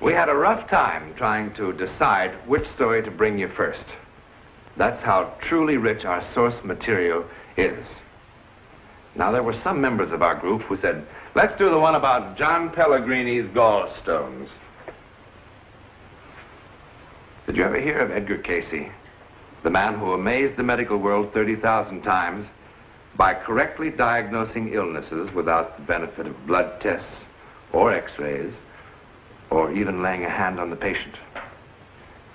We had a rough time trying to decide which story to bring you first. That's how truly rich our source material is. Now, there were some members of our group who said, let's do the one about John Pellegrini's gallstones. Did you ever hear of Edgar Casey, the man who amazed the medical world 30,000 times by correctly diagnosing illnesses without the benefit of blood tests or x-rays or even laying a hand on the patient?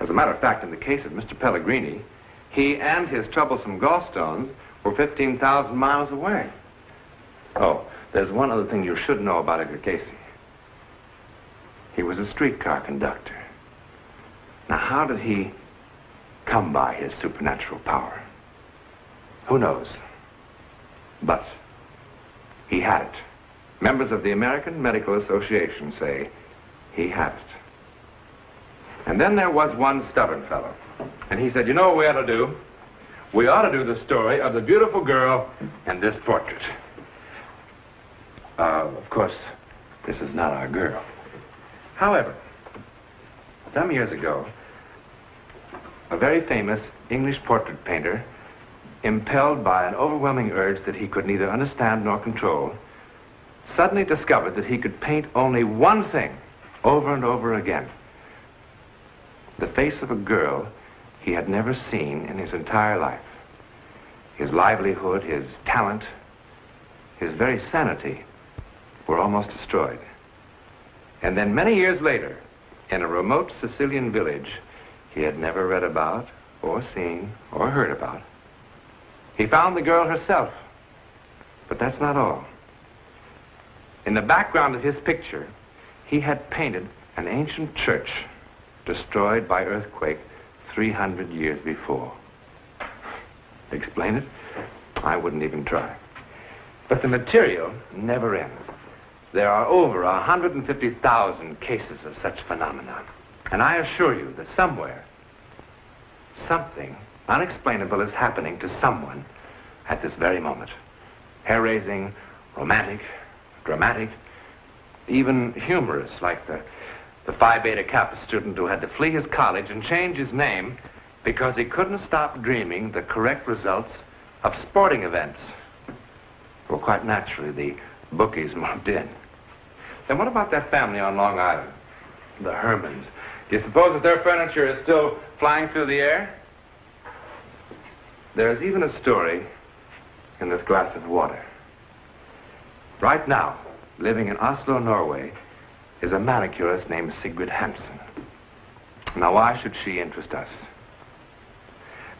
As a matter of fact, in the case of Mr. Pellegrini, he and his troublesome gallstones were 15,000 miles away. Oh, there's one other thing you should know about Edgar Casey. He was a streetcar conductor. Now, how did he come by his supernatural power? Who knows? But he had it. Members of the American Medical Association say he had it. And then there was one stubborn fellow. And he said, you know what we ought to do? We ought to do the story of the beautiful girl and this portrait. Of course, this is not our girl. However, some years ago, a very famous English portrait painter, impelled by an overwhelming urge that he could neither understand nor control, suddenly discovered that he could paint only one thing over and over again. The face of a girl he had never seen in his entire life. His livelihood, his talent, his very sanity were almost destroyed. And then many years later, in a remote Sicilian village he had never read about or seen or heard about, he found the girl herself. But that's not all. In the background of his picture, he had painted an ancient church destroyed by earthquake 300 years before. Explain it? I wouldn't even try. But the material never ends. There are over 150,000 cases of such phenomena. And I assure you that somewhere, something unexplainable is happening to someone at this very moment. Hair-raising, romantic, dramatic, even humorous, like the Phi Beta Kappa student who had to flee his college and change his name because he couldn't stop dreaming the correct results of sporting events. Well, quite naturally, the bookies moved in. Then what about that family on Long Island, the Hermans? Do you suppose that their furniture is still flying through the air? There's even a story in this glass of water. Right now, living in Oslo, Norway, is a manicurist named Sigrid Hansen. Now, why should she interest us?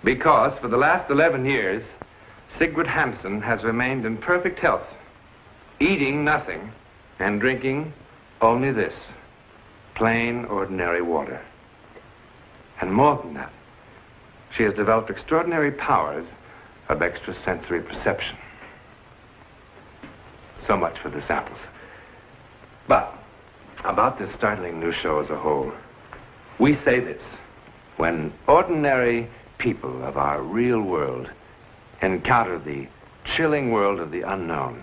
Because for the last 11 years, Sigrid Hansen has remained in perfect health, eating nothing and drinking only this, plain, ordinary water. And more than that, she has developed extraordinary powers of extrasensory perception. So much for the samples. But about this startling new show as a whole, we say this: when ordinary people of our real world encounter the chilling world of the unknown,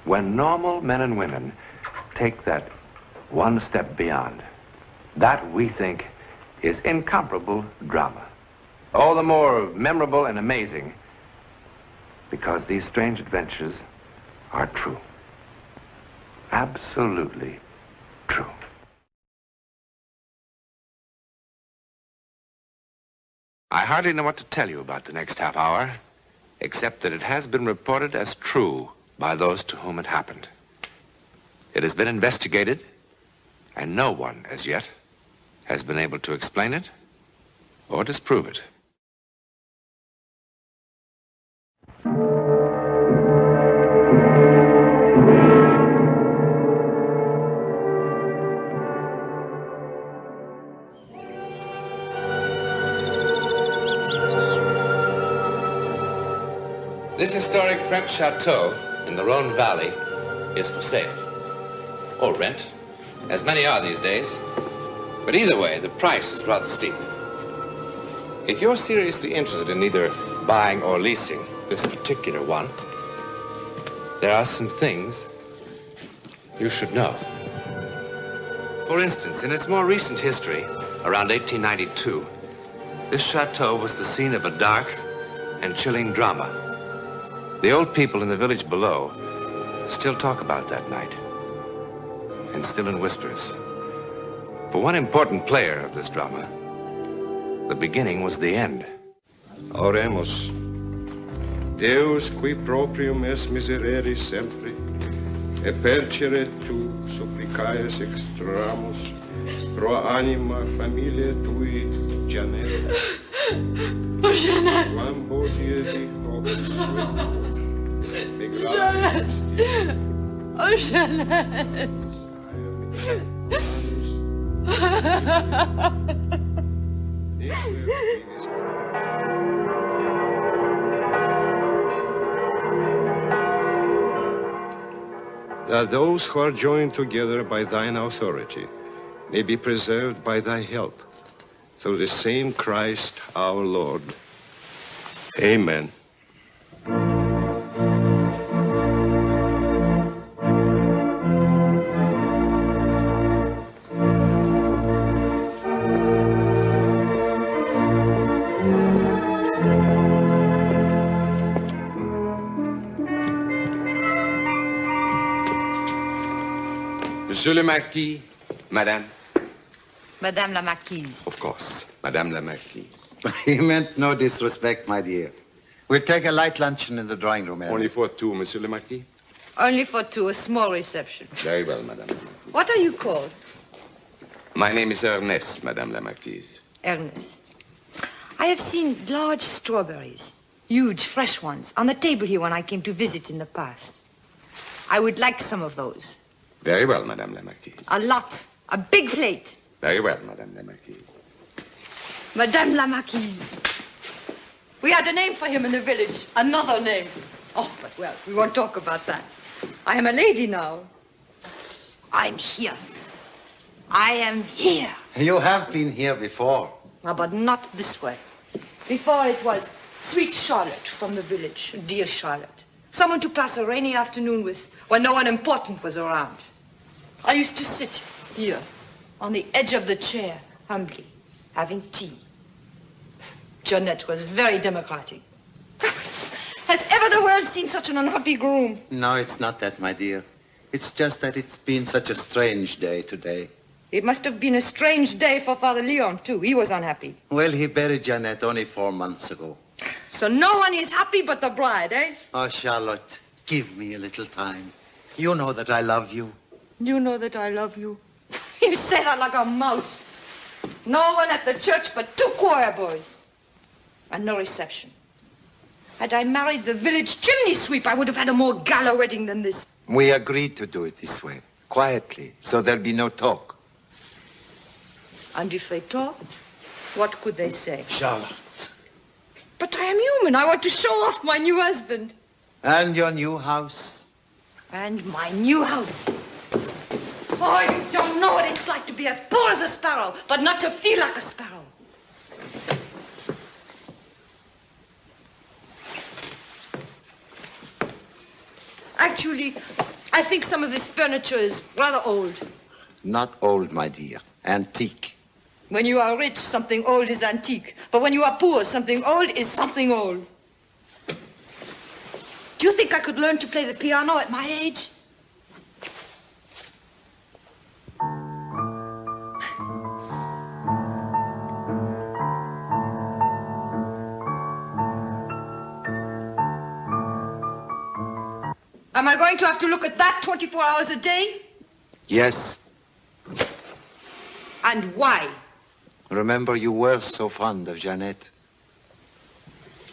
when normal men and women take that one step beyond, that we think is incomparable drama. All the more memorable and amazing because these strange adventures are true. Absolutely true. I hardly know what to tell you about the next half hour, except that it has been reported as true by those to whom it happened. It has been investigated, and no one, as yet, has been able to explain it or disprove it. This historic French chateau in the Rhone Valley is for sale. Or rent, as many are these days. But either way, the price is rather steep. If you're seriously interested in either buying or leasing this particular one, there are some things you should know. For instance, in its more recent history, around 1892, this chateau was the scene of a dark and chilling drama. The old people in the village below still talk about that night, and still in whispers. For one important player of this drama, the beginning was the end. Oremus. Deus qui proprium es miserere sempre, e percere tu supplicaes extramus pro anima familiae tui, Janet. Oh, Janet! Quam hodie di hobis Janet! Oh, Janet! That those who are joined together by thine authority may be preserved by thy help, through the same Christ our Lord. Amen. Monsieur le Marquis, Madame. Madame la Marquise. Of course, Madame la Marquise. He meant no disrespect, my dear. We'll take a light luncheon in the drawing room area. Only for two, Monsieur le Marquis? Only for two, a small reception. Very well, Madame la Marquise. What are you called? My name is Ernest, Madame la Marquise. Ernest. I have seen large strawberries, huge, fresh ones, on the table here when I came to visit in the past. I would like some of those. Very well, Madame la Marquise. A lot. A big plate. Very well, Madame la Marquise. Madame la Marquise. We had a name for him in the village. Another name. Oh, but well, we won't talk about that. I am a lady now. I'm here. I am here. You have been here before. No, but not this way. Before it was sweet Charlotte from the village. Dear Charlotte. Someone to pass a rainy afternoon with when no one important was around. I used to sit here on the edge of the chair, humbly, having tea. Jeanette was very democratic. Has ever the world seen such an unhappy groom? No, it's not that, my dear. It's just that it's been such a strange day today. It must have been a strange day for Father Leon, too. He was unhappy. Well, he buried Jeanette only 4 months ago. So no one is happy but the bride, eh? Oh, Charlotte, give me a little time. You know that I love you. You know that I love you. You say that like a mouse. No one at the church but 2 choir boys. And no reception. Had I married the village chimney sweep, I would have had a more gala wedding than this. We agreed to do it this way, quietly, so there'll be no talk. And if they talked, what could they say? Charlotte. But I am human. I want to show off my new husband. And your new house. And my new house. Oh, you don't know what it's like to be as poor as a sparrow, but not to feel like a sparrow. Actually, I think some of this furniture is rather old. Not old, my dear. Antique. When you are rich, something old is antique. But when you are poor, something old is something old. Do you think I could learn to play the piano at my age? Am I going to have to look at that 24 hours a day? Yes. And why? Remember, you were so fond of Jeanette.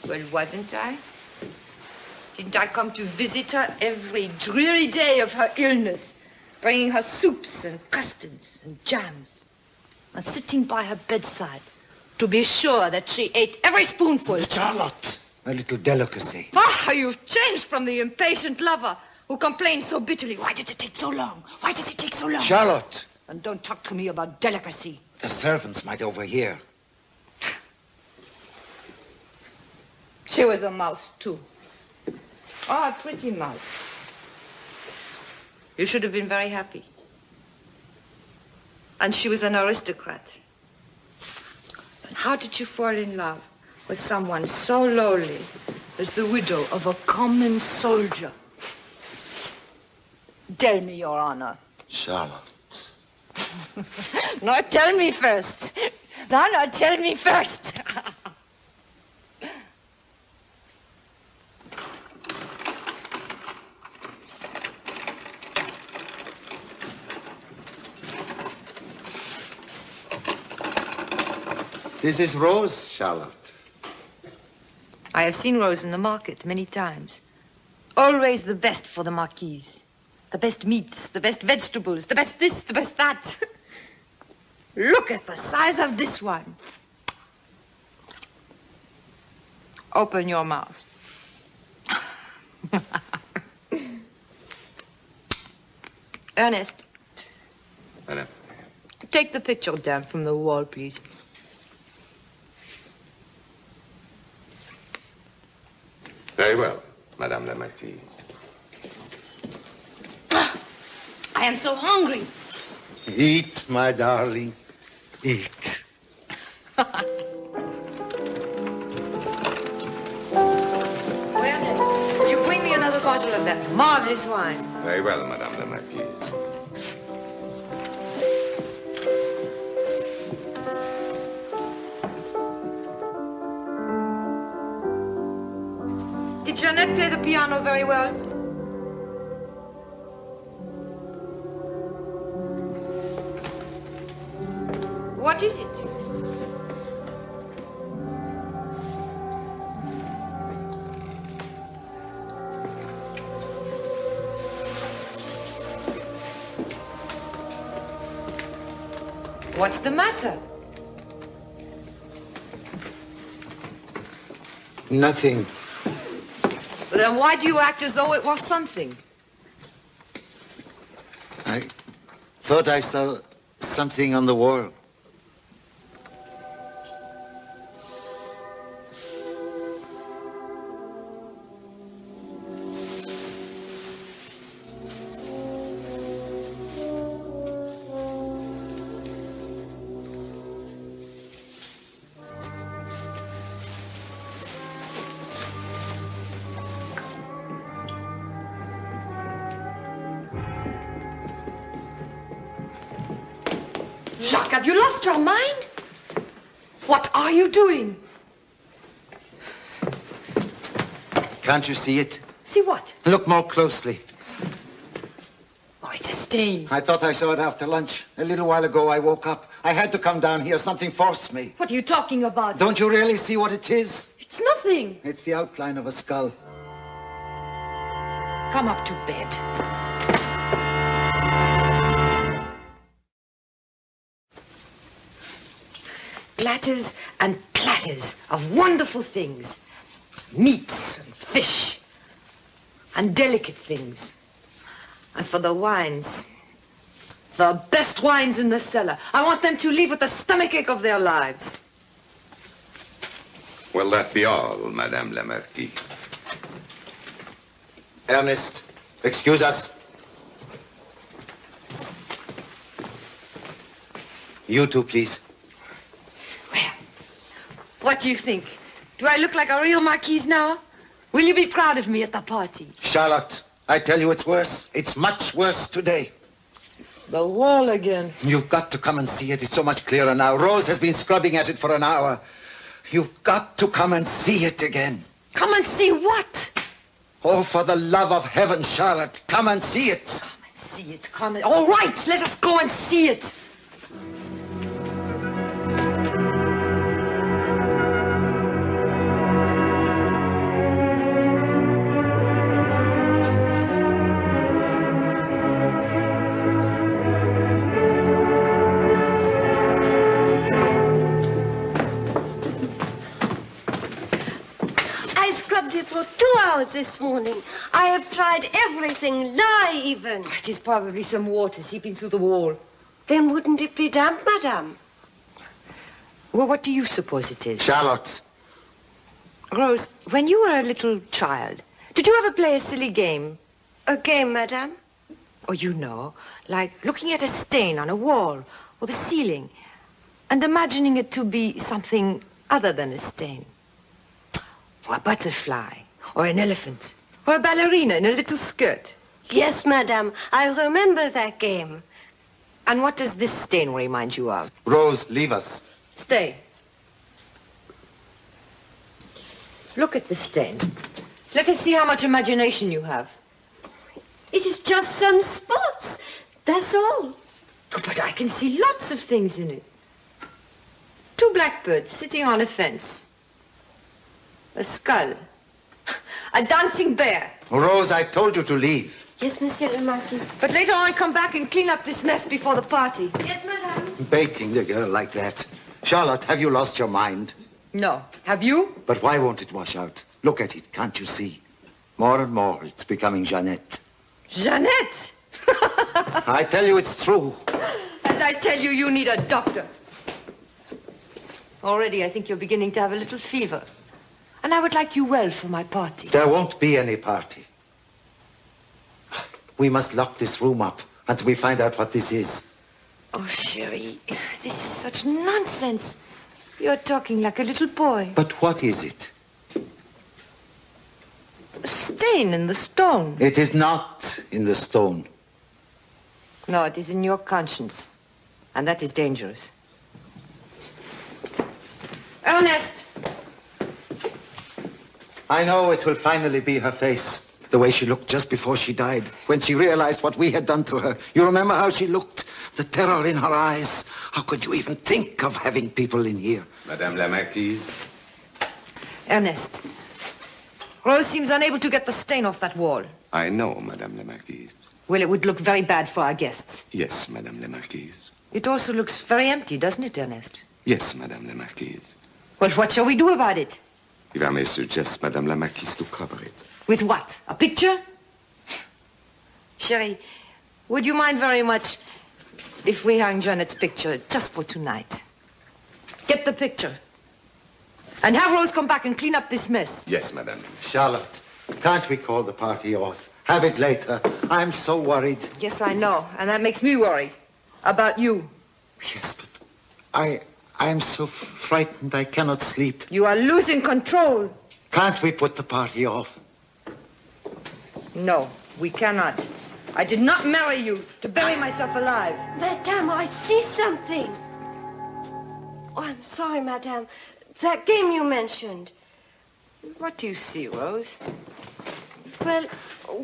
Well, wasn't I? Didn't I come to visit her every dreary day of her illness, bringing her soups and custards and jams, and sitting by her bedside to be sure that she ate every spoonful? Charlotte! A little delicacy. Ah, you've changed from the impatient lover who complains so bitterly. Why did it take so long? Why does it take so long? Charlotte! And don't talk to me about delicacy. The servants might overhear. She was a mouse, too. Oh, a pretty mouse. You should have been very happy. And she was an aristocrat. And how did you fall in love with someone so lowly as the widow of a common soldier? Tell me, Your Honor. Charlotte. No, tell me first. No, tell me first. This is Rose, Charlotte. I have seen Rose in the market many times. Always the best for the marquise. The best meats, the best vegetables, the best this, the best that. Look at the size of this one. Open your mouth. Ernest. Madame. Take the picture down from the wall, please. Very well, Madame la Marquise. I am so hungry. Eat, my darling. Eat. Ernest, will you bring me another bottle of that marvelous wine? Very well, Madame la Marquise. Did Jeanette play the piano very well? What is it? What's the matter? Nothing. Then why do you act as though it was something? I thought I saw something on the wall. Jacques, have you lost your mind? What are you doing? Can't you see it? See what? Look more closely. Oh, it's a stain. I thought I saw it after lunch. A little while ago, I woke up. I had to come down here. Something forced me. What are you talking about? Don't you really see what it is? It's nothing. It's the outline of a skull. Come up to bed. Platters and platters of wonderful things. Meats and fish and delicate things. And for the wines, the best wines in the cellar. I want them to leave with the stomachache of their lives. Will that be all, Madame la Marquise? Ernest, excuse us. You too, please. Well, what do you think? Do I look like a real marquise now? Will you be proud of me at the party? Charlotte, I tell you it's worse. It's much worse today. The wall again. You've got to come and see it. It's so much clearer now. Rose has been scrubbing at it for an hour. You've got to come and see it again. Come and see what? Oh, for the love of heaven, Charlotte, come and see it. Come and see it. Come and... All right, let us go and see it. For 2 hours this morning. I have tried everything, lye even. It is probably some water seeping through the wall. Then wouldn't it be damp, madame? Well, what do you suppose it is? Charlotte. Rose, when you were a little child, did you ever play a silly game? A game, madame? Oh, you know, like looking at a stain on a wall or the ceiling, and imagining it to be something other than a stain. Or a butterfly, or an elephant, or a ballerina in a little skirt. Yes, madame, I remember that game. And what does this stain remind you of? Rose, leave us. Stay. Look at the stain. Let us see how much imagination you have. It is just some spots, that's all. But I can see lots of things in it. 2 blackbirds sitting on a fence. A skull. A dancing bear. Rose, I told you to leave. Yes, Monsieur le Marquis. But later on, come back and clean up this mess before the party. Yes, madame. Baiting the girl like that. Charlotte, have you lost your mind? No. Have you? But why won't it wash out? Look at it, can't you see? More and more, it's becoming Jeannette. Jeannette! I tell you it's true. And I tell you, you need a doctor. Already, I think you're beginning to have a little fever. And I would like you well for my party. There won't be any party. We must lock this room up until we find out what this is. Oh, Sherry, this is such nonsense. You're talking like a little boy. But what is it? A stain in the stone. It is not in the stone. No, it is in your conscience. And that is dangerous. Ernest! I know it will finally be her face. The way she looked just before she died, when she realized what we had done to her. You remember how she looked? The terror in her eyes. How could you even think of having people in here? Madame la Marquise. Ernest, Rose seems unable to get the stain off that wall. I know, Madame la Marquise. Well, it would look very bad for our guests. Yes, Madame la Marquise. It also looks very empty, doesn't it, Ernest? Yes, Madame la Marquise. Well, what shall we do about it? If I may suggest, Madame la Marquise, to cover it. With what? A picture? Sherry, would you mind very much if we hung Jeanette's picture just for tonight? Get the picture. And have Rose come back and clean up this mess. Yes, Madame. Charlotte, can't we call the party off? Have it later. I'm so worried. Yes, I know. And that makes me worry. About you. Yes, but I'm so frightened I cannot sleep. You are losing control. Can't we put the party off? No, we cannot. I did not marry you to bury myself alive. Madame, I see something. Oh, I'm sorry, madame. That game you mentioned. What do you see, Rose? Well,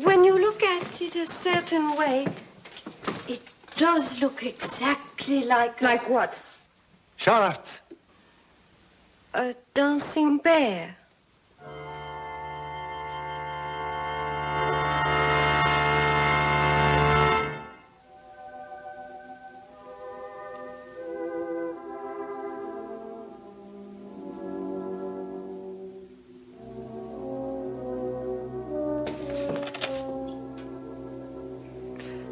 when you look at it a certain way, it does look exactly like... Like what? Charlotte! A dancing bear.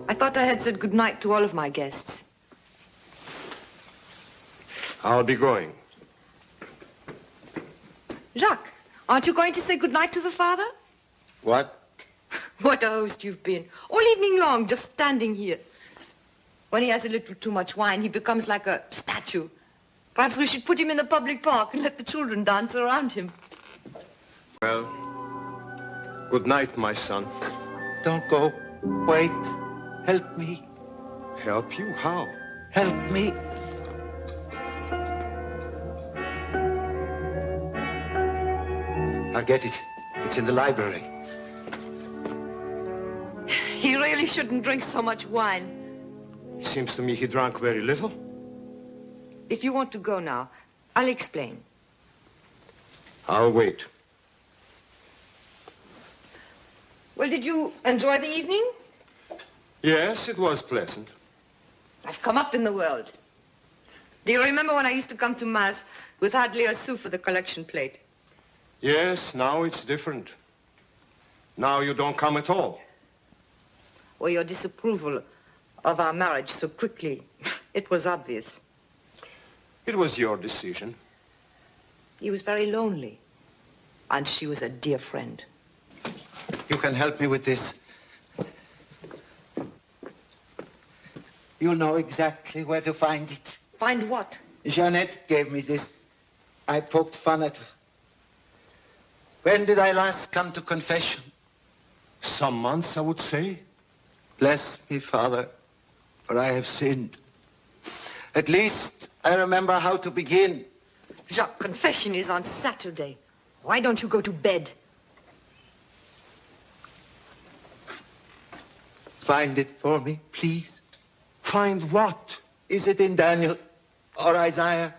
I thought I had said goodnight to all of my guests. I'll be going. Jacques, aren't you going to say goodnight to the father? What? What a host you've been. All evening long, just standing here. When he has a little too much wine, he becomes like a statue. Perhaps we should put him in the public park and let the children dance around him. Well, good night, my son. Don't go. Wait. Help me. Help you? How? Help me. I'll get it. It's in the library. He really shouldn't drink so much wine. Seems to me he drank very little. If you want to go now, I'll explain. I'll wait. Well, did you enjoy the evening? Yes, it was pleasant. I've come up in the world. Do you remember when I used to come to Mass with hardly a sou for the collection plate? Yes, now it's different. Now you don't come at all. Or your disapproval of our marriage so quickly. It was obvious. It was your decision. He was very lonely. And she was a dear friend. You can help me with this. You know exactly where to find it. Find what? Jeanette gave me this. I poked fun at her. When did I last come to confession? Some months, I would say. Bless me, Father, for I have sinned. At least I remember how to begin. Jacques, confession is on Saturday. Why don't you go to bed? Find it for me, please. Find what? Is it in Daniel or Isaiah?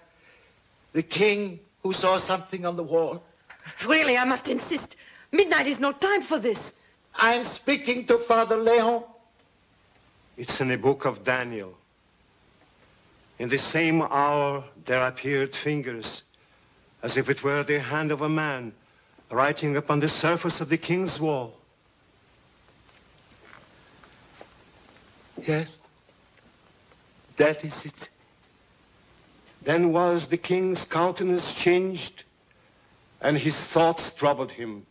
The king who saw something on the wall? Really, I must insist. Midnight is no time for this. I'm speaking to Father Leon. It's in the book of Daniel. In the same hour, there appeared fingers, as if it were the hand of a man, writing upon the surface of the king's wall. Yes, that is it. Then was the king's countenance changed, and his thoughts troubled him.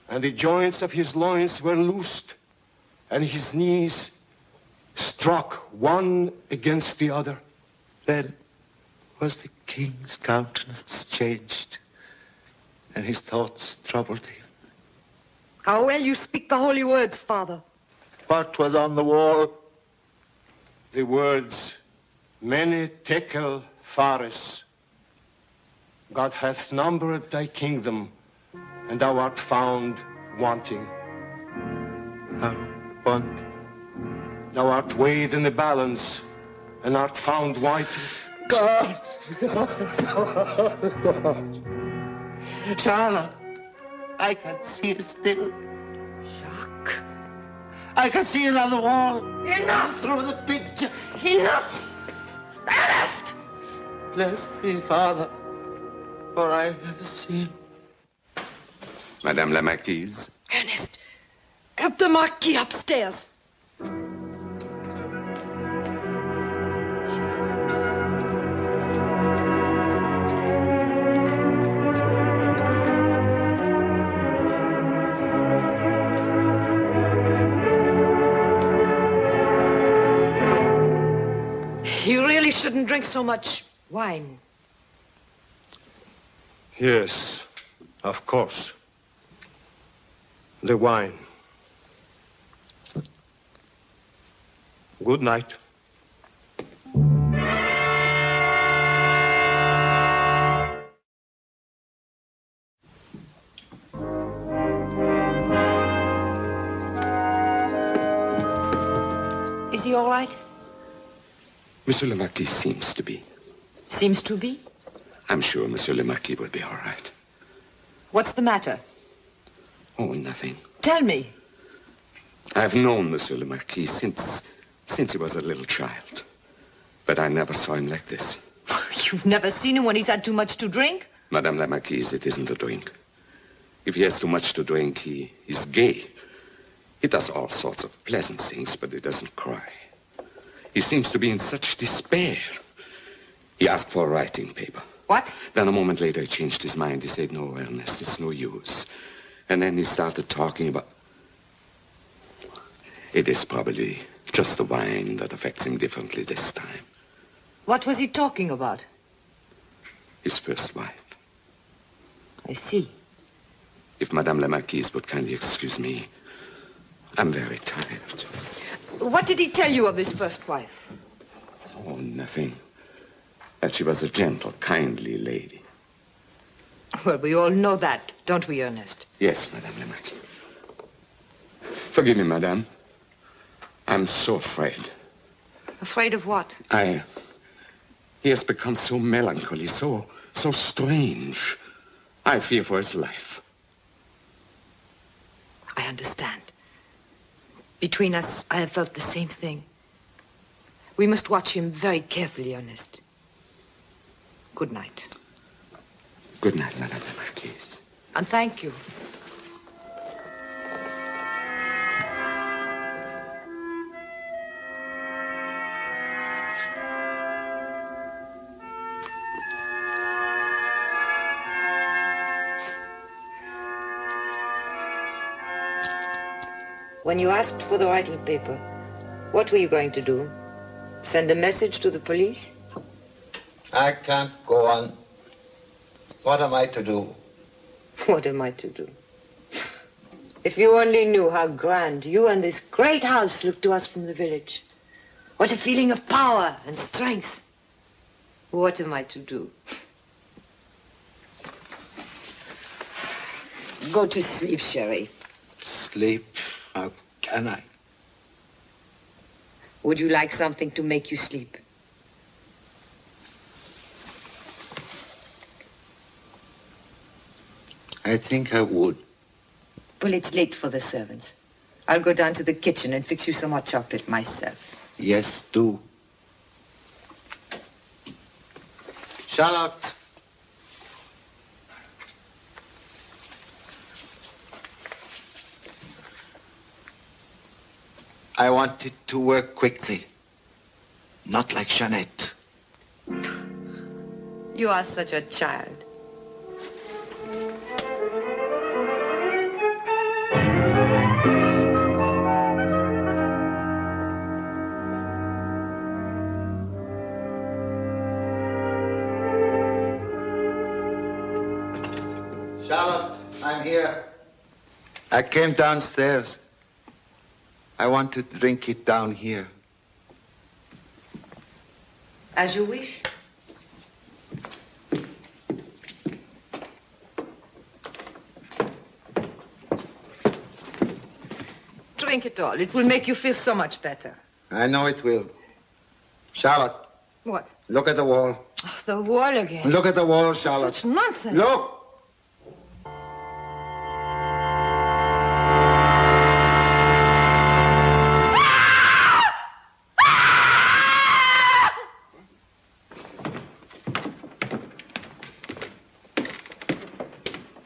And the joints of his loins were loosed, and his knees struck one against the other. Then was the king's countenance changed, and his thoughts troubled him. How well you speak the holy words, Father. What was on the wall? The words, Mene tekel phares. God hath numbered thy kingdom, and thou art found wanting. Want? Thou art weighed in the balance, and art found wanting. God! Charlotte, I can see it still. Jacques. I can see it on the wall. Enough! Through the picture. Enough! Ernest! Bless me, Father, for I have sinned. Madame la Marquise. Ernest, help the Marquis upstairs. You really shouldn't drink so much wine. Yes, of course. The wine. Good night. Is he all right? Monsieur le Marquis seems to be. Seems to be. I'm sure Monsieur le Marquis will be all right. What's the matter? Oh, nothing. Tell me. I've known Monsieur le Marquis since he was a little child. But I never saw him like this. You've never seen him when he's had too much to drink? Madame la Marquise, it isn't a drink. If he has too much to drink, he's gay. He does all sorts of pleasant things, but he doesn't cry. He seems to be in such despair. He asked for a writing paper. What? Then a moment later, he changed his mind. He said, no, Ernest, it's no use. And then he started talking about... It is probably just the wine that affects him differently this time. What was he talking about? His first wife. I see. If Madame la Marquise would kindly excuse me, I'm very tired. What did he tell you of his first wife? Oh, nothing. That she was a gentle, kindly lady. Well, we all know that, don't we, Ernest? Yes, Madame la Marquise. Forgive me, Madame. I'm so afraid. Afraid of what? He has become so melancholy, so strange. I fear for his life. I understand. Between us, I have felt the same thing. We must watch him very carefully, Ernest. Good night. Good night, Madame la Marquise. And thank you. When you asked for the writing paper, What were you going to do? Send a message to the police? I can't go on. What am I to do? What am I to do? If you only knew how grand you and this great house look to us from the village. What a feeling of power and strength. What am I to do? Go to sleep, Sherry. Sleep? How can I? Would you like something to make you sleep? I think I would. Well, it's late for the servants. I'll go down to the kitchen and fix you some hot chocolate myself. Yes, do. Charlotte. I want it to work quickly. Not like Jeanette. You are such a child. Charlotte, I'm here. I came downstairs. I want to drink it down here. As you wish. Drink it all. It will make you feel so much better. I know it will. Charlotte. What? Look at the wall. Oh, the wall again. Look at the wall, Charlotte. Such nonsense. Look!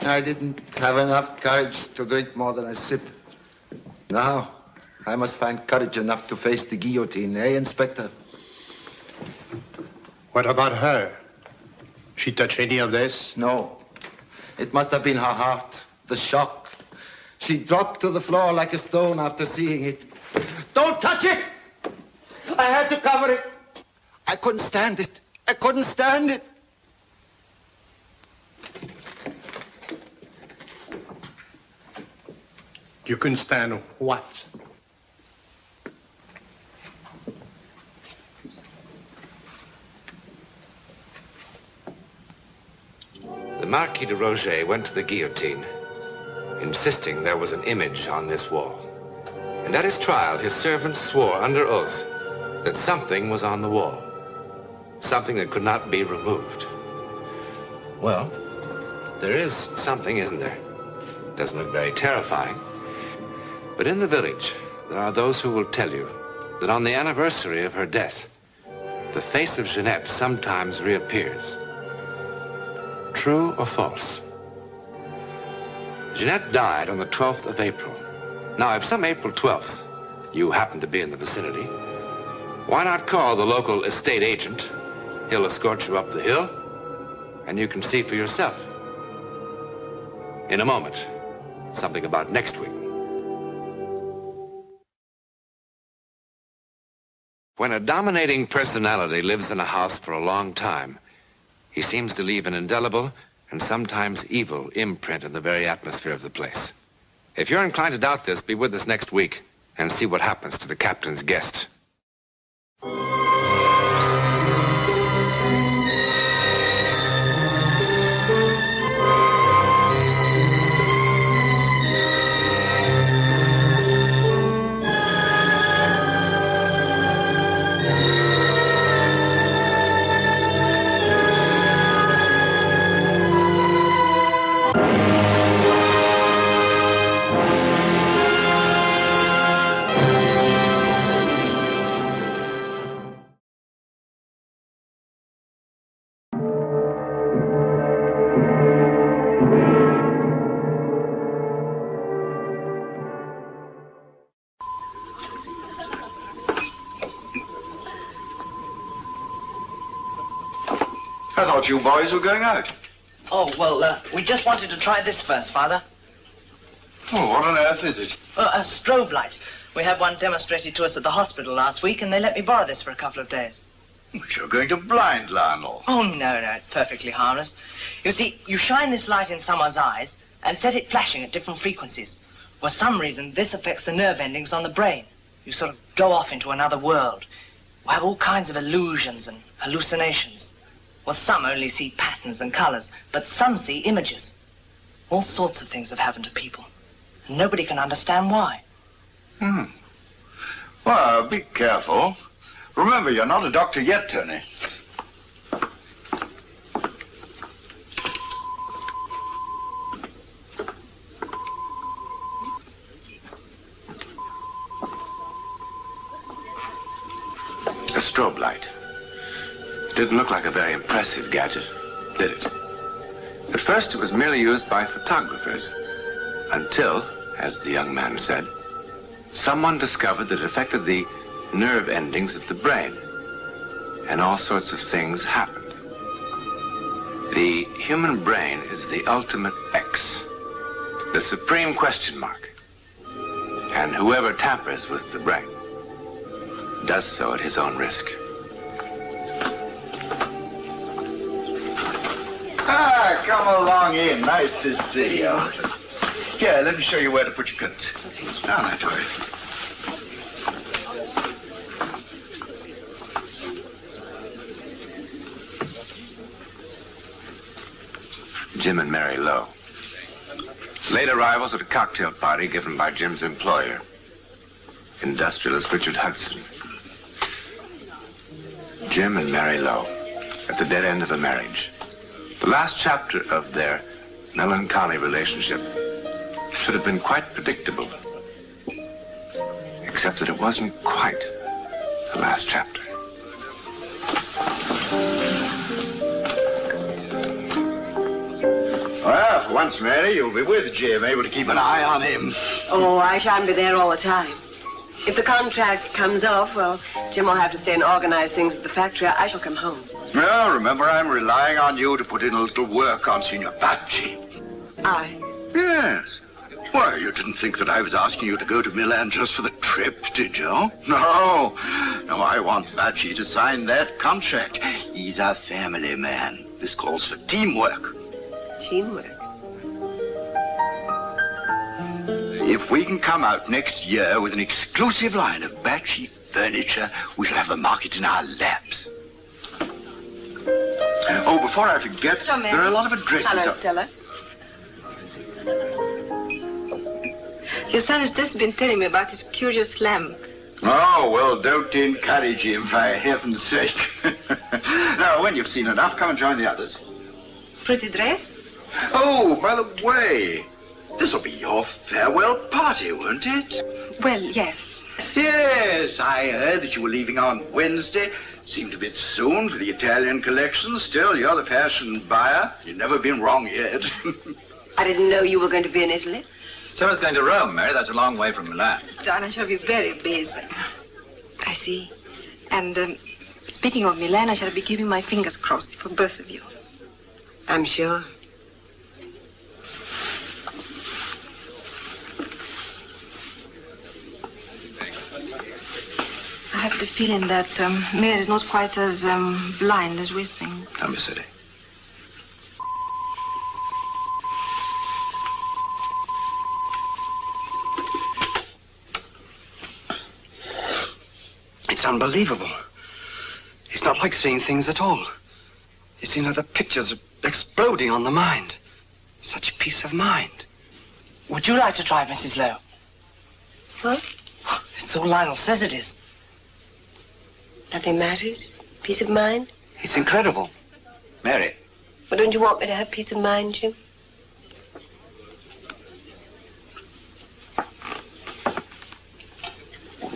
I didn't have enough courage to drink more than a sip. Now, I must find courage enough to face the guillotine, eh, Inspector? What about her? She touch any of this? No. It must have been her heart, the shock. She dropped to the floor like a stone after seeing it. Don't touch it! I had to cover it. I couldn't stand it. I couldn't stand it. You couldn't stand what? The Marquis de Roget went to the guillotine, insisting there was an image on this wall. And at his trial, his servants swore under oath that something was on the wall. Something that could not be removed. Well, there is something, isn't there? Doesn't look very terrifying. But in the village, there are those who will tell you that on the anniversary of her death, the face of Jeanette sometimes reappears. True or false? Jeanette died on the 12th of April. Now, if some April 12th you happen to be in the vicinity, why not call the local estate agent? He'll escort you up the hill, and you can see for yourself. In a moment, something about next week. When a dominating personality lives in a house for a long time, he seems to leave an indelible and sometimes evil imprint in the very atmosphere of the place. If you're inclined to doubt this, be with us next week and see what happens to the captain's guest. I thought you boys were going out. Oh, well, we just wanted to try this first, Father. Oh, what on earth is it? A strobe light. We had one demonstrated to us at the hospital last week, and they let me borrow this for a couple of days. You're going to blind Lionel. Oh, no, it's perfectly harmless. You see, you shine this light in someone's eyes and set it flashing at different frequencies. For some reason, this affects the nerve endings on the brain. You sort of go off into another world. You have all kinds of illusions and hallucinations. Well, some only see patterns and colors, but some see images. All sorts of things have happened to people, and nobody can understand why. Well, be careful. Remember, you're not a doctor yet, Tony. A strobe light. Didn't look like a very impressive gadget, did it? At first, it was merely used by photographers, until, as the young man said, someone discovered that it affected the nerve endings of the brain, and all sorts of things happened. The human brain is the ultimate X, the supreme question mark, and whoever tampers with the brain does so at his own risk. Ah, come along in. Nice to see you. Here, let me show you where to put your coats. Down that way. Jim and Mary Lowe. Late arrivals at a cocktail party given by Jim's employer, industrialist Richard Hudson. Jim and Mary Lowe, at the dead end of a marriage. The last chapter of their melancholy relationship should have been quite predictable, except that it wasn't quite the last chapter. Well, for once, Mary, you'll be with Jim, able to keep an eye on him. Oh, I shan't be there all the time. If the contract comes off, well, Jim will have to stay and organize things at the factory. I shall come home. Well, remember, I'm relying on you to put in a little work on Signor Bacci. I? Yes. Why, you didn't think that I was asking you to go to Milan just for the trip, did you? No. No, I want Bacci to sign that contract. He's a family man. This calls for teamwork. Teamwork? If we can come out next year with an exclusive line of Bacci furniture, we shall have a market in our laps. Oh, before I forget, Hello, there are a lot of addresses. Hello, Stella. Your son has just been telling me about his curious lamp. Oh, well, don't encourage him, for heaven's sake. Now, when you've seen enough, come and join the others. Pretty dress? Oh, by the way, this'll be your farewell party, won't it? Well, yes. Yes, I heard that you were leaving on Wednesday. Seemed a bit soon for the Italian collection. Still, you're the fashion buyer. You've never been wrong yet. I didn't know you were going to be in Italy. So is going to Rome, Mary. That's a long way from Milan. John, I shall be very busy. I see. And speaking of Milan, I shall be keeping my fingers crossed for both of you. I'm sure. I have the feeling that Mary is not quite as blind as we think. Come, City. It's unbelievable. It's not like seeing things at all. You seem like the pictures exploding on the mind. Such peace of mind. Would you like to try it, Mrs. Lowe? What? It's all Lionel says it is. Nothing matters? Peace of mind? It's incredible. Mary. Well, don't you want me to have peace of mind, Jim?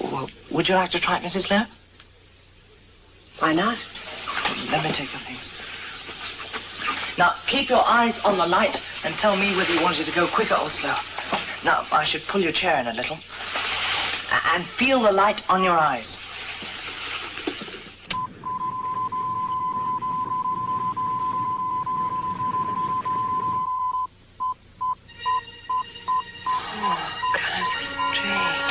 Well, would you like to try it, Mrs. Lowe? Why not? Let me take your things. Now, keep your eyes on the light and tell me whether you want it to go quicker or slow. Now, I should pull your chair in a little. And feel the light on your eyes. Oh, kind of strange.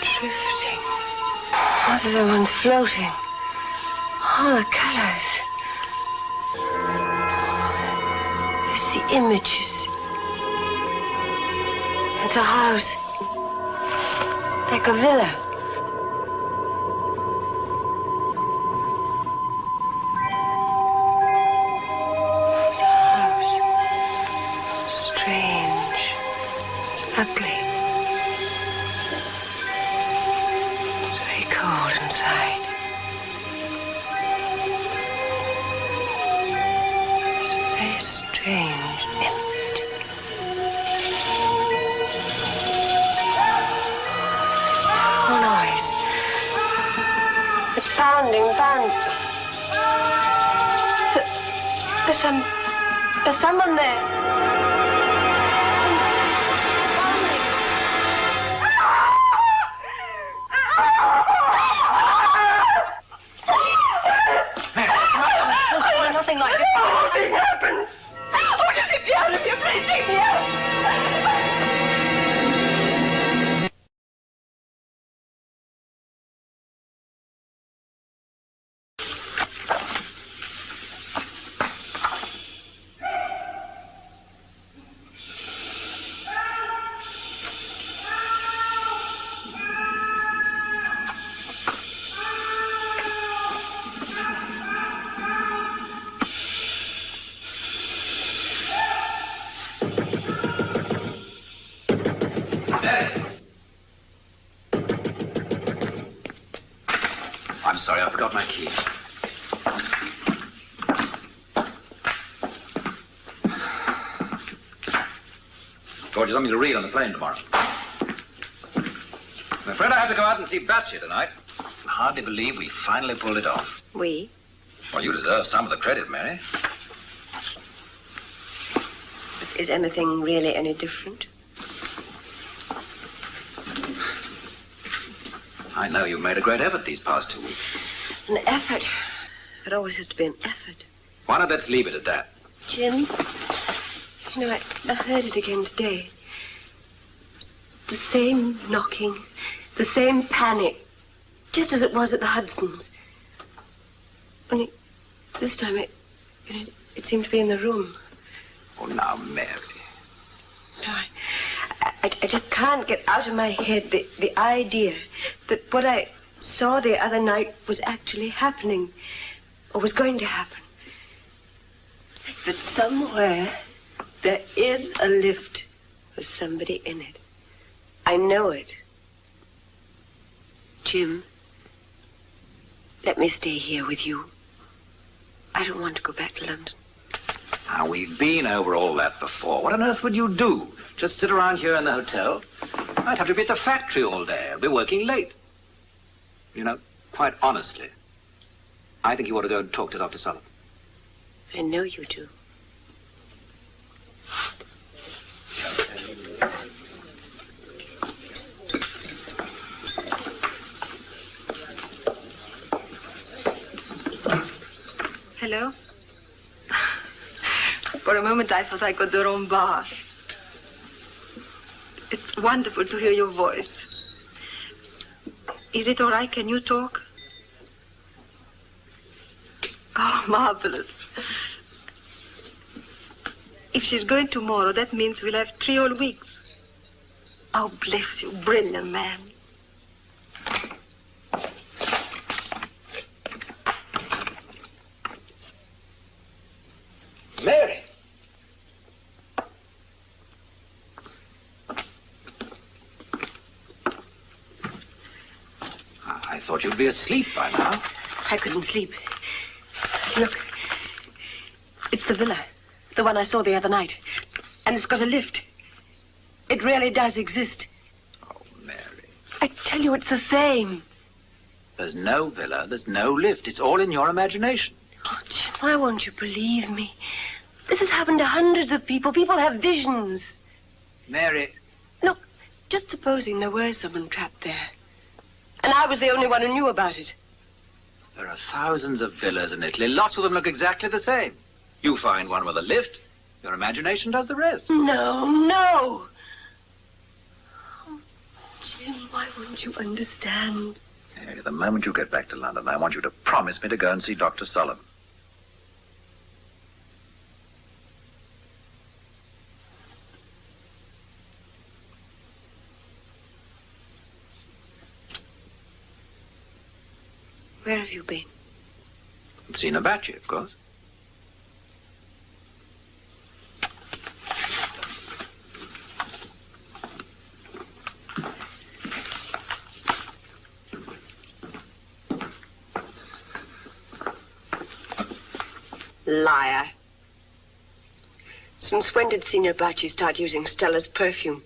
Drifting. Most of the ones floating. All the colors. It's the images. It's a house. Like a villa. It's a house. Strange. Ugly. Very cold inside. It's a very strange image. Oh, noise. It's pounding. There's someone there. Nothing like this. Nothing happened. Oh, just get me out of here, please. Take me out. I'm sorry, I forgot my key. George, you something to read on the plane tomorrow. I'm afraid I have to go out and see Batchy tonight. I hardly believe we finally pulled it off. We? Well, you deserve some of the credit, Mary. Is anything really any different? I know you've made a great effort these past 2 weeks. An effort. It always has to be an effort. Why not let's leave it at that? Jim, you know, I heard it again today. The same knocking, the same panic, just as it was at the Hudsons. Only this time it seemed to be in the room. Oh, now, Mary. No, I just can't get out of my head the idea that what I saw the other night was actually happening, or was going to happen. That somewhere there is a lift with somebody in it. I know it. Jim, let me stay here with you. I don't want to go back to London. Now, we've been over all that before. What on earth would you do? Just sit around here in the hotel? I'd have to be at the factory all day. I'd be working late. You know, quite honestly, I think you ought to go and talk to Dr. Sullivan. I know you do. Hello? For a moment, I thought I got the wrong bar. It's wonderful to hear your voice. Is it all right? Can you talk? Oh, marvelous. If she's going tomorrow, that means we'll have 3 whole weeks. Oh, bless you. Brilliant man. Mary! I thought you'd be asleep by now. I couldn't sleep. Look, it's the villa, the one I saw the other night. And it's got a lift. It really does exist. Oh, Mary. I tell you, it's the same. There's no villa, there's no lift. It's all in your imagination. Oh, Jim, why won't you believe me? This has happened to hundreds of people. People have visions. Mary. Look, just supposing there were someone trapped there. And I was the only one who knew about it. There are thousands of villas in Italy. Lots of them look exactly the same. You find one with a lift, your imagination does the rest. No, no. Oh, Jim. why won't you understand? Mary, the moment you get back to London, I want you to promise me to go and see Dr. Sullivan. Where have you been? Seen Abachi, of course. Liar. Since when did Signor Bacci start using Stella's perfume?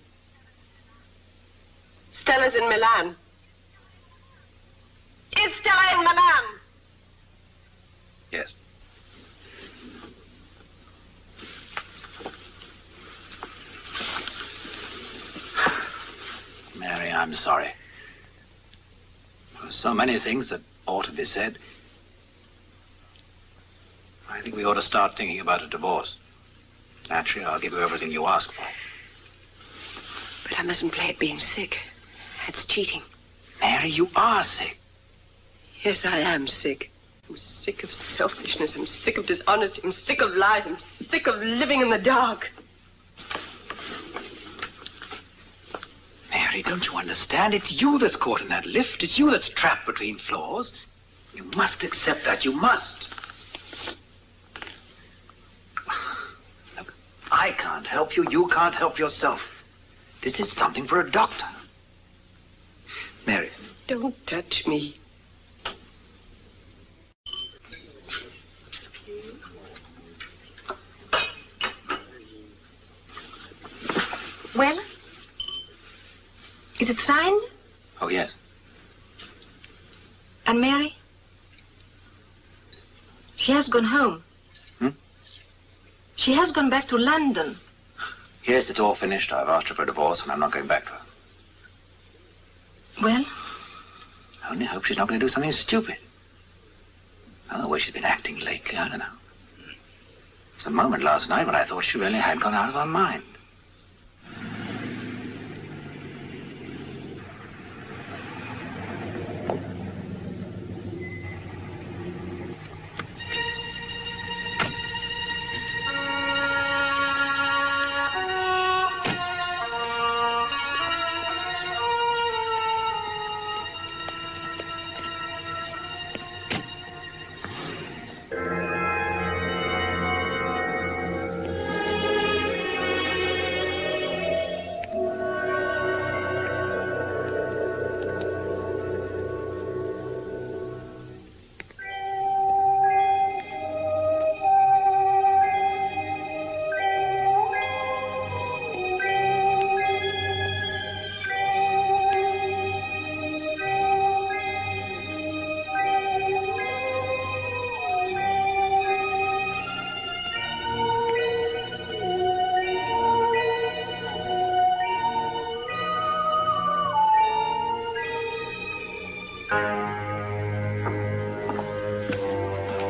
Stella's in Milan. Is Stella in Milan? Yes. Mary, I'm sorry. There are so many things that ought to be said. I think we ought to start thinking about a divorce. Naturally, I'll give you everything you ask for. But I mustn't play at being sick. That's cheating. Mary, you are sick. Yes, I am sick. I'm sick of selfishness. I'm sick of dishonesty. I'm sick of lies. I'm sick of living in the dark. Mary, don't you understand? It's you that's caught in that lift. It's you that's trapped between floors. You must accept that. You must. Look, I can't help you. You can't help yourself. This is something for a doctor. Mary. Don't touch me. Well? Is it signed? Oh, yes. And Mary? She has gone home. She has gone back to London. Yes, it's all finished. I've asked her for a divorce, and I'm not going back to her. Well? I only hope she's not going to do something stupid. Oh, the way she's been acting lately, I don't know. There was a moment last night when I thought she really had gone out of her mind.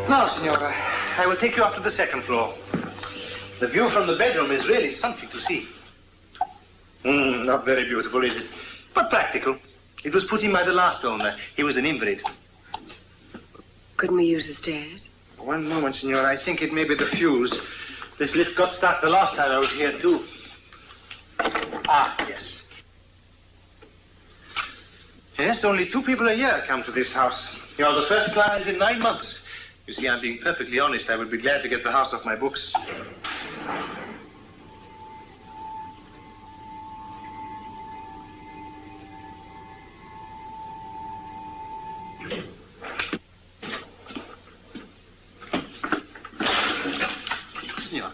Now, Signora, I will take you up to the second floor. The view from the bedroom is really something to see. Not very beautiful, is it? But practical. It was put in by the last owner. He was an invalid. Couldn't we use the stairs? One moment, Signora. I think it may be the fuse. This lift got stuck the last time I was here, too. Ah, yes. Yes, only 2 people a year come to this house. You're the first client in 9 months. You see, I'm being perfectly honest. I would be glad to get the house off my books. Signor.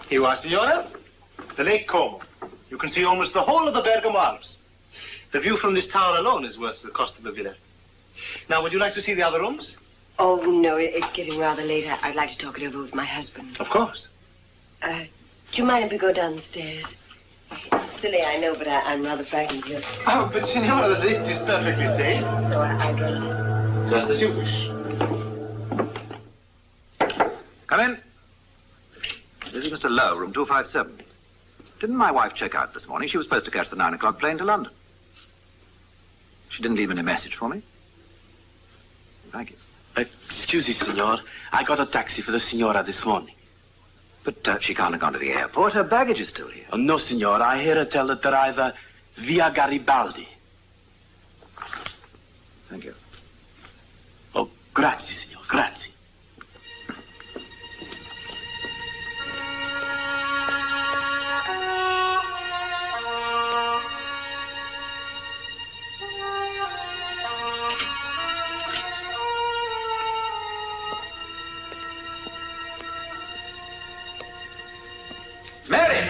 Here you are, Signora. The Lake Como. You can see almost the whole of the Bergamo Alps. The view from this tower alone is worth the cost of the villa. Now, would you like to see the other rooms? Oh, no, it's getting rather late. I'd like to talk it over with my husband. Of course. Do you mind if we go down the stairs? It's silly, I know, but I'm rather frightened. Yes. Oh, but Signora, the lift is perfectly safe. So I'd rather... Just as you wish. Come in. This is Mr. Lowe, room 257. Didn't my wife check out this morning? She was supposed to catch the 9 o'clock plane to London. She didn't leave any message for me. Thank you. Excuse me, Signor. I got a taxi for the Signora this morning. But she can't have gone to the airport. Her baggage is still here. Oh, no, Signor. I hear her tell the driver via Garibaldi. Thank you. Oh, grazie, Signor. Grazie. Mary!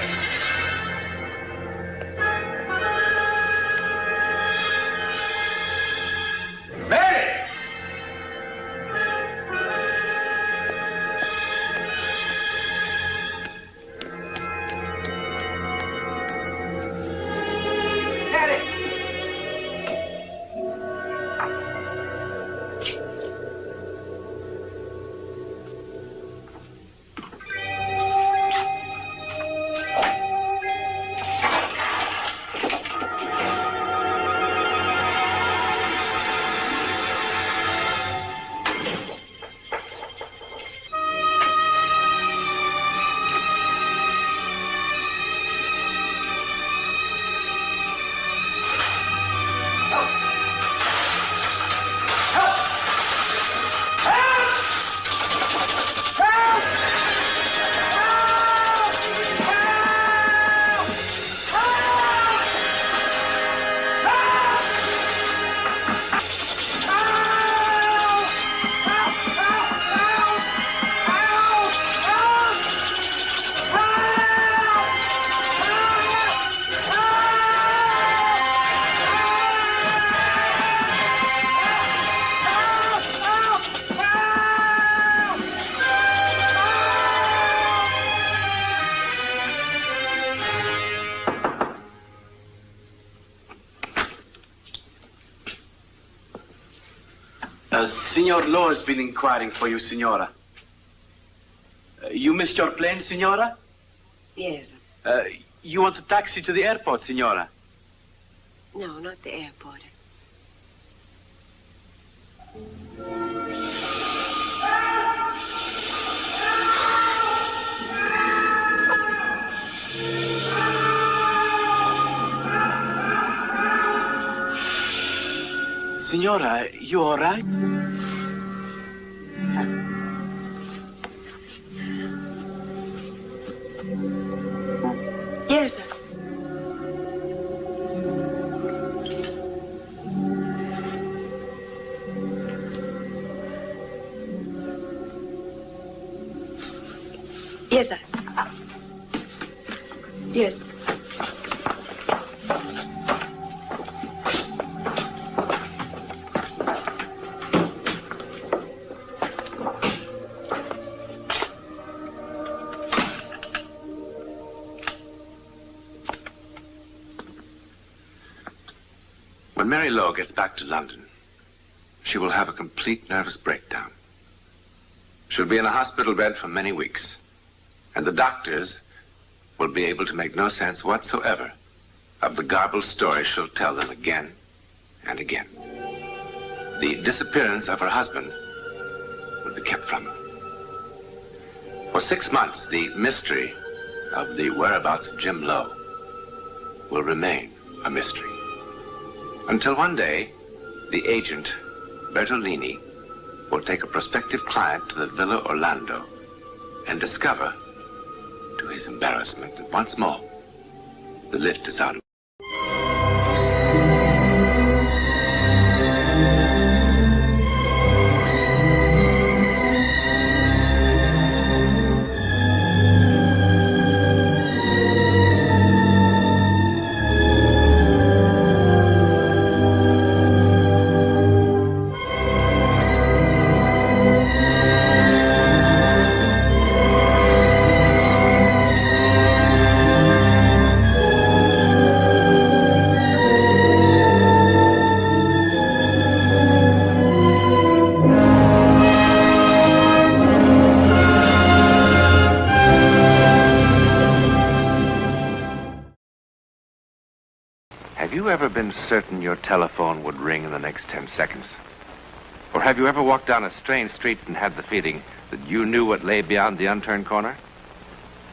Mary! Signor Lowe has been inquiring for you, Signora. You missed your plane, Signora? Yes. You want a taxi to the airport, Signora? No, not the airport. Signora, you all right? Yes, sir. Yes, sir. Yes. When Mary Lowe gets back to London, she will have a complete nervous breakdown. She'll be in a hospital bed for many weeks, and the doctors will be able to make no sense whatsoever of the garbled story she'll tell them again and again. The disappearance of her husband will be kept from her. For 6 months, the mystery of the whereabouts of Jim Lowe will remain a mystery. Until one day, the agent, Bertolini, will take a prospective client to the Villa Orlando and discover, to his embarrassment, that once more, the lift is out of... ever been certain your telephone would ring in the next 10 seconds? Or have you ever walked down a strange street and had the feeling that you knew what lay beyond the unturned corner?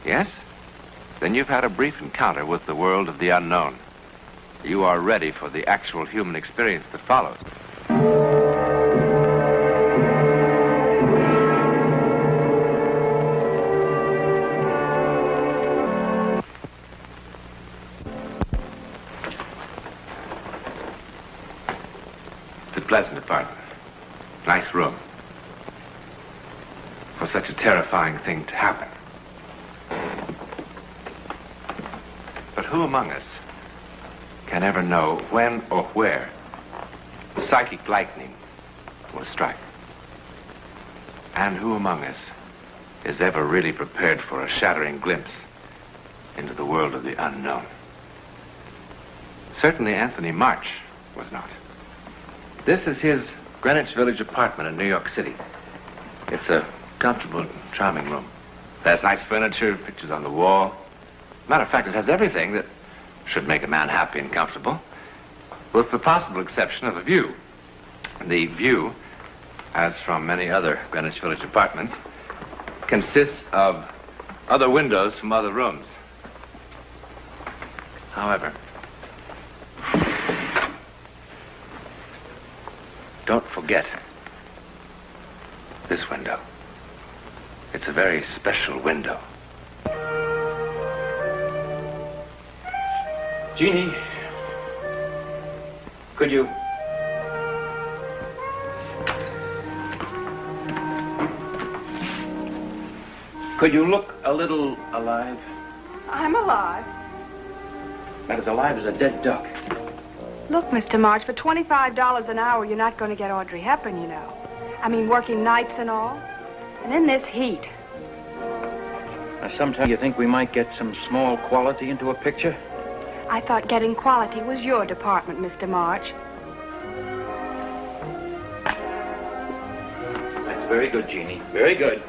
Yes? Then you've had a brief encounter with the world of the unknown. You are ready for the actual human experience that follows. It's a pleasant apartment. Nice room. For such a terrifying thing to happen. But who among us can ever know when or where psychic lightning will strike? And who among us is ever really prepared for a shattering glimpse into the world of the unknown? Certainly Anthony March was not. This is his Greenwich Village apartment in New York City. It's a comfortable, charming room. It has nice furniture, pictures on the wall. Matter of fact, it has everything that should make a man happy and comfortable, with the possible exception of a view. The view, as from many other Greenwich Village apartments, consists of other windows from other rooms. However, don't forget this window. It's a very special window. Jeannie, could you... Could you look a little alive? I'm alive. Not as alive as a dead duck. Look, Mr. March, for $25 an hour, you're not going to get Audrey Hepburn, you know. I mean, working nights and all. And in this heat. Now, sometime you think we might get some small quality into a picture? I thought getting quality was your department, Mr. March. That's very good, Jeannie. Very good.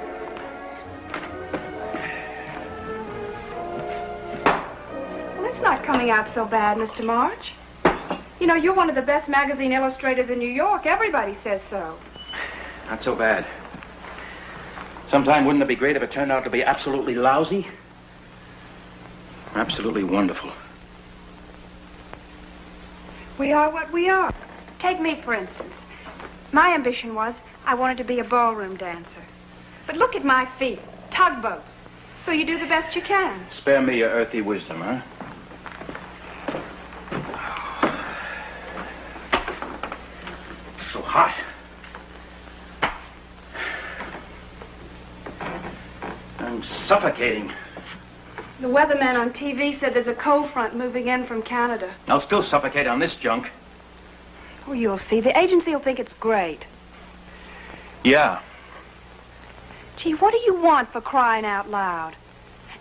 Well, it's not coming out so bad, Mr. March. You know, you're one of the best magazine illustrators in New York. Everybody says so. Not so bad. Sometime wouldn't it be great if it turned out to be absolutely lousy? Absolutely wonderful. We are what we are. Take me, for instance. My ambition was I wanted to be a ballroom dancer. But look at my feet. Tugboats. So you do the best you can. Spare me your earthy wisdom, huh? So hot. I'm suffocating. The weatherman on TV said there's a cold front moving in from Canada. I'll still suffocate on this junk. Oh, you'll see. The agency will think it's great. Yeah. Gee, what do you want, for crying out loud?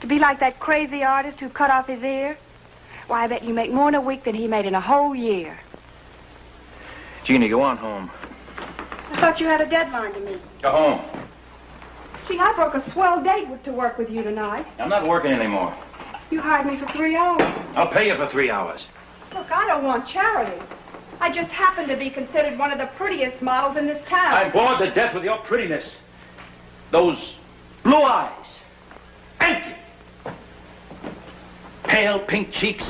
To be like that crazy artist who cut off his ear? Why, I bet you make more in a week than he made in a whole year. Jeannie, go on home. I thought you had a deadline to meet. Go home. Gee, I broke a swell date to work with you tonight. I'm not working anymore. You hired me for 3 hours. I'll pay you for 3 hours. Look, I don't want charity. I just happen to be considered one of the prettiest models in this town. I'm bored to death with your prettiness. Those blue eyes. Empty. Pale pink cheeks.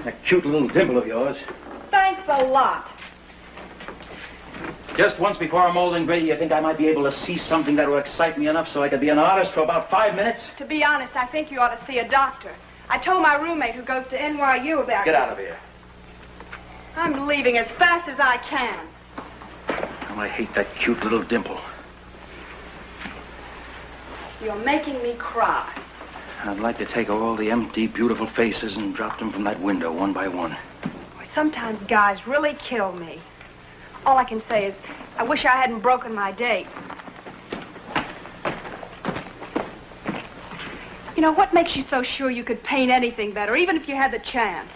That cute little dimple of yours. Thanks a lot. Just once before I'm old and gray, you think I might be able to see something that will excite me enough so I could be an artist for about 5 minutes? To be honest, I think you ought to see a doctor. I told my roommate who goes to NYU about it. Get out of here. I'm leaving as fast as I can. Oh, I hate that cute little dimple. You're making me cry. I'd like to take all the empty, beautiful faces and drop them from that window one by one. Sometimes guys really kill me. All I can say is, I wish I hadn't broken my date. You know, what makes you so sure you could paint anything better, even if you had the chance?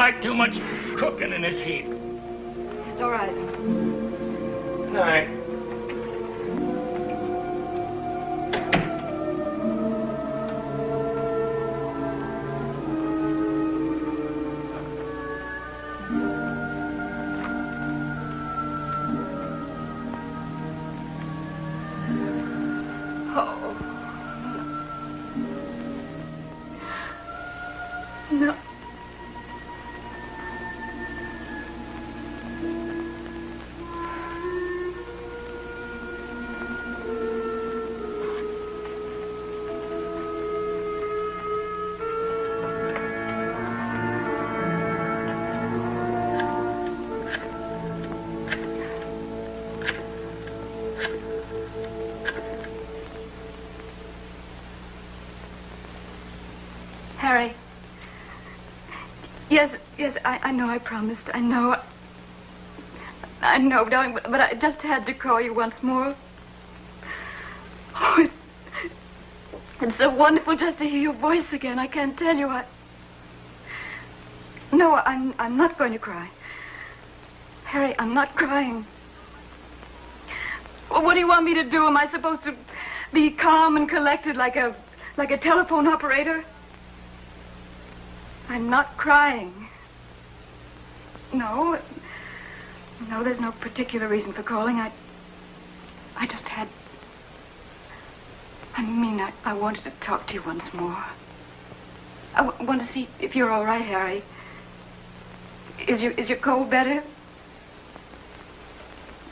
like too much cooking in this heat. It's all right. Good night. No. Harry. Yes, I know I promised. I know, darling, but I just had to call you once more. Oh, it's so wonderful just to hear your voice again. I can't tell you. No, I'm not going to cry. Harry, I'm not crying. Well, what do you want me to do? Am I supposed to be calm and collected like a telephone operator? I'm not crying. No, there's no particular reason for calling. I just had... I wanted to talk to you once more. I want to see if you're all right, Harry. Is your cold better?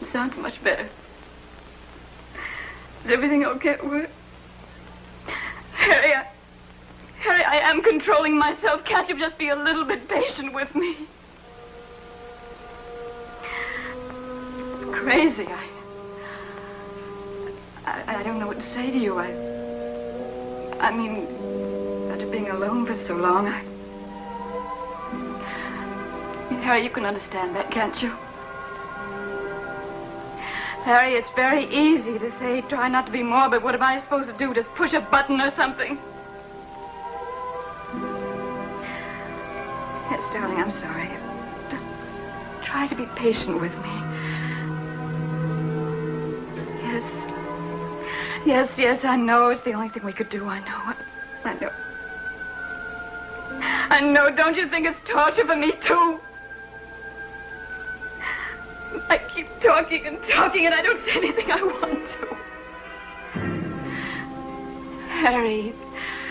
It sounds much better. Is everything okay at work? Harry, I am controlling myself. Can't you just be a little bit patient with me? It's crazy. I don't know what to say to you. After being alone for so long, Harry, you can understand that, can't you? Harry, it's very easy to say, try not to be morbid. What am I supposed to do? Just push a button or something? Yes, darling, I'm sorry. Just try to be patient with me. Yes, I know. It's the only thing we could do. I know. I know. Don't you think it's torture for me, too? I keep talking and I don't say anything I want to.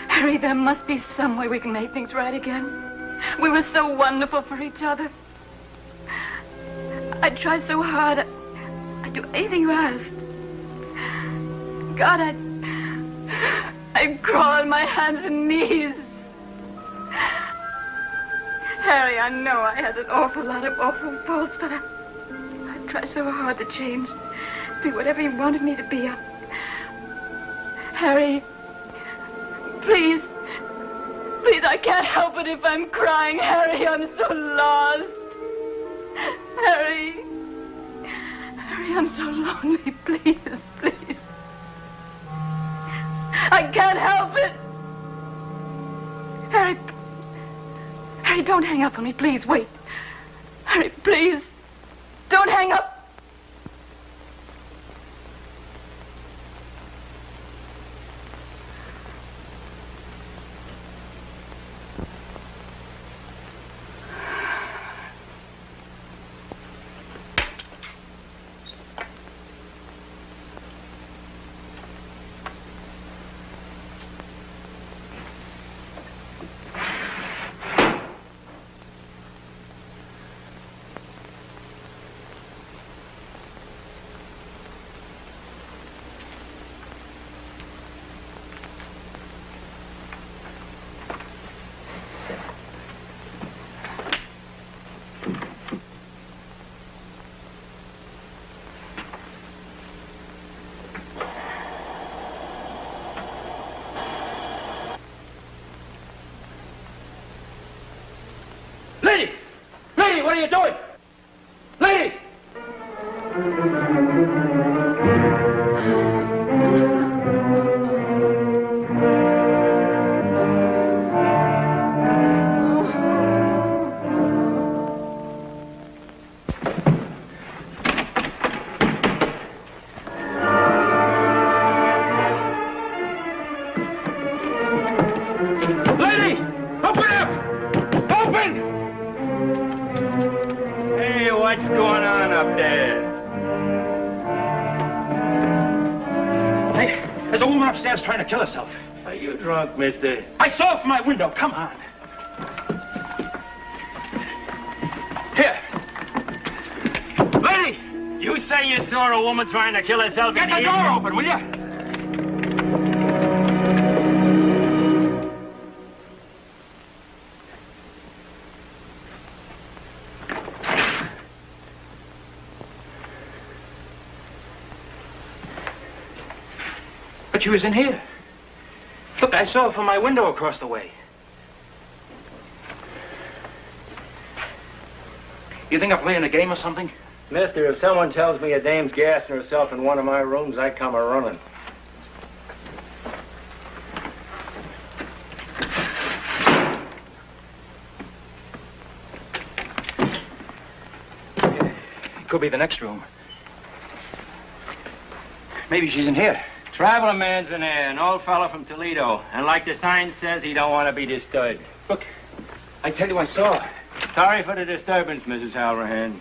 Harry, there must be some way we can make things right again. We were so wonderful for each other. I'd try so hard. I'd do anything you asked. God, I'd crawl on my hands and knees. Harry, I know I had an awful lot of awful faults, but I'd try so hard to change. Be whatever you wanted me to be. Harry, please, I can't help it if I'm crying. Harry, I'm so lost. Harry, I'm so lonely. Please. I can't help it. Harry, don't hang up on me, please. Wait. Harry, please. Don't hang up. Lady, what are you doing? Lady! There's a woman upstairs trying to kill herself. Are you drunk, mister? I saw it from my window. Come on. Here. Lady! You say you saw a woman trying to kill herself? Get the door open, will you? But she was in here. Look, I saw her from my window across the way. You think I'm playing a game or something? Mister, if someone tells me a dame's gassing herself in one of my rooms, I come a-running. It could be the next room. Maybe she's in here. Traveling man's in there, an old fella from Toledo. And like the sign says, he don't want to be disturbed. Look, I tell you I saw her. Sorry for the disturbance, Mrs. Halverhan.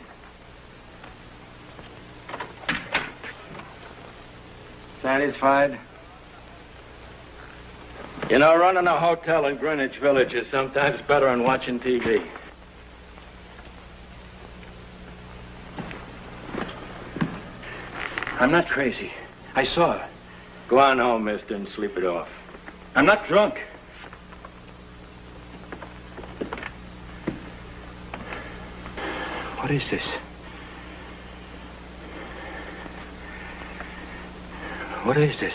Satisfied? You know, running a hotel in Greenwich Village is sometimes better than watching TV. I'm not crazy. I saw her. Go on home, mister, and sleep it off. I'm not drunk. What is this? What is this?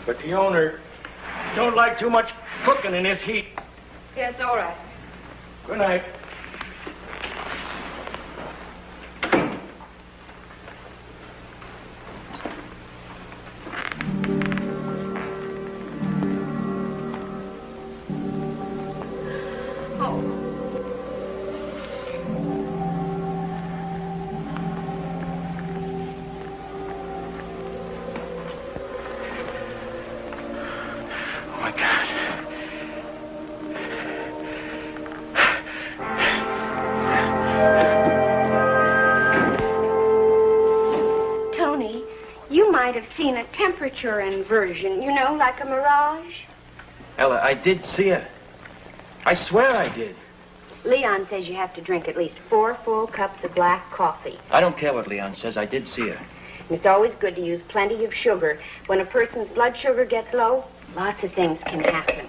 But the owner don't like too much cooking in this heat. Yes, all right. Good night. Seen a temperature inversion, you know, like a mirage. Ella, I did see her. I swear I did. Leon says you have to drink at least 4 full cups of black coffee. I don't care what Leon says. I did see her. And it's always good to use plenty of sugar. When a person's blood sugar gets low, lots of things can happen.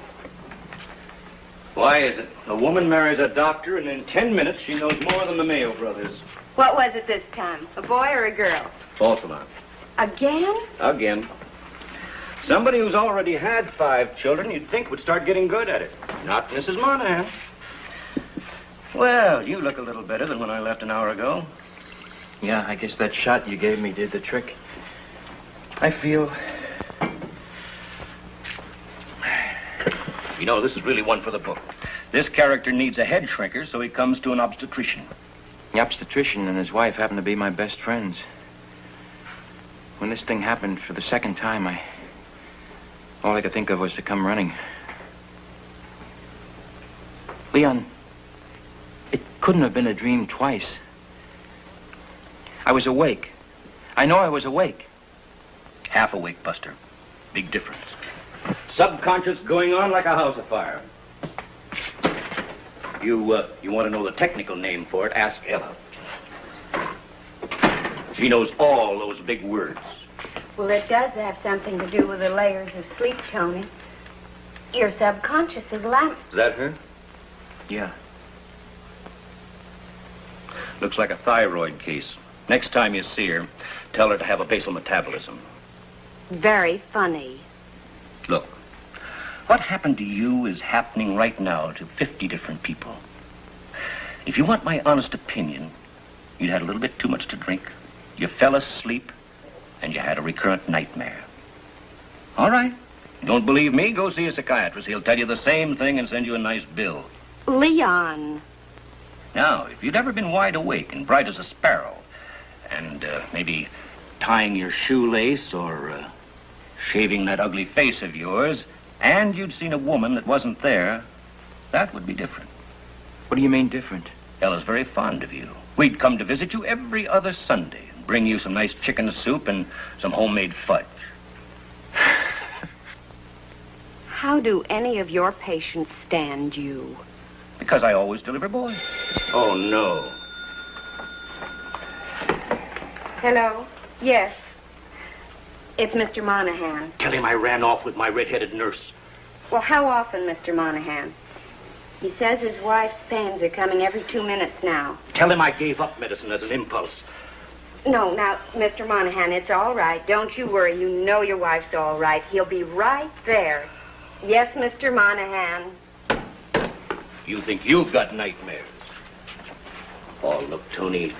Why is it? A woman marries a doctor, and in 10 minutes she knows more than the Mayo brothers. What was it this time? A boy or a girl? False alarm. Again? Again. Somebody who's already had 5 children you'd think would start getting good at it. Not Mrs. Monahan. Well, you look a little better than when I left an hour ago. Yeah, I guess that shot you gave me did the trick. I feel... You know, this is really one for the book. This character needs a head shrinker, so he comes to an obstetrician. The obstetrician and his wife happen to be my best friends. When this thing happened for the second time, all I could think of was to come running. Leon, it couldn't have been a dream twice. I was awake. I know I was awake. Half awake, Buster. Big difference. Subconscious going on like a house afire. You want to know the technical name for it? Ask Ella. She knows all those big words. Well, it does have something to do with the layers of sleep, Tony. Your subconscious is lamp. Is that her? Yeah. Looks like a thyroid case. Next time you see her, tell her to have a basal metabolism. Very funny. Look, what happened to you is happening right now to 50 different people. If you want my honest opinion, you had a little bit too much to drink, you fell asleep, and you had a recurrent nightmare. All right. You don't believe me? Go see a psychiatrist. He'll tell you the same thing and send you a nice bill. Leon. Now, if you'd ever been wide awake and bright as a sparrow, and maybe tying your shoelace or shaving that ugly face of yours, and you'd seen a woman that wasn't there, that would be different. What do you mean different? Ella's very fond of you. We'd come to visit you every other Sunday and bring you some nice chicken soup and some homemade fudge. How do any of your patients stand you? Because I always deliver boys. Oh, no. Hello? Yes. It's Mr. Monahan. Tell him I ran off with my red-headed nurse. Well, how often, Mr. Monahan? He says his wife's pains are coming every 2 minutes now. Tell him I gave up medicine as an impulse. No, now, Mr. Monahan, it's all right. Don't you worry. You know your wife's all right. He'll be right there. Yes, Mr. Monahan. You think you've got nightmares. Oh, look, Tony,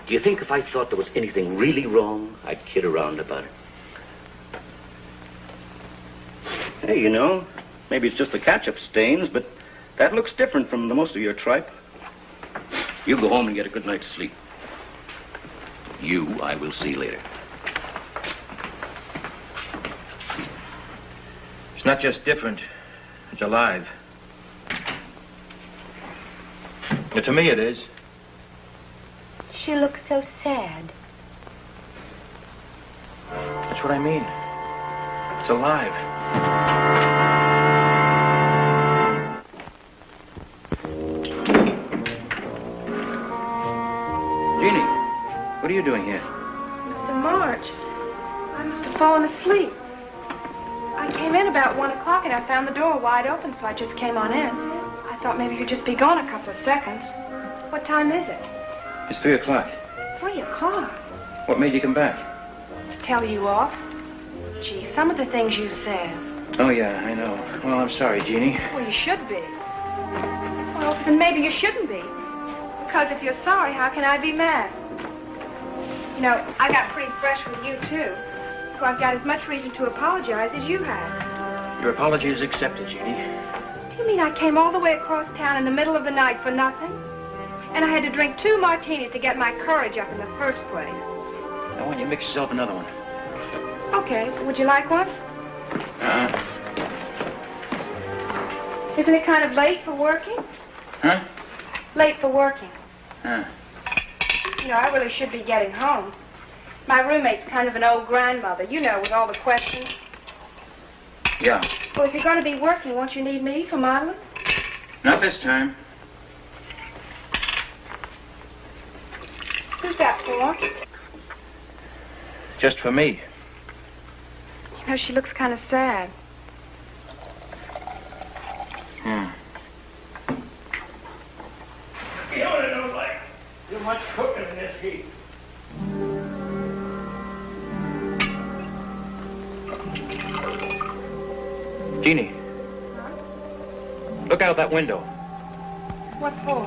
do you think if I thought there was anything really wrong, I'd kid around about it? Hey, you know, maybe it's just the ketchup stains, but that looks different from the most of your tripe. You go home and get a good night's sleep. You, I will see later. It's not just different. It's alive. But to me it is. She looks so sad. That's what I mean. It's alive. Jeannie, what are you doing here? Mr. March, I must have fallen asleep. I came in about 1 o'clock and I found the door wide open, so I just came on in. I thought maybe you'd just be gone a couple of seconds. What time is it? It's 3 o'clock. 3 o'clock? What made you come back? To tell you off. Gee, some of the things you said. Oh, yeah, I know. Well, I'm sorry, Jeannie. Well, you should be. Well, then maybe you shouldn't be. Because if you're sorry, how can I be mad? You know, I got pretty fresh with you, too. So I've got as much reason to apologize as you have. Your apology is accepted, Jeannie. Do you mean I came all the way across town in the middle of the night for nothing? And I had to drink 2 martinis to get my courage up in the first place. Now, why don't you mix yourself another one? Okay, would you like one? Isn't it kind of late for working? Huh? Late for working. Huh. You know, I really should be getting home. My roommate's kind of an old grandmother, you know, with all the questions. Yeah. Well, if you're going to be working, won't you need me for modeling? Not this time. Who's that for? Just for me. You know, she looks kind of sad. You know what I don't like? Too much cooking in this heat. Jeannie. Look out that window. What for?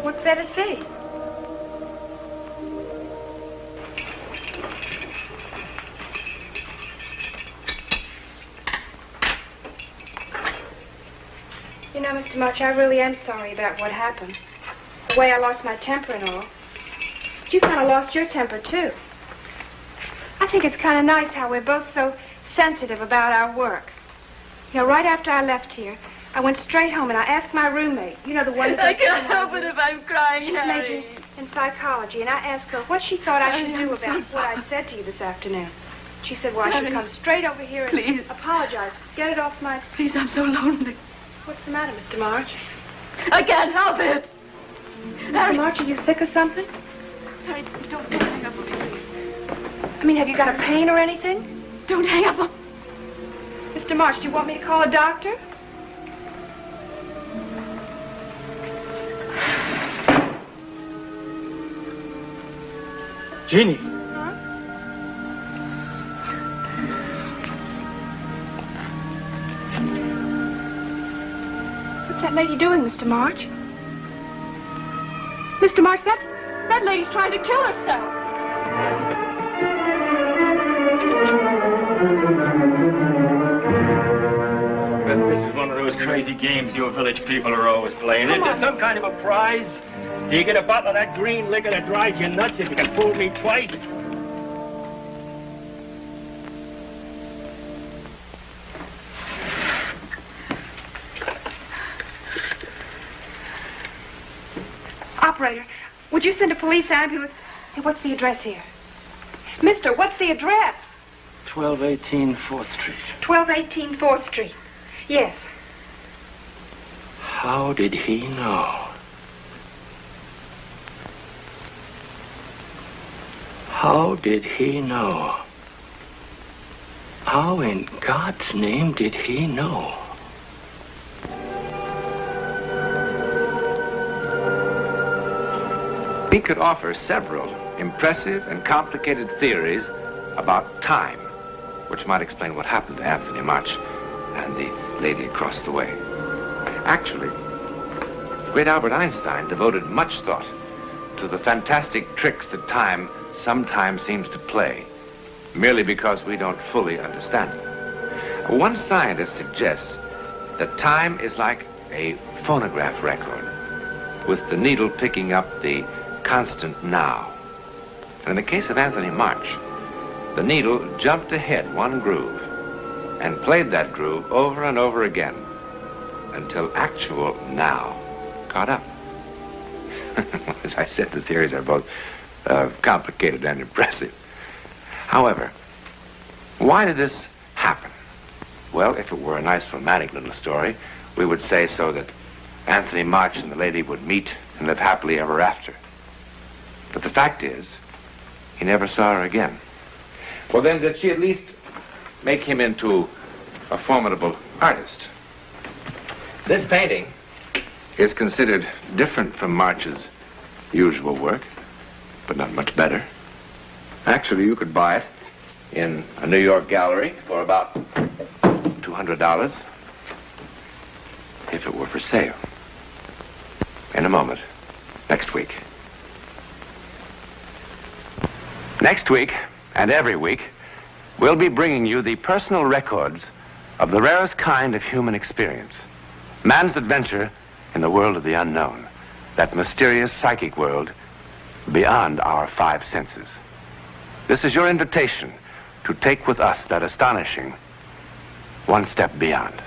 What's there to see? You know, Mr. March, I really am sorry about what happened. The way I lost my temper and all. But you kind of lost your temper, too. I think it's kind of nice how we're both so sensitive about our work. You know, right after I left here, I went straight home and I asked my roommate, you know, the one that... I can't help it if I'm crying, She's Harry. majoring in psychology, and I asked her what she thought I should do about what I said to you this afternoon. She said, well, I should come straight over here and Please. apologize. Get it off my... Please, I'm so lonely. What's the matter, Mr. March? I can't help it. Mr. March, are you sick or something? Harry, don't hang up on me, please. I mean, have you got a pain or anything? Don't hang up on... Mr. March, do you want me to call a doctor? Jeannie. What's that lady doing, Mr. March? Mr. March, that lady's trying to kill herself. This is one of those crazy games you village people are always playing. Is there some kind of a prize? Do you get a bottle of that green liquor that drives you nuts if you can fool me twice? Operator, would you send a police ambulance? Hey, what's the address here? Mister, what's the address? 1218 4th Street. 1218 4th Street. Yes. How did he know? How did he know? How in God's name did he know? We could offer several impressive and complicated theories about time, which might explain what happened to Anthony March and the lady across the way. Actually, great Albert Einstein devoted much thought to the fantastic tricks that time sometimes seems to play, merely because we don't fully understand it. One scientist suggests that time is like a phonograph record, with the needle picking up the constant now. And in the case of Anthony March, the needle jumped ahead one groove and played that groove over and over again until actual now caught up. As I said, the theories are both complicated and impressive. However, why did this happen? Well, if it were a nice romantic little story, we would say so that Anthony March and the lady would meet and live happily ever after. But the fact is, he never saw her again. Well, then, did she at least make him into a formidable artist? This painting is considered different from March's usual work, but not much better. Actually, you could buy it in a New York gallery for about $200 if it were for sale. In a moment. Next week. Next week, and every week, we'll be bringing you the personal records of the rarest kind of human experience. Man's adventure in the world of the unknown. That mysterious psychic world beyond our five senses. This is your invitation to take with us that astonishing one step beyond.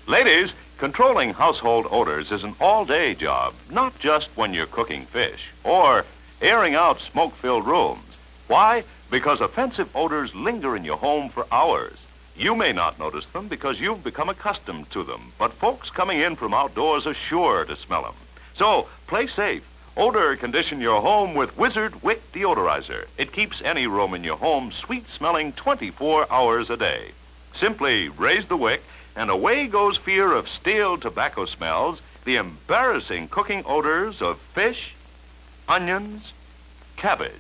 Ladies, controlling household odors is an all-day job, not just when you're cooking fish or airing out smoke-filled rooms. Why? Because offensive odors linger in your home for hours. You may not notice them because you've become accustomed to them, but folks coming in from outdoors are sure to smell them. So, play safe. Odor condition your home with Wizard Wick Deodorizer. It keeps any room in your home sweet-smelling 24 hours a day. Simply raise the wick, and away goes fear of stale tobacco smells, the embarrassing cooking odors of fish, onions, cabbage.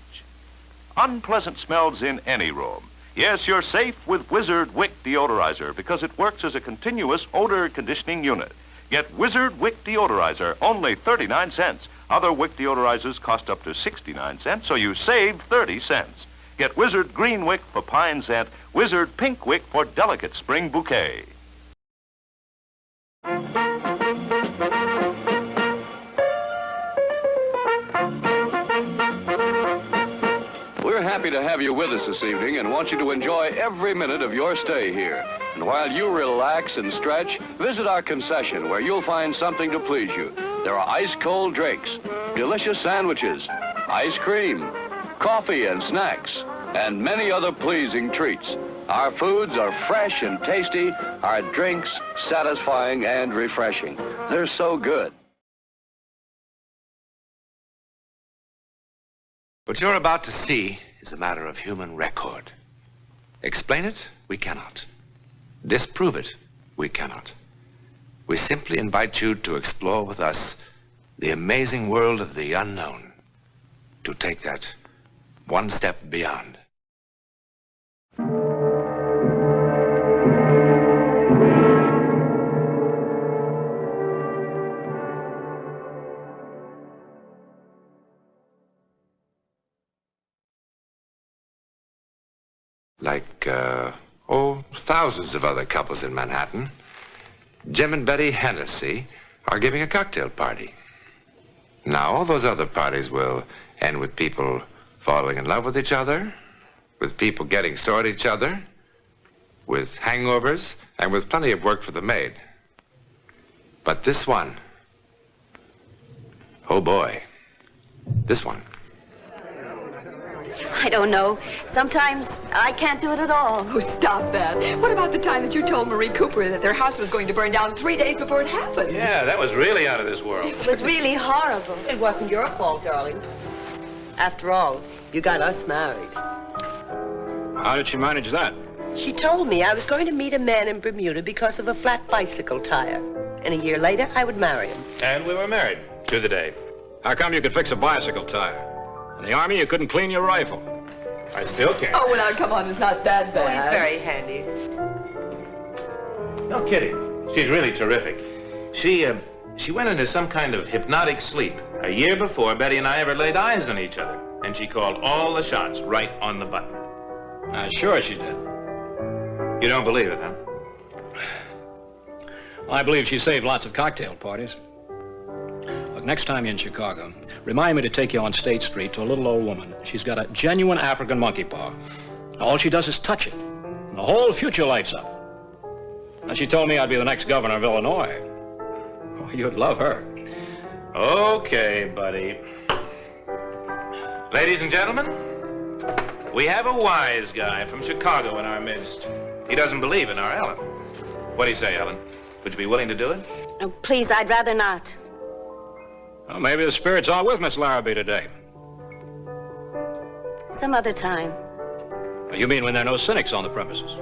Unpleasant smells in any room. Yes, you're safe with Wizard Wick Deodorizer because it works as a continuous odor conditioning unit. Get Wizard Wick Deodorizer, only 39 cents. Other wick deodorizers cost up to 69 cents, so you save 30 cents. Get Wizard Green Wick for pine scent, Wizard Pink Wick for delicate spring bouquet. We're happy to have you with us this evening and want you to enjoy every minute of your stay here. And while you relax and stretch, visit our concession where you'll find something to please you. There are ice-cold drinks, delicious sandwiches, ice cream, coffee and snacks, and many other pleasing treats. Our foods are fresh and tasty, our drinks satisfying and refreshing. They're so good. What you're about to see is a matter of human record. Explain it? We cannot. Disprove it? We cannot. We simply invite you to explore with us the amazing world of the unknown, to take that one step beyond. Like, thousands of other couples in Manhattan, Jim and Betty Hennessy are giving a cocktail party. Now, all those other parties will end with people falling in love with each other, with people getting sore at each other, with hangovers, and with plenty of work for the maid. But this one, oh boy, this one. I don't know. Sometimes I can't do it at all. Oh, stop that. What about the time that you told Marie Cooper that their house was going to burn down 3 days before it happened? Yeah, that was really out of this world. It was really horrible. It wasn't your fault, darling. After all, you got us married. How did she manage that? She told me I was going to meet a man in Bermuda because of a flat bicycle tire. And a year later, I would marry him. And we were married to the day. How come you could fix a bicycle tire? In the Army, you couldn't clean your rifle. I still can't. Oh, well, now, come on, it's not that bad. Oh, he's very handy. No kidding. She's really terrific. She went into some kind of hypnotic sleep a year before Betty and I ever laid eyes on each other. And she called all the shots right on the button. Sure she did. You don't believe it, huh? Well, I believe she saved lots of cocktail parties. Look, next time you're in Chicago, remind me to take you on State Street to a little old woman. She's got a genuine African monkey paw. All she does is touch it, and the whole future lights up. And she told me I'd be the next governor of Illinois. Oh, you'd love her. Okay, buddy. Ladies and gentlemen, we have a wise guy from Chicago in our midst. He doesn't believe in our Ellen. What do you say, Ellen? Would you be willing to do it? Oh, please, I'd rather not. Well, maybe the spirits are with Miss Larrabee today. Some other time. You mean when there are no cynics on the premises?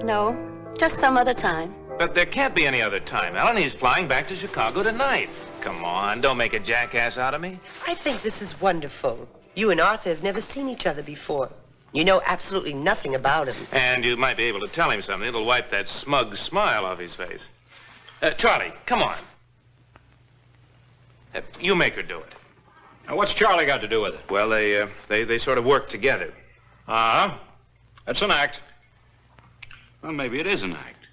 No, just some other time. But there can't be any other time, Ellen. He's flying back to Chicago tonight. Come on, don't make a jackass out of me. I think this is wonderful. You and Arthur have never seen each other before. You know absolutely nothing about him. And you might be able to tell him something that'll wipe that smug smile off his face. Charlie, come on. You make her do it. Now, what's Charlie got to do with it? Well, they sort of work together. Uh-huh. That's an act. Well, maybe it is an act.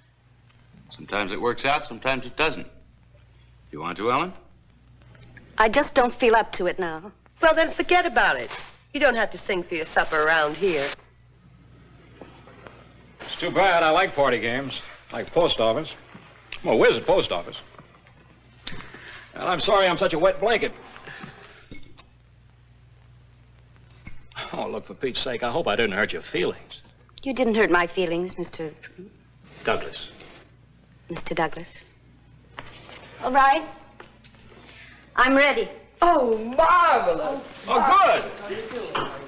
Sometimes it works out, sometimes it doesn't. You want to, Ellen? I just don't feel up to it now. Well, then forget about it. You don't have to sing for your supper around here. It's too bad. I like party games. Like post office. I'm a whiz at post office. And I'm sorry I'm such a wet blanket. Oh, look, for Pete's sake, I hope I didn't hurt your feelings. You didn't hurt my feelings, Mr. Douglas. Mr. Douglas. All right. I'm ready. Oh, marvelous. Oh, good.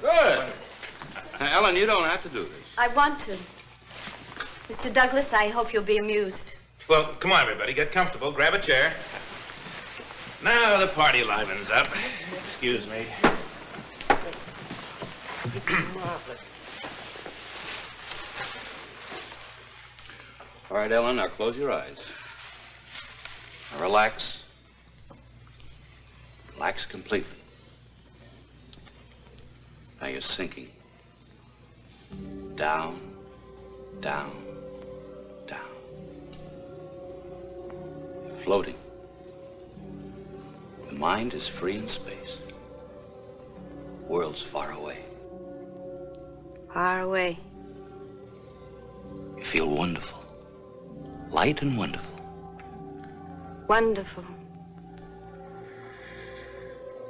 Good. Ellen, you don't have to do this. I want to. Mr. Douglas, I hope you'll be amused. Well, come on, everybody. Get comfortable. Grab a chair. Now the party livens up. Excuse me. All right, Ellen, now close your eyes. Now relax. Relax completely. Now you're sinking. Down, down, down. You're floating. The mind is free in space. World's far away. Far away. You feel wonderful. Light and wonderful. Wonderful.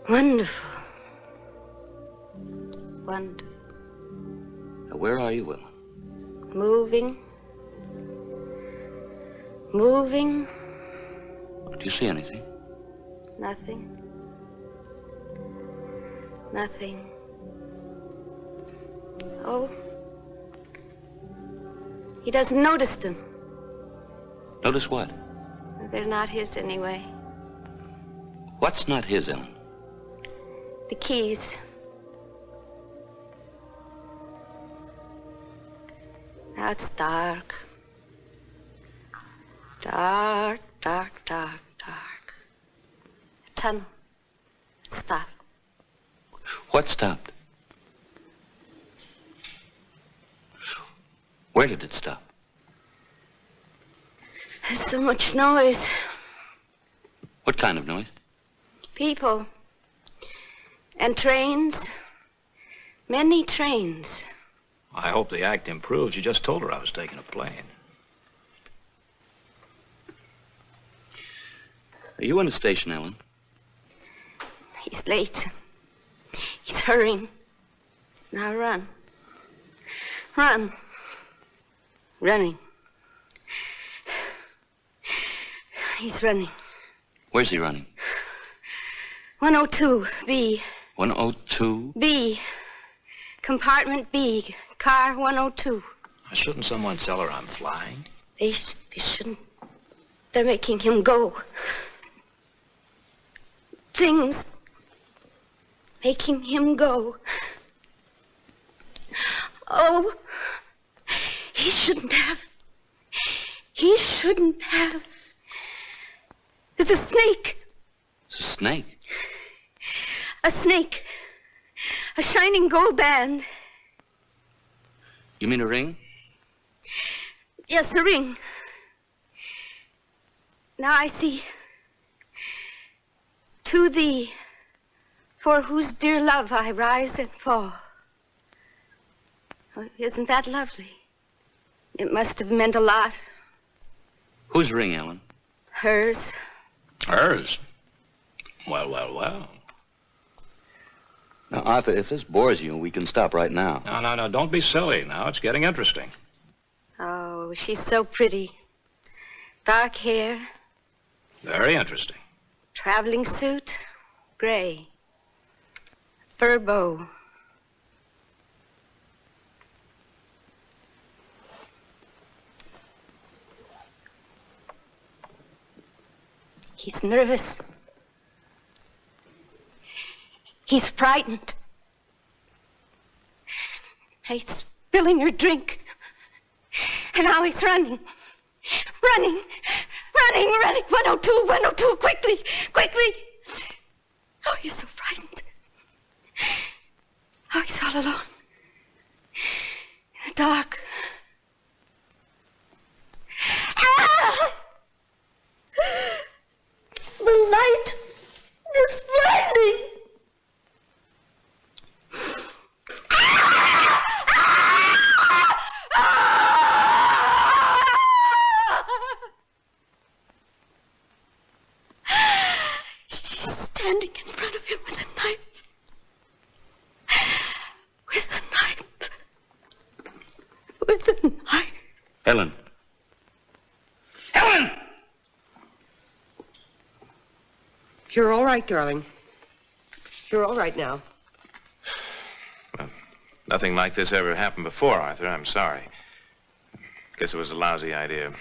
Wonderful. Wonderful. Now, where are you, Ellen? Moving. Moving. Do you see anything? Nothing. Nothing. Oh. He doesn't notice them. Notice what? They're not his anyway. What's not his, Ellen? The keys. Now it's dark. Dark, dark, dark, dark. A tunnel. Stop. What stopped? Where did it stop? There's so much noise. What kind of noise? People. And trains. Many trains. I hope the act improves. You just told her I was taking a plane. Are you in the station, Ellen? He's late. He's hurrying. Now run. Run. Running. He's running. Where's he running? 102, B. 102? B. Compartment B. Car 102. Shouldn't someone tell her I'm flying? They shouldn't. They're making him go. Things making him go. Oh, he shouldn't have. He shouldn't have. There's a snake. It's a snake? A snake. A shining gold band. You mean a ring? Yes, a ring. Now I see. To thee, for whose dear love I rise and fall. Oh, isn't that lovely? It must have meant a lot. Whose ring, Ellen? Hers. Hers? Well, well, well. Now, Arthur, if this bores you, we can stop right now. No, don't be silly. Now it's getting interesting. Oh, she's so pretty. Dark hair. Very interesting. Traveling suit. Gray. Fur bow. He's nervous. He's frightened. He's spilling her drink. And now he's running. Running. 102, 102, quickly, quickly. Oh, he's so frightened. Oh, he's all alone. In the dark. Ah! The light is blinding. She's standing in front of him with a knife. With a knife. With a knife. Ellen. Ellen! You're all right, darling. You're all right now. Nothing like this ever happened before, Arthur. I'm sorry. Guess it was a lousy idea.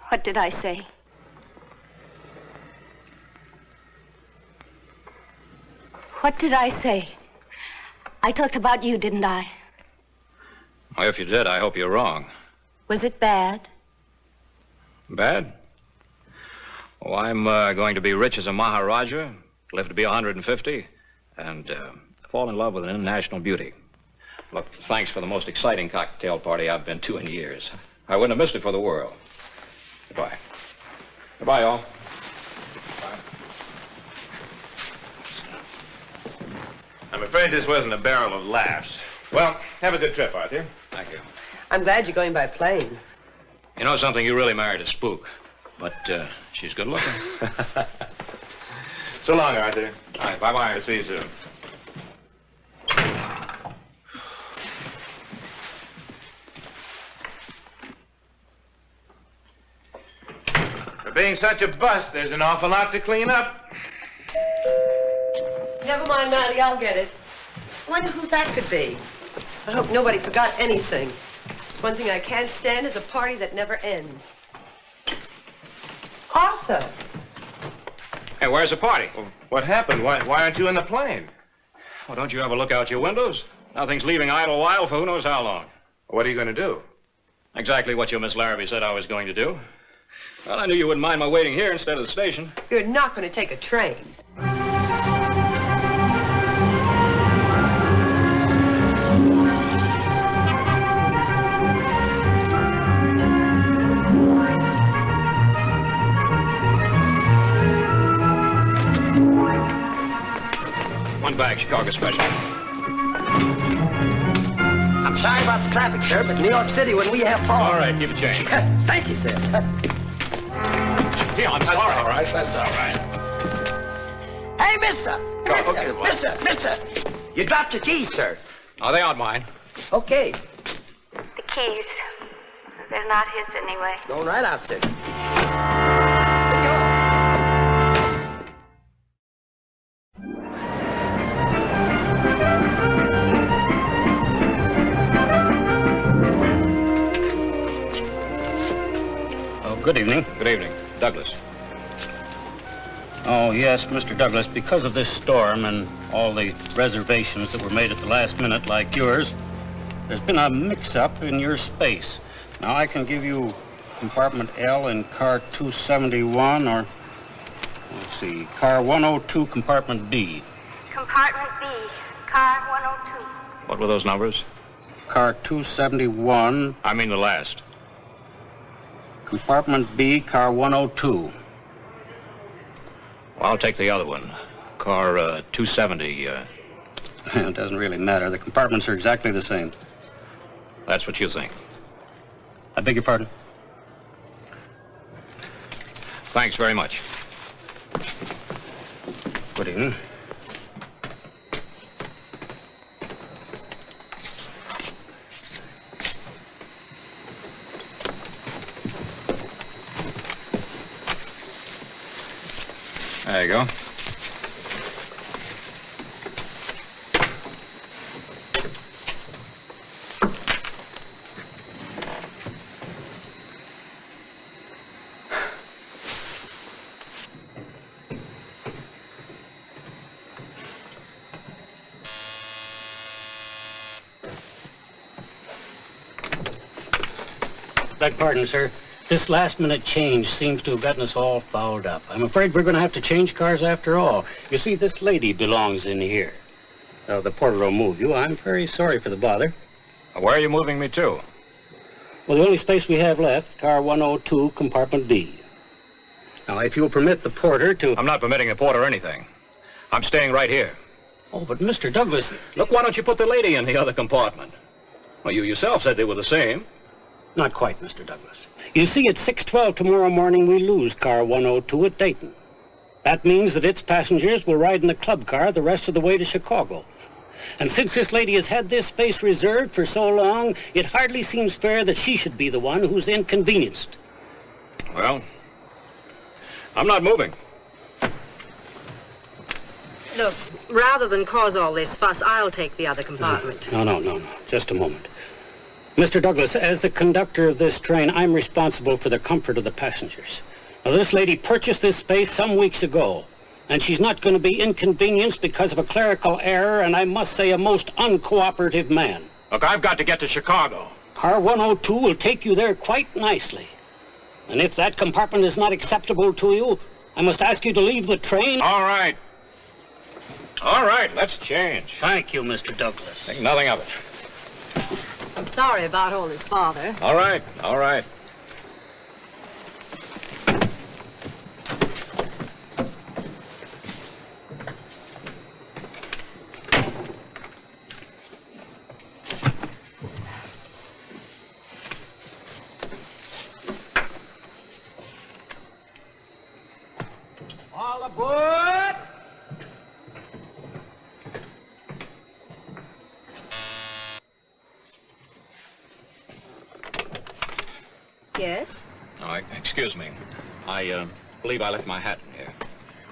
What did I say? What did I say? I talked about you, didn't I? Well, if you did, I hope you're wrong. Was it bad? Bad? Oh, I'm going to be rich as a Maharaja, live to be 150, and fall in love with an international beauty. Look, thanks for the most exciting cocktail party I've been to in years. I wouldn't have missed it for the world. Goodbye. Goodbye, all. I'm afraid this wasn't a barrel of laughs. Well, have a good trip, Arthur. Thank you. I'm glad you're going by plane. You know something? You really married a spook. But she's good looking. So long, Arthur. All right, bye-bye. I'll see you soon. For being such a bust, there's an awful lot to clean up. Never mind, Matty, I'll get it. I wonder who that could be. I hope nobody forgot anything. One thing I can't stand is a party that never ends. Arthur! Hey, where's the party? Well, what happened? Why aren't you in the plane? Well, don't you ever look out your windows? Nothing's leaving Idlewild for who knows how long. What are you going to do? Exactly what your Miss Larrabee said I was going to do. Well, I knew you wouldn't mind my waiting here instead of the station. You're not going to take a train. One bag, Chicago special. I'm sorry about the traffic, sir, but New York City, when we have fog... All right, give a change. Thank you, sir. Gee, I'm sorry. All right, that's all right. Hey, mister! Mister! You dropped your keys, sir. Oh, they aren't mine. Okay. The keys. They're not his anyway. Going right out, sir. Good evening. Good evening. Douglas. Oh, yes, Mr. Douglas, because of this storm and all the reservations that were made at the last minute like yours, there's been a mix-up in your space. Now, I can give you compartment L in car 271 or, let's see, car 102, compartment B. Compartment B, car 102. What were those numbers? Car 271. I mean the last. Compartment B, car 102. Well, I'll take the other one. Car 270. It doesn't really matter. The compartments are exactly the same. That's what you think. I beg your pardon? Thanks very much. Good evening. There you go. Beg pardon, sir. This last-minute change seems to have gotten us all fouled up. I'm afraid we're going to have to change cars after all. You see, this lady belongs in here. The porter will move you. I'm very sorry for the bother. Where are you moving me to? Well, the only space we have left, car 102, compartment B. Now, if you'll permit the porter to... I'm not permitting the porter anything. I'm staying right here. Oh, but Mr. Douglas... Look, why don't you put the lady in the other compartment? Well, you yourself said they were the same. Not quite, Mr. Douglas. You see, at 6:12 tomorrow morning, we lose car 102 at Dayton. That means that its passengers will ride in the club car the rest of the way to Chicago. And since this lady has had this space reserved for so long, it hardly seems fair that she should be the one who's inconvenienced. Well, I'm not moving. Look, rather than cause all this fuss, I'll take the other compartment. No. Just a moment. Mr. Douglas, as the conductor of this train, I'm responsible for the comfort of the passengers. Now, this lady purchased this space some weeks ago, and she's not going to be inconvenienced because of a clerical error, and I must say a most uncooperative man. Look, I've got to get to Chicago. Car 102 will take you there quite nicely. And if that compartment is not acceptable to you, I must ask you to leave the train. All right. All right, let's change. Thank you, Mr. Douglas. Think nothing of it. I'm sorry about all his father. All right, all right. All aboard! Yes? Oh, excuse me. I believe I left my hat in here.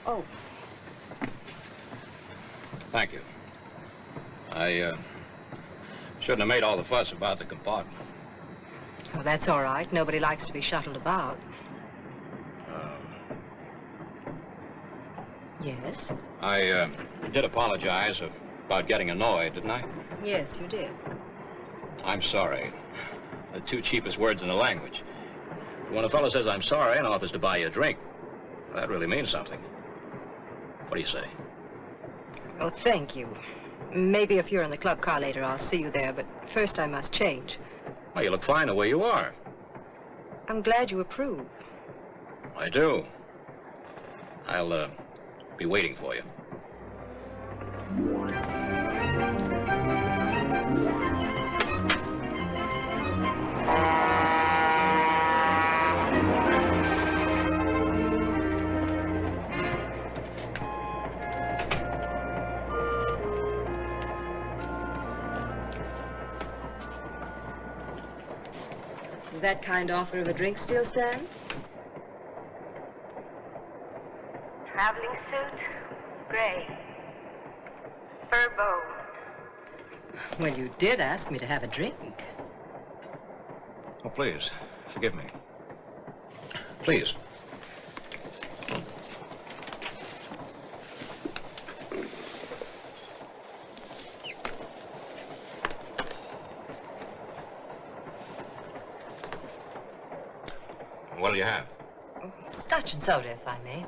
Oh. Thank you. I shouldn't have made all the fuss about the compartment. Well, that's all right. Nobody likes to be shuttled about. Yes? I did apologize about getting annoyed, didn't I? Yes, you did. I'm sorry. The two cheapest words in the language. When a fellow says I'm sorry and offers to buy you a drink, that really means something. What do you say? Oh, thank you. Maybe if you're in the club car later, I'll see you there, but first I must change. Well, you look fine the way you are. I'm glad you approve. I do. I'll be waiting for you. Does that kind offer of a drink still stand? Traveling suit, gray. Fur bow. Well, you did ask me to have a drink. Oh, please, forgive me. Please. What'll you have? Scotch and soda, if I may.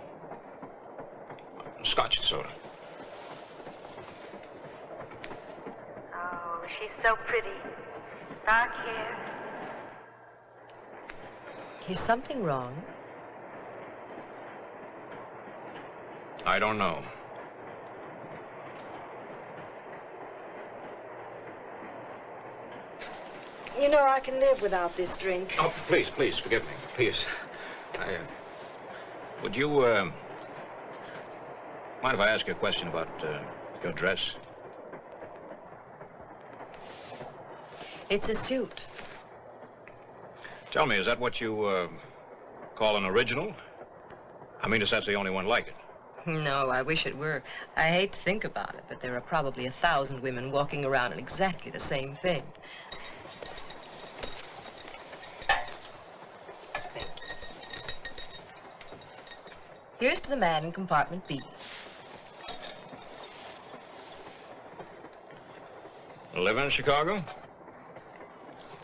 Scotch and soda. Oh, she's so pretty. Dark hair. Is something wrong? I don't know. You know, I can live without this drink. Oh, please, please, forgive me. Please. Would you, mind if I ask you a question about, your dress? It's a suit. Tell me, is that what you, call an original? I mean, if that's the only one like it. No, I wish it were. I hate to think about it, but there are probably 1,000 women walking around in exactly the same thing. Here's to the man in compartment B. Live in Chicago?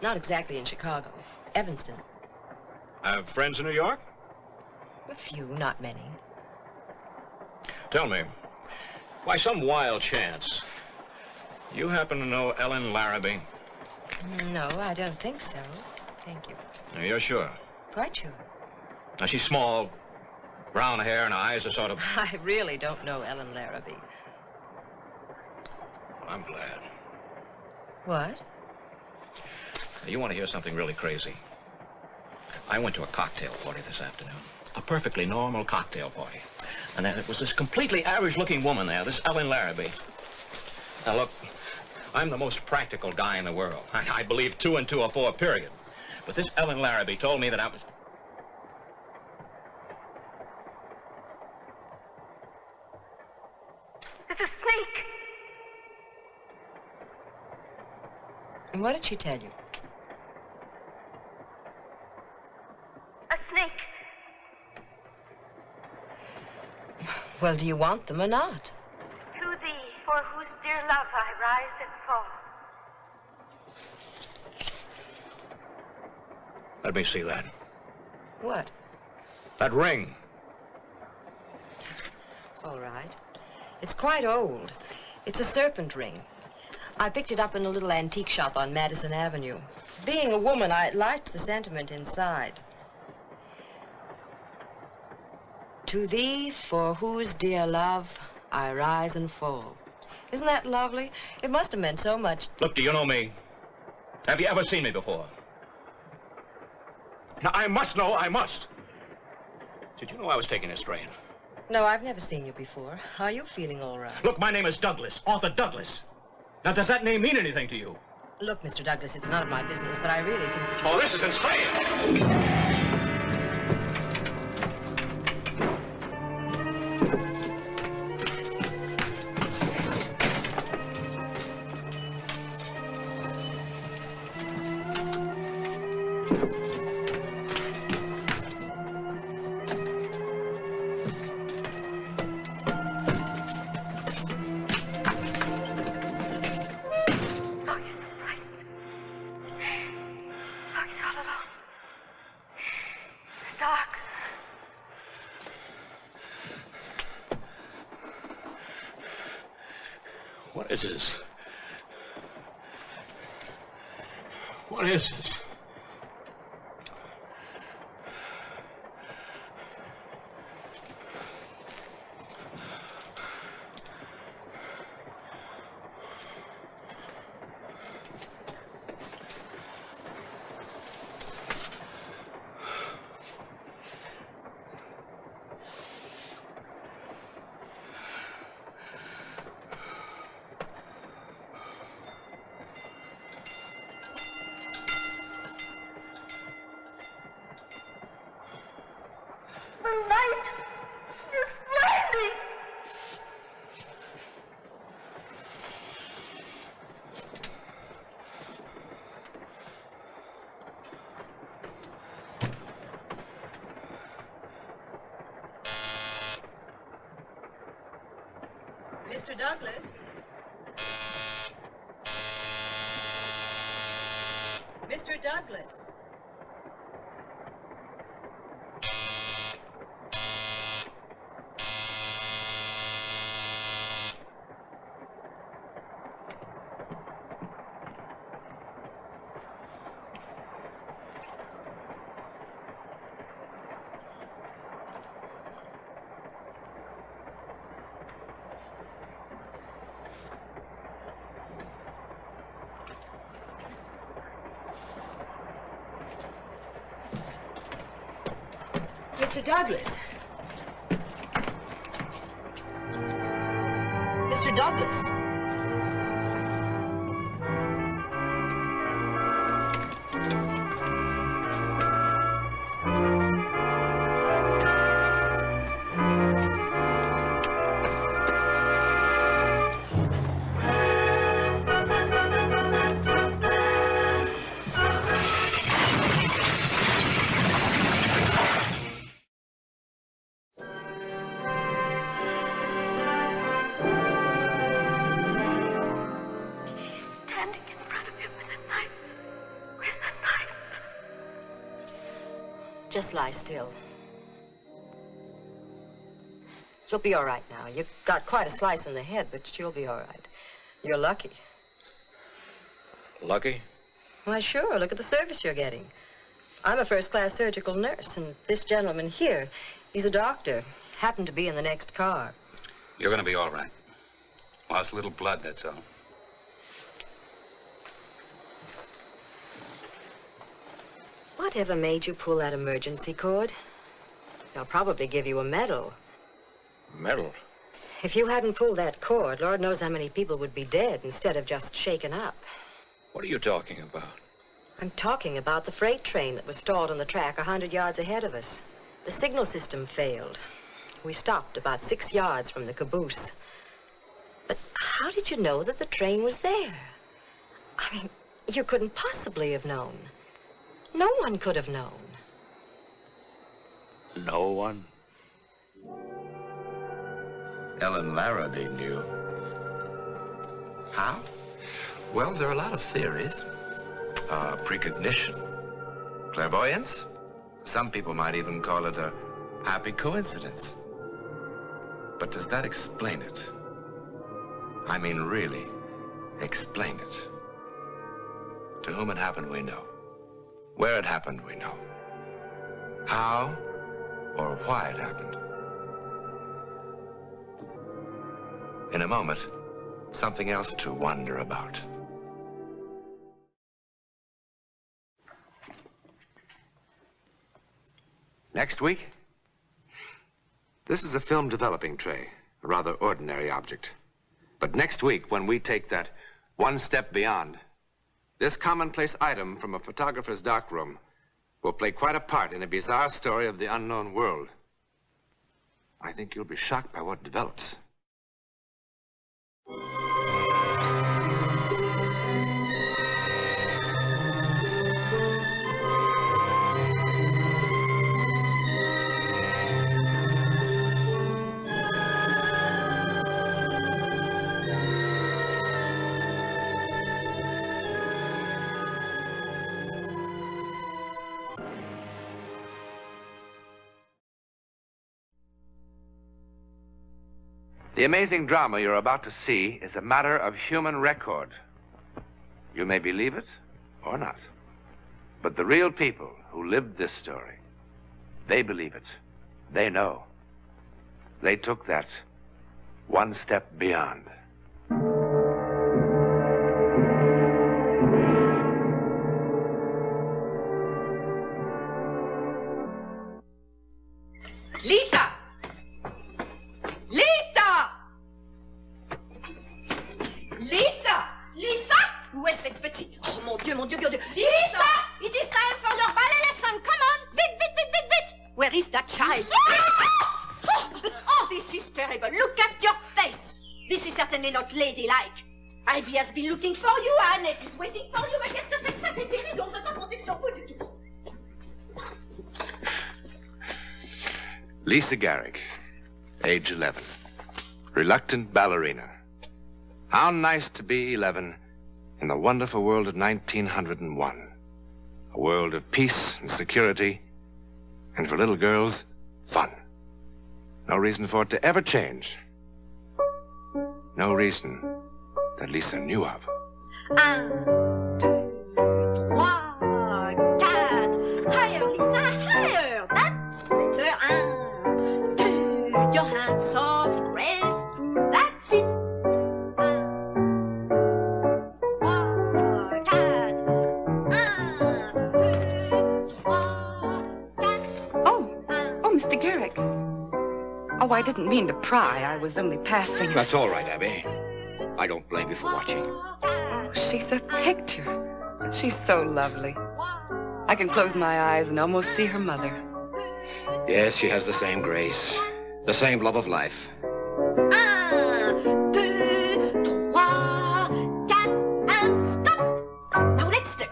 Not exactly in Chicago. Evanston. Have friends in New York? A few, not many. Tell me, by some wild chance, you happen to know Ellen Larrabee? No, I don't think so. Thank you. No, you're sure? Quite sure. Now, she's small, brown hair, and her eyes are sort of... I really don't know Ellen Larrabee. I'm glad. What? You want to hear something really crazy? I went to a cocktail party this afternoon. A perfectly normal cocktail party. And then there was this completely average-looking woman there, this Ellen Larrabee. Now, look, I'm the most practical guy in the world. I believe 2 and 2 are 4, period. But this Ellen Larrabee told me that I was... It's a snake. And what did she tell you? A snake. Well, do you want them or not? To thee, for whose dear love I rise and fall. Let me see that. What? That ring. All right. It's quite old. It's a serpent ring. I picked it up in a little antique shop on Madison Avenue. Being a woman, I liked the sentiment inside. To thee, for whose dear love I rise and fall. Isn't that lovely? It must have meant so much. Look, do you know me? Have you ever seen me before? Now, I must know, I must. Did you know I was taking a strain? No, I've never seen you before. Are you feeling all right? Look, my name is Douglas, Arthur Douglas. Now, does that name mean anything to you? Look, Mr. Douglas, it's none of my business, but I really think that you... Oh, this is insane! What is this? What is this? Mr. Douglas? Mr. Douglas? Mr. Douglas. Mr. Douglas. Just lie still. She'll be all right now. You've got quite a slice in the head, but she'll be all right. You're lucky. Lucky? Why, sure. Look at the service you're getting. I'm a first-class surgical nurse, and this gentleman here, he's a doctor. Happened to be in the next car. You're going to be all right. Lost a little blood, that's all. Whatever made you pull that emergency cord? They'll probably give you a medal. Medal? If you hadn't pulled that cord, Lord knows how many people would be dead instead of just shaken up. What are you talking about? I'm talking about the freight train that was stalled on the track 100 yards ahead of us. The signal system failed. We stopped about 6 yards from the caboose. But how did you know that the train was there? I mean, you couldn't possibly have known. No one could have known. No one? Ellen Lara, they knew. How? Well, there are a lot of theories. Precognition, clairvoyance. Some people might even call it a happy coincidence. But does that explain it? I mean, really explain it. To whom it happened, we know. Where it happened, we know. How or why it happened. In a moment, something else to wonder about. Next week? This is a film developing tray, a rather ordinary object. But next week, when we take that one step beyond, this commonplace item from a photographer's darkroom will play quite a part in a bizarre story of the unknown world. I think you'll be shocked by what develops. The amazing drama you're about to see is a matter of human record. You may believe it or not. But the real people who lived this story, they believe it. They know. They took that one step beyond. Lisa! Lisa! Lisa! Lisa! Où est cette petite? Oh mon Dieu, mon Dieu, mon Dieu. Lisa! It is time for your ballet lesson. Come on! Vite, vite, vite, vite, vite! Where is that child? Oh, this is terrible. Look at your face. This is certainly not ladylike. Ivy has been looking for you. Annette is waiting for you. Mais qu'est-ce que c'est que ça? C'est terrible. On ne peut pas compter sur vous du tout. Lisa Garrick, age 11. Reluctant ballerina. How nice to be 11 in the wonderful world of 1901. A world of peace and security, and for little girls, fun. No reason for it to ever change. No reason that Lisa knew of. 1, 2, 3, 4. Higher, Lisa, higher. That's better. 1, 2. Your hands soft, graceful. That's it. 1, 2, 3, 4. 1, 2, 3, 4. Oh, Mr. Garrick. Oh, I didn't mean to pry. I was only passing. That's all right, Abby. I don't blame you for watching. Oh, she's a picture. She's so lovely. I can close my eyes and almost see her mother. Yes, she has the same grace, the same love of life. 1, 2, 3, 4, and stop. Now let's do.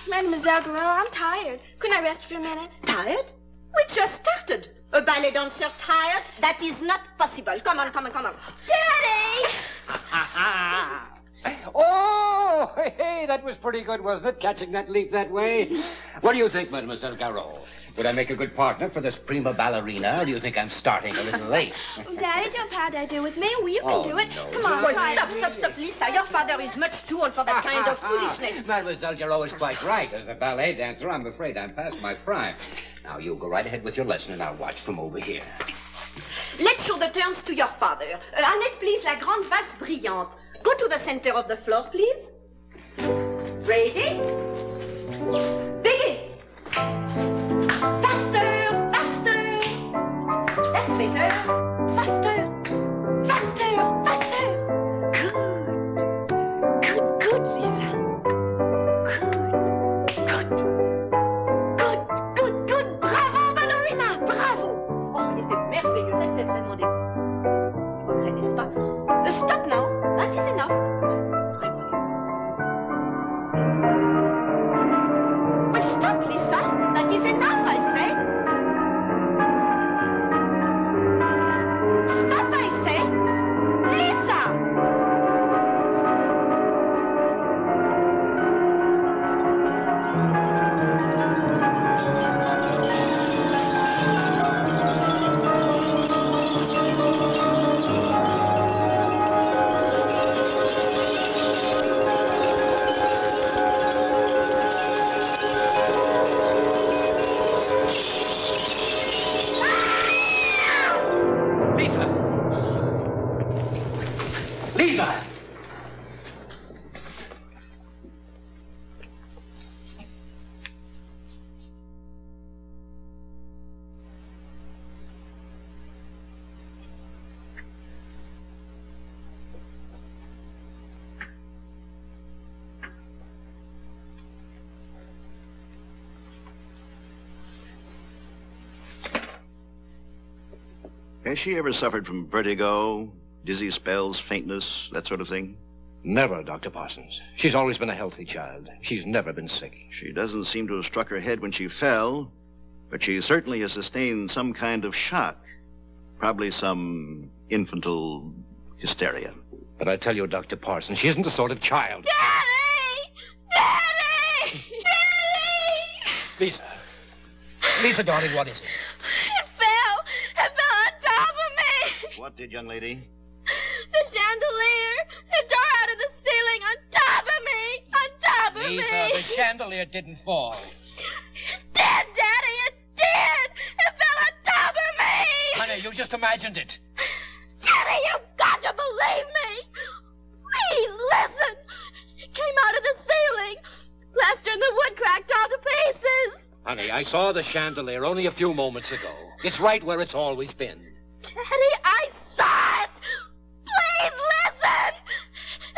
Mademoiselle Guerrero, I'm tired. Couldn't I rest for a minute? Tired? We just started. A ballet dancer tired? That is not possible. Come on, come on, come on. Daddy! Oh, hey, that was pretty good, wasn't it? Catching that leap that way. What do you think, Mademoiselle Garot? Would I make a good partner for this prima ballerina, or do you think I'm starting a little late? Daddy, don't pat that do with me. Well, you can do it. No. Come on, Well, try it. stop, Lisa. Your father is much too old for that kind of foolishness. Mademoiselle Garot is quite right. As a ballet dancer, I'm afraid I'm past my prime. Now, you go right ahead with your lesson, and I'll watch from over here. Let's show the turns to your father. Annette, please, la grande valse brillante. Go to the center of the floor, please. Ready? Begin. Faster, faster. That's better. Faster, faster, faster. Good. Good, good, Lisa. Good. Bravo, ballerina, bravo. Oh, elle était merveilleuse. Elle fait vraiment des progrès, n'est-ce pas? Stop now. That is enough. Well, stop, Lisa. That is enough, I say. Stop, I say. Lisa! Lisa! Has she ever suffered from vertigo, dizzy spells, faintness, that sort of thing? Never, Dr. Parsons. She's always been a healthy child. She's never been sick. She doesn't seem to have struck her head when she fell, but she certainly has sustained some kind of shock. Probably some infantile hysteria. But I tell you, Dr. Parsons, she isn't the sort of child. Daddy! Daddy! Daddy! Lisa. Lisa, darling, what is it? It fell! It fell on top of me! What did, young lady? The chandelier! It tore out of the ceiling on top of me! On top of Lisa, me! the chandelier didn't fall. It did, Daddy! It did! It fell on top of me! Honey, you just imagined it. Daddy, you've got to believe me! Please listen! It came out of the ceiling. Plaster in the wood cracked all to pieces. Honey, I saw the chandelier only a few moments ago. It's right where it's always been. Daddy, I saw it! Please listen!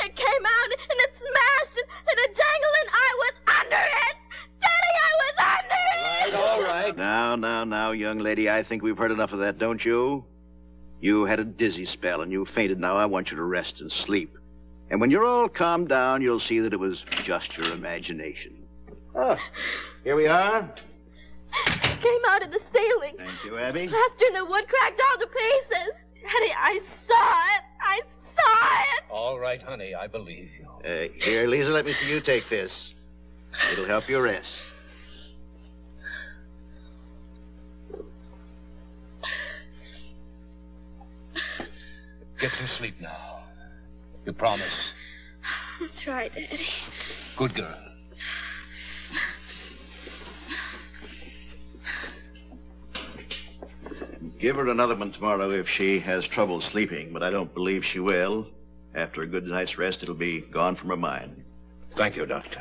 It came out and it smashed and it jangled and I was under it! Daddy, I was under it! All right. Now, young lady, I think we've heard enough of that, don't you? You had a dizzy spell and you fainted. Now I want you to rest and sleep. And when you're all calmed down, you'll see that it was just your imagination. Oh, here we are. It came out of the ceiling. Thank you, Abby. Plaster in the wood cracked all to pieces. Daddy, I saw it. I saw it. All right, honey, I believe you. Here, Lisa, let me see you take this. It'll help you rest. Get some sleep now. You promise? I'll try, Daddy. Good girl. Give her another one tomorrow if she has trouble sleeping, but I don't believe she will. After a good night's rest, it'll be gone from her mind. Thank you, Doctor.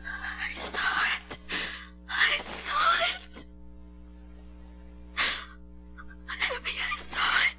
I saw it. I saw it. Abby, I saw it.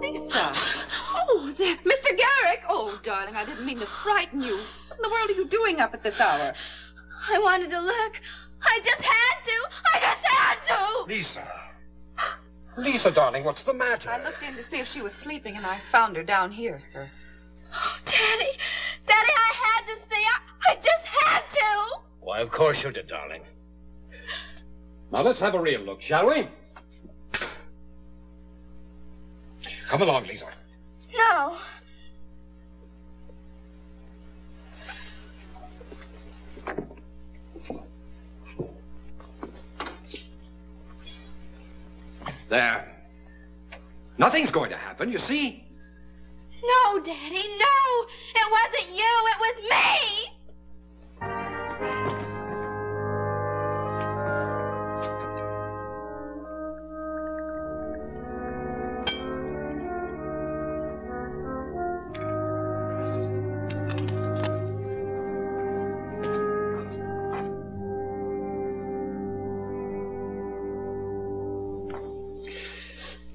Lisa. Oh, there. Mr. Garrick. Oh, darling, I didn't mean to frighten you. What in the world are you doing up at this hour? I wanted to look. I just had to. I just had to. Lisa. Lisa, darling, what's the matter? I looked in to see if she was sleeping, and I found her down here, sir. Oh, Daddy. Daddy, I had to stay. I just had to. Why, of course you did, darling. Now, let's have a real look, shall we? Come along, Lisa. No. There. Nothing's going to happen, you see? No, Daddy, no. It wasn't you. It was me.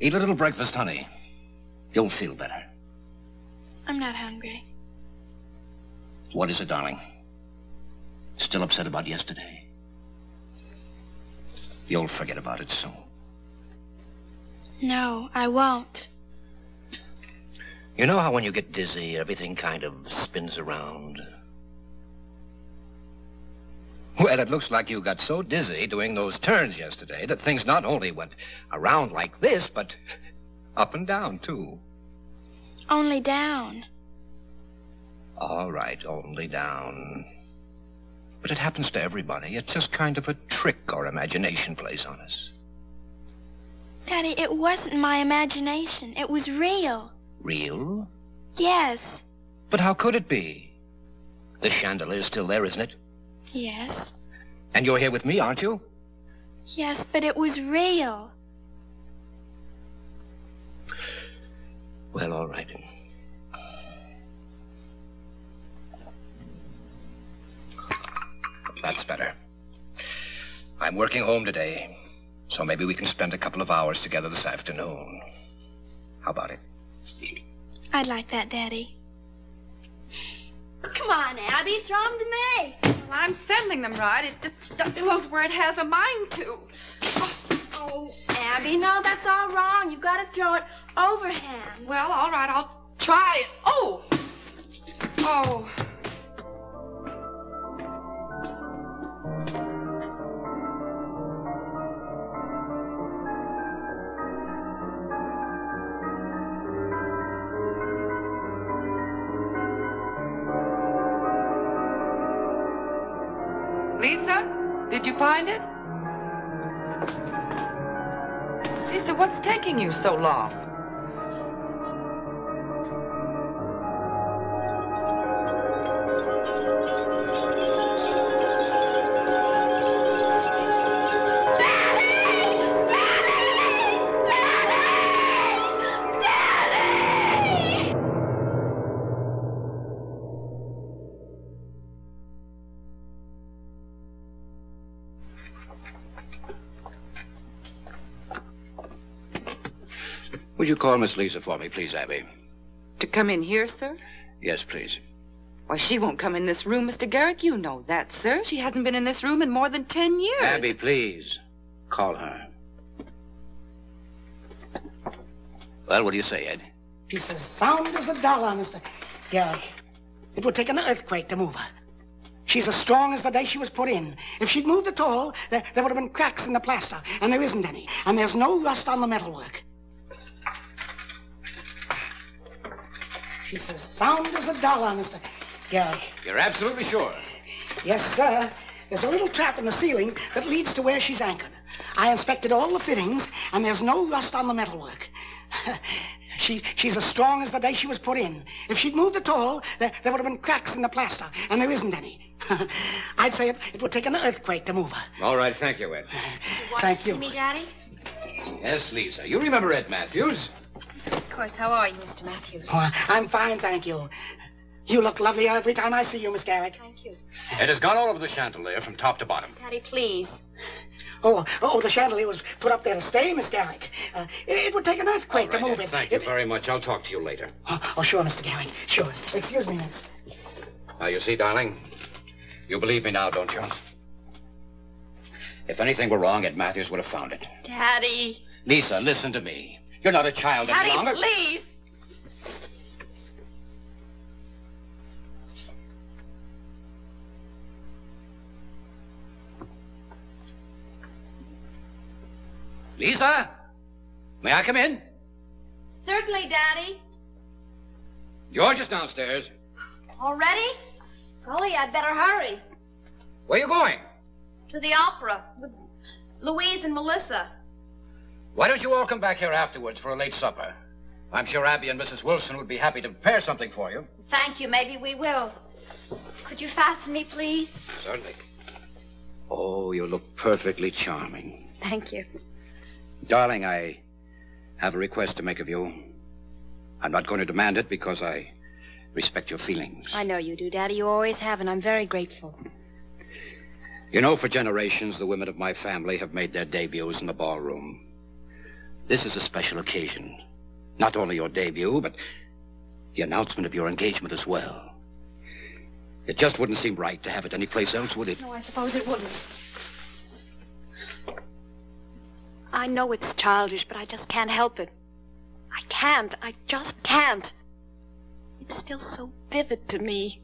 Eat a little breakfast, honey. You'll feel better. I'm not hungry. What is it, darling? Still upset about yesterday? You'll forget about it soon. No, I won't. You know how when you get dizzy, everything kind of spins around? Well, it looks like you got so dizzy doing those turns yesterday that things not only went around like this, but up and down, too. Only down. All right, only down. But it happens to everybody. It's just kind of a trick our imagination plays on us. Daddy, it wasn't my imagination. It was real. Real? Yes. But how could it be? The chandelier's still there, isn't it? Yes. And you're here with me, aren't you? Yes, but it was real. Well, all right. That's better. I'm working home today, so maybe we can spend a couple of hours together this afternoon. How about it? I'd like that, Daddy. Come on, Abby, throw them to me. Well, I'm sending them right. It just goes where it has a mind to. Oh, Abby, no, that's all wrong. You've got to throw it overhand. Well, all right, I'll try it. Oh! Oh. Lisa, did you find it? Lisa, what's taking you so long? Would you call Miss Lisa for me, please, Abby? To come in here, sir? Yes, please. Why, she won't come in this room, Mr. Garrick. You know that, sir. She hasn't been in this room in more than 10 years. Abby, please. Call her. Well, what do you say, Ed? She's as sound as a dollar, Mr. Garrick. It would take an earthquake to move her. She's as strong as the day she was put in. If she'd moved at all, there would have been cracks in the plaster, and there isn't any. And there's no rust on the metalwork. She's as sound as a dollar, Mr. Garrick. You're absolutely sure? Yes, sir. There's a little trap in the ceiling that leads to where she's anchored. I inspected all the fittings, and there's no rust on the metalwork. She's as strong as the day she was put in. If she'd moved at all, there would have been cracks in the plaster, and there isn't any. I'd say it would take an earthquake to move her. All right, thank you, Ed. Thank you. See me, Daddy? Yes, Lisa. You remember Ed Matthews? Of course. How are you, Mr. Matthews? Oh, I'm fine, thank you. You look lovelier every time I see you, Miss Garrick. Thank you. Ed has gone all over the chandelier from top to bottom. Daddy, please. Oh, the chandelier was put up there to stay, Miss Garrick. It would take an earthquake to move it. Thank you very much. I'll talk to you later. Oh, sure, Mr. Garrick. Sure. Excuse me, miss. Now, you see, darling, you believe me now, don't you? If anything were wrong, Ed Matthews would have found it. Daddy. Lisa, listen to me. You're not a child any longer. Daddy, please. Lisa, may I come in? Certainly, Daddy. George is downstairs. Already? Golly, I'd better hurry. Where are you going? To the opera with Louise and Melissa. Why don't you all come back here afterwards for a late supper? I'm sure Abby and Mrs. Wilson would be happy to prepare something for you. Thank you. Maybe we will. Could you fasten me, please? Certainly. Oh, you look perfectly charming. Thank you. Darling, I have a request to make of you. I'm not going to demand it because I respect your feelings. I know you do, Daddy. You always have, and I'm very grateful. You know, for generations, the women of my family have made their debuts in the ballroom. This is a special occasion. Not only your debut, but the announcement of your engagement as well. It just wouldn't seem right to have it anyplace else, would it? No, I suppose it wouldn't. I know it's childish, but I just can't help it. I can't. I just can't. It's still so vivid to me.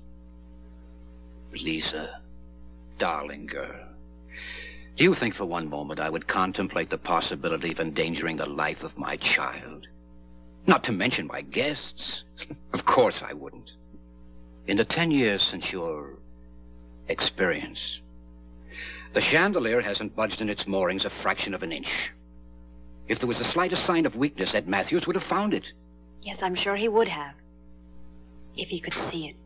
Lisa, darling girl, do you think for one moment I would contemplate the possibility of endangering the life of my child? Not to mention my guests. Of course I wouldn't. In the 10 years since your experience, the chandelier hasn't budged in its moorings a fraction of an inch. If there was the slightest sign of weakness, Ed Matthews would have found it. Yes, I'm sure he would have. If he could see it.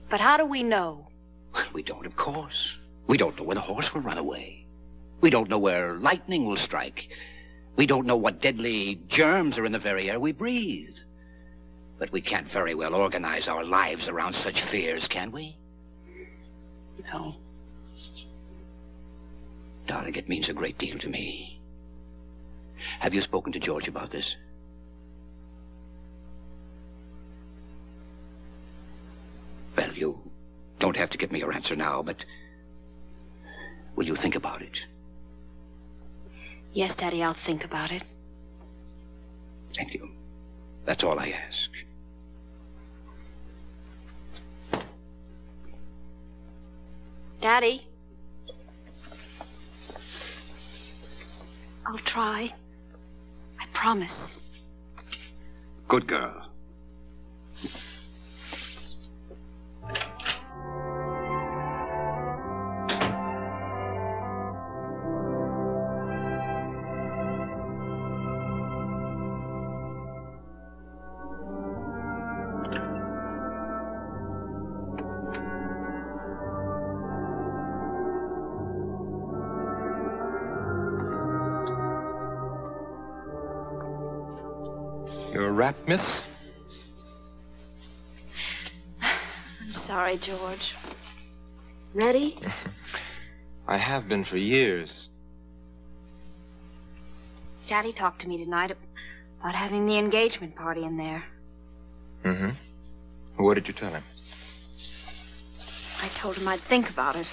But how do we know? Well, we don't, of course. We don't know when a horse will run away. We don't know where lightning will strike. We don't know what deadly germs are in the very air we breathe. But we can't very well organize our lives around such fears, can we? No. Darling, it means a great deal to me. Have you spoken to George about this? Well, you don't have to give me your answer now, but will you think about it? Yes, Daddy, I'll think about it. Thank you. That's all I ask. Daddy? I'll try. I promise. Good girl. Your wrap, miss? I'm sorry, George. Ready? I have been for years. Daddy talked to me tonight about having the engagement party in there. Mm-hmm. What did you tell him? I told him I'd think about it.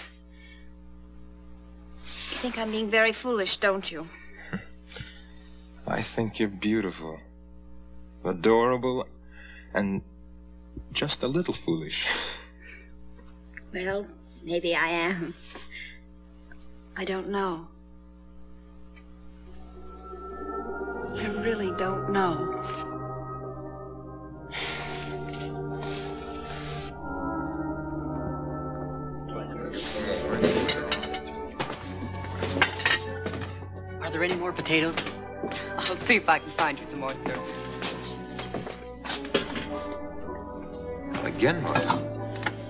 You think I'm being very foolish, don't you? I think you're beautiful, adorable, and just a little foolish. Well, maybe I am. I don't know. I really don't know. Are there any more potatoes? I'll see if I can find you some more, sir. Again, Mark.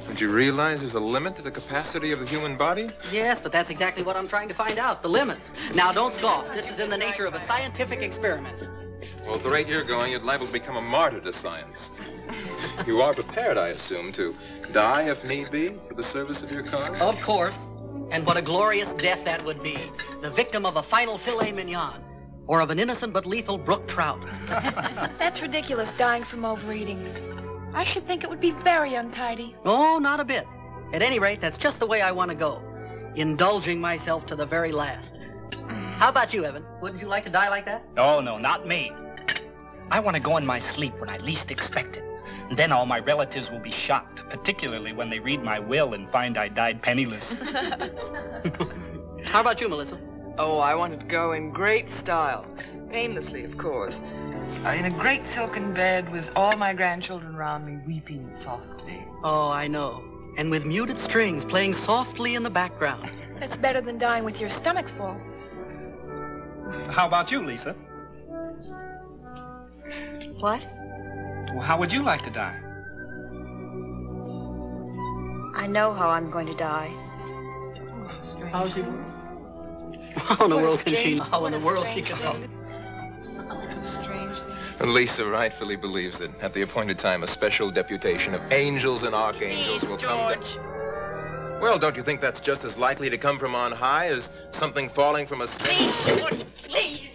Don't you realize there's a limit to the capacity of the human body? Yes, but that's exactly what I'm trying to find out, the limit. Now, don't scoff. This is in the nature of a scientific experiment. Well, at the rate you're going, you'd liable to become a martyr to science. You are prepared, I assume, to die if need be for the service of your cause? Of course. And what a glorious death that would be. The victim of a final filet mignon. Or of an innocent but lethal brook trout. That's ridiculous, dying from overeating. I should think it would be very untidy. Oh, not a bit. At any rate, that's just the way I want to go. Indulging myself to the very last. How about you, Evan? Wouldn't you like to die like that? Oh, no, not me. I want to go in my sleep when I least expect it. And then all my relatives will be shocked, particularly when they read my will and find I died penniless. How about you, Melissa? Oh, I wanted to go in great style. Painlessly, of course. In a great silken bed with all my grandchildren around me weeping softly. Oh, I know. And with muted strings playing softly in the background. That's better than dying with your stomach full. How about you, Lisa? What? Well, how would you like to die? I know how I'm going to die. How's he? How in the world can she? How in the world she can help? And Lisa rightfully believes that at the appointed time, a special deputation of angels and archangels will come down. Well, don't you think that's just as likely to come from on high as something falling from a sky? Please, George, please.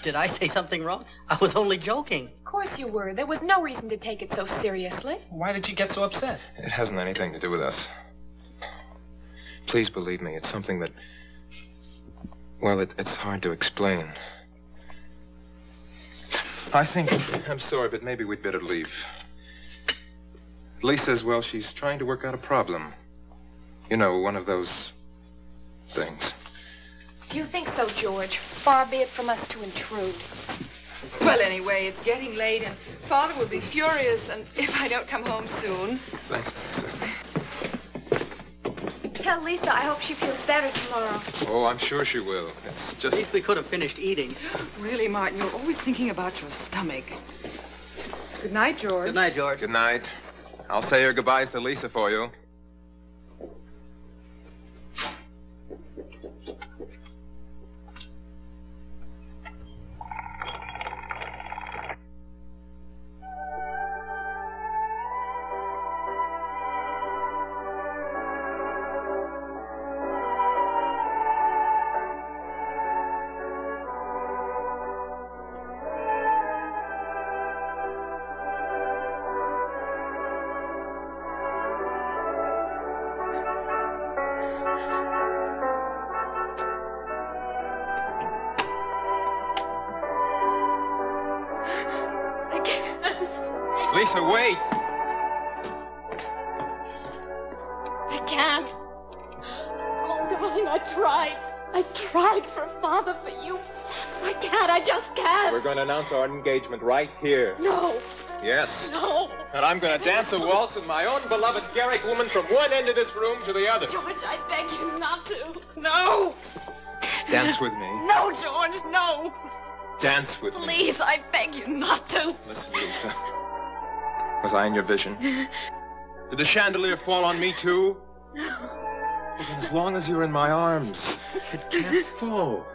Did I say something wrong? I was only joking. Of course you were. There was no reason to take it so seriously. Why did you get so upset? It hasn't anything to do with us. Please believe me, it's something that... Well, it's hard to explain. I think... I'm sorry, but maybe we'd better leave. Lisa's, well, she's trying to work out a problem. You know, one of those things. If you think so, George, far be it from us to intrude. Well, anyway, it's getting late, and Father will be furious and if I don't come home soon. Thanks, Lisa. Tell Lisa I hope she feels better tomorrow. Oh, I'm sure she will. It's just... At least we could have finished eating. Really, Martin, you're always thinking about your stomach. Good night, George. Good night, George. Good night. I'll say your goodbyes to Lisa for you. Lisa, wait! I can't. Oh, darling, I tried. I tried for Father, for you. I can't. I just can't. We're going to announce our engagement right here. No. Yes. No. And I'm going to dance a waltz with my own beloved Garrick woman from one end of this room to the other. George, I beg you not to. No. Dance with me. No, George, no. Dance with me. Please, I beg you not to. Listen, Lisa. Was I in your vision? Did the chandelier fall on me, too? Well, then as long as you're in my arms, it can't fall.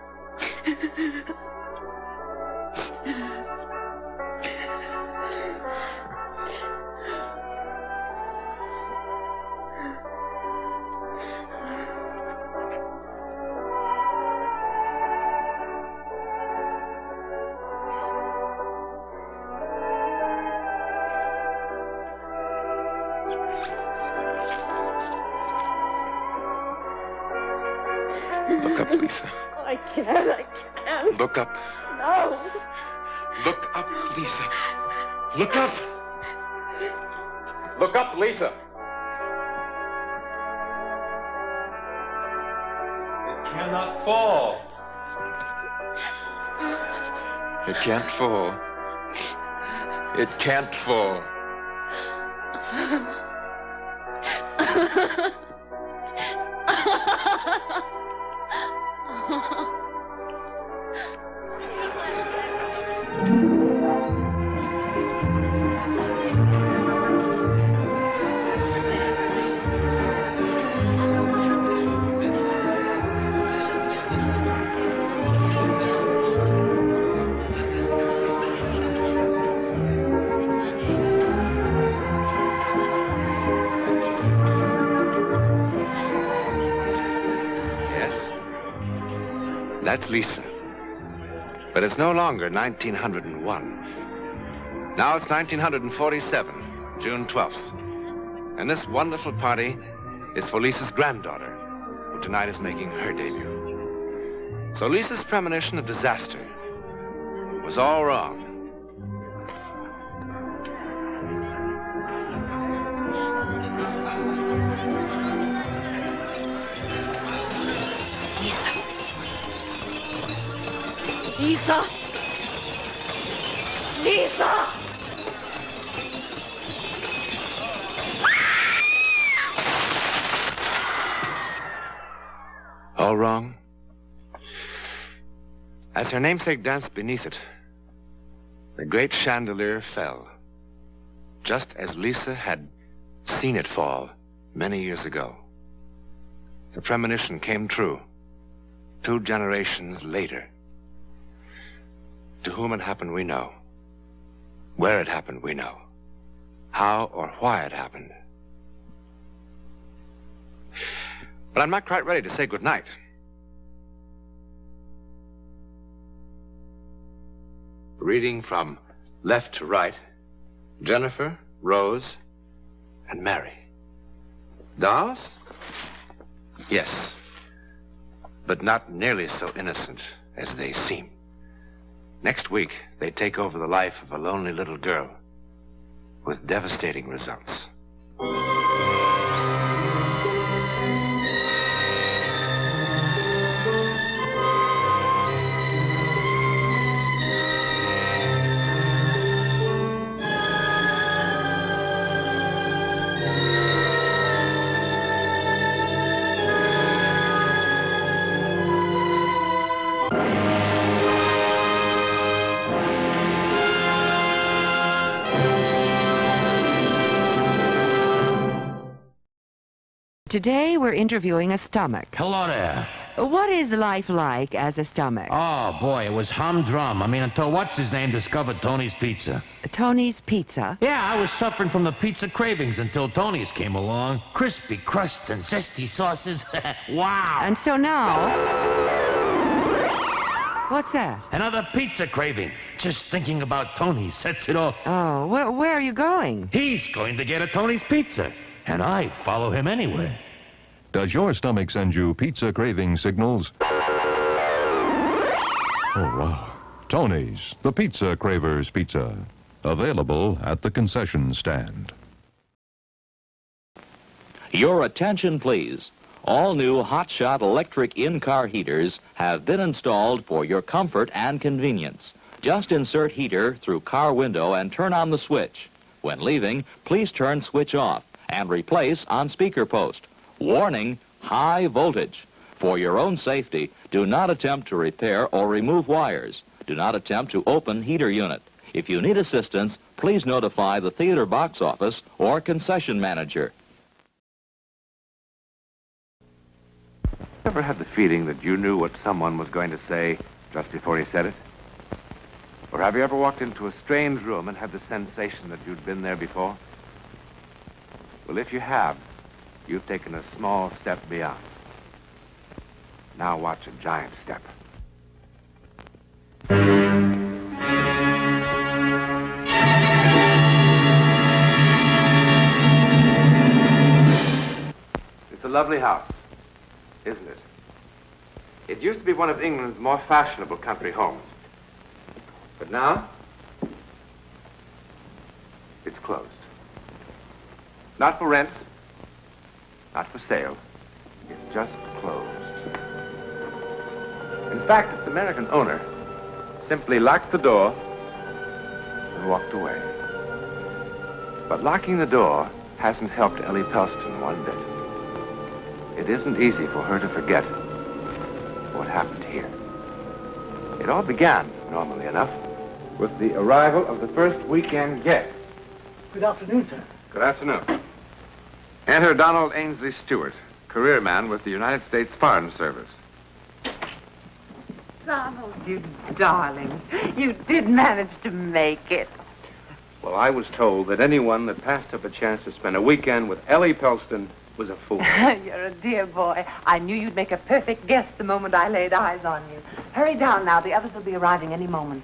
Look up, Lisa. I can't. Look up. No. Look up, Lisa. Look up. Look up, Lisa. It cannot fall. It can't fall. It can't fall. That's Lisa. But it's no longer 1901. Now it's 1947, June 12th. And this wonderful party is for Lisa's granddaughter, who tonight is making her debut. So Lisa's premonition of disaster was all wrong. Lisa! Lisa! All wrong? As her namesake danced beneath it, the great chandelier fell, just as Lisa had seen it fall many years ago. The premonition came true 2 generations later. To whom it happened, we know. Where it happened, we know. How or why it happened. But I'm not quite ready to say goodnight. reading from left to right, Jennifer, Rose, and Mary. Dolls? Yes, but not nearly so innocent as they seem. Next week, they take over the life of a lonely little girl with devastating results. Today we're interviewing a stomach. Hello there. What is life like as a stomach? Oh, boy, it was humdrum. I mean, until what's-his-name discovered Tony's Pizza. Tony's Pizza? Yeah, I was suffering from the pizza cravings until Tony's came along. Crispy crust and zesty sauces. Wow. And so now... What's that? Another pizza craving. Just thinking about Tony sets it off. Oh, where are you going? He's going to get a Tony's Pizza. And I follow him anywhere. Does your stomach send you pizza craving signals? Oh, wow. Tony's, the Pizza Cravers Pizza. Available at the concession stand. Your attention, please. All new hotshot electric in-car heaters have been installed for your comfort and convenience. Just insert heater through car window and turn on the switch. When leaving, please turn switch off and replace on speaker post. Warning, high voltage. For your own safety, do not attempt to repair or remove wires. Do not attempt to open heater unit. If you need assistance, please notify the theater box office or concession manager. Ever had the feeling that you knew what someone was going to say just before he said it? Or have you ever walked into a strange room and had the sensation that you'd been there before? Well, if you have, you've taken a small step beyond. Now watch a giant step. It's a lovely house, isn't it? It used to be one of England's more fashionable country homes. But now, it's closed. Not for rent, not for sale. It's just closed. In fact, its American owner simply locked the door and walked away. But locking the door hasn't helped Ellie Pelston one bit. It isn't easy for her to forget what happened here. It all began, normally enough, with the arrival of the first weekend guest. Good afternoon, sir. Good afternoon. Enter Donald Ainsley Stewart, career man with the United States Foreign Service. Donald, you darling. You did manage to make it. Well, I was told that anyone that passed up a chance to spend a weekend with Ellie Pelston was a fool. You're a dear boy. I knew you'd make a perfect guest the moment I laid eyes on you. Hurry down now. The others will be arriving any moment.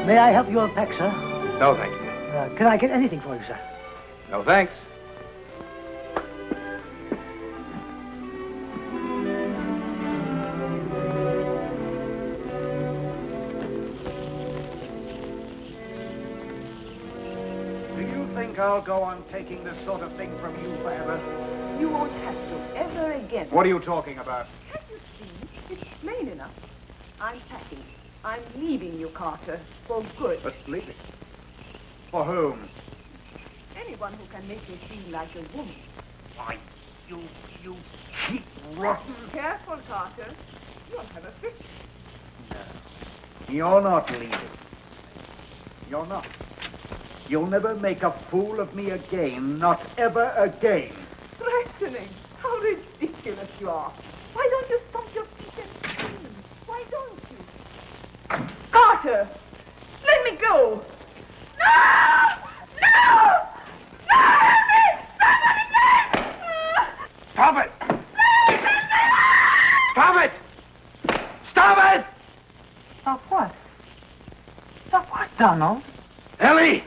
May I help you unpack, sir? No, thank you. Can I get anything for you, sir? No, thanks. Do you think I'll go on taking this sort of thing from you forever? You won't have to ever again. What are you talking about? Can't you see? It's plain enough. I'm packing. I'm leaving you, Carter, for good. But leave it. For whom? Anyone who can make me feel like a woman. Why, you cheap, rotten... Careful, Carter. You'll have a fit. No. You're not leaving. You're not. You'll never make a fool of me again. Not ever again. questioning. How ridiculous you are. Why don't you stomp your feet and scream? Why don't you? Carter! Let me go! No! No! No! Help me! Somebody please! Stop it! Stop it! Stop it! Stop what? Stop what, Donald? Ellie!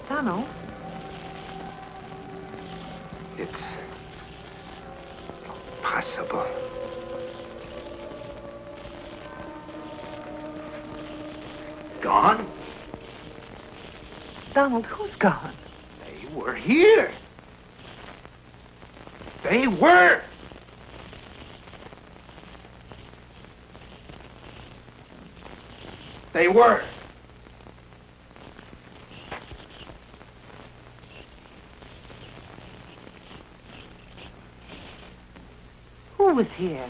Donald? It's possible. Gone? Donald, who's gone? They were here. They were. They were. Who was here?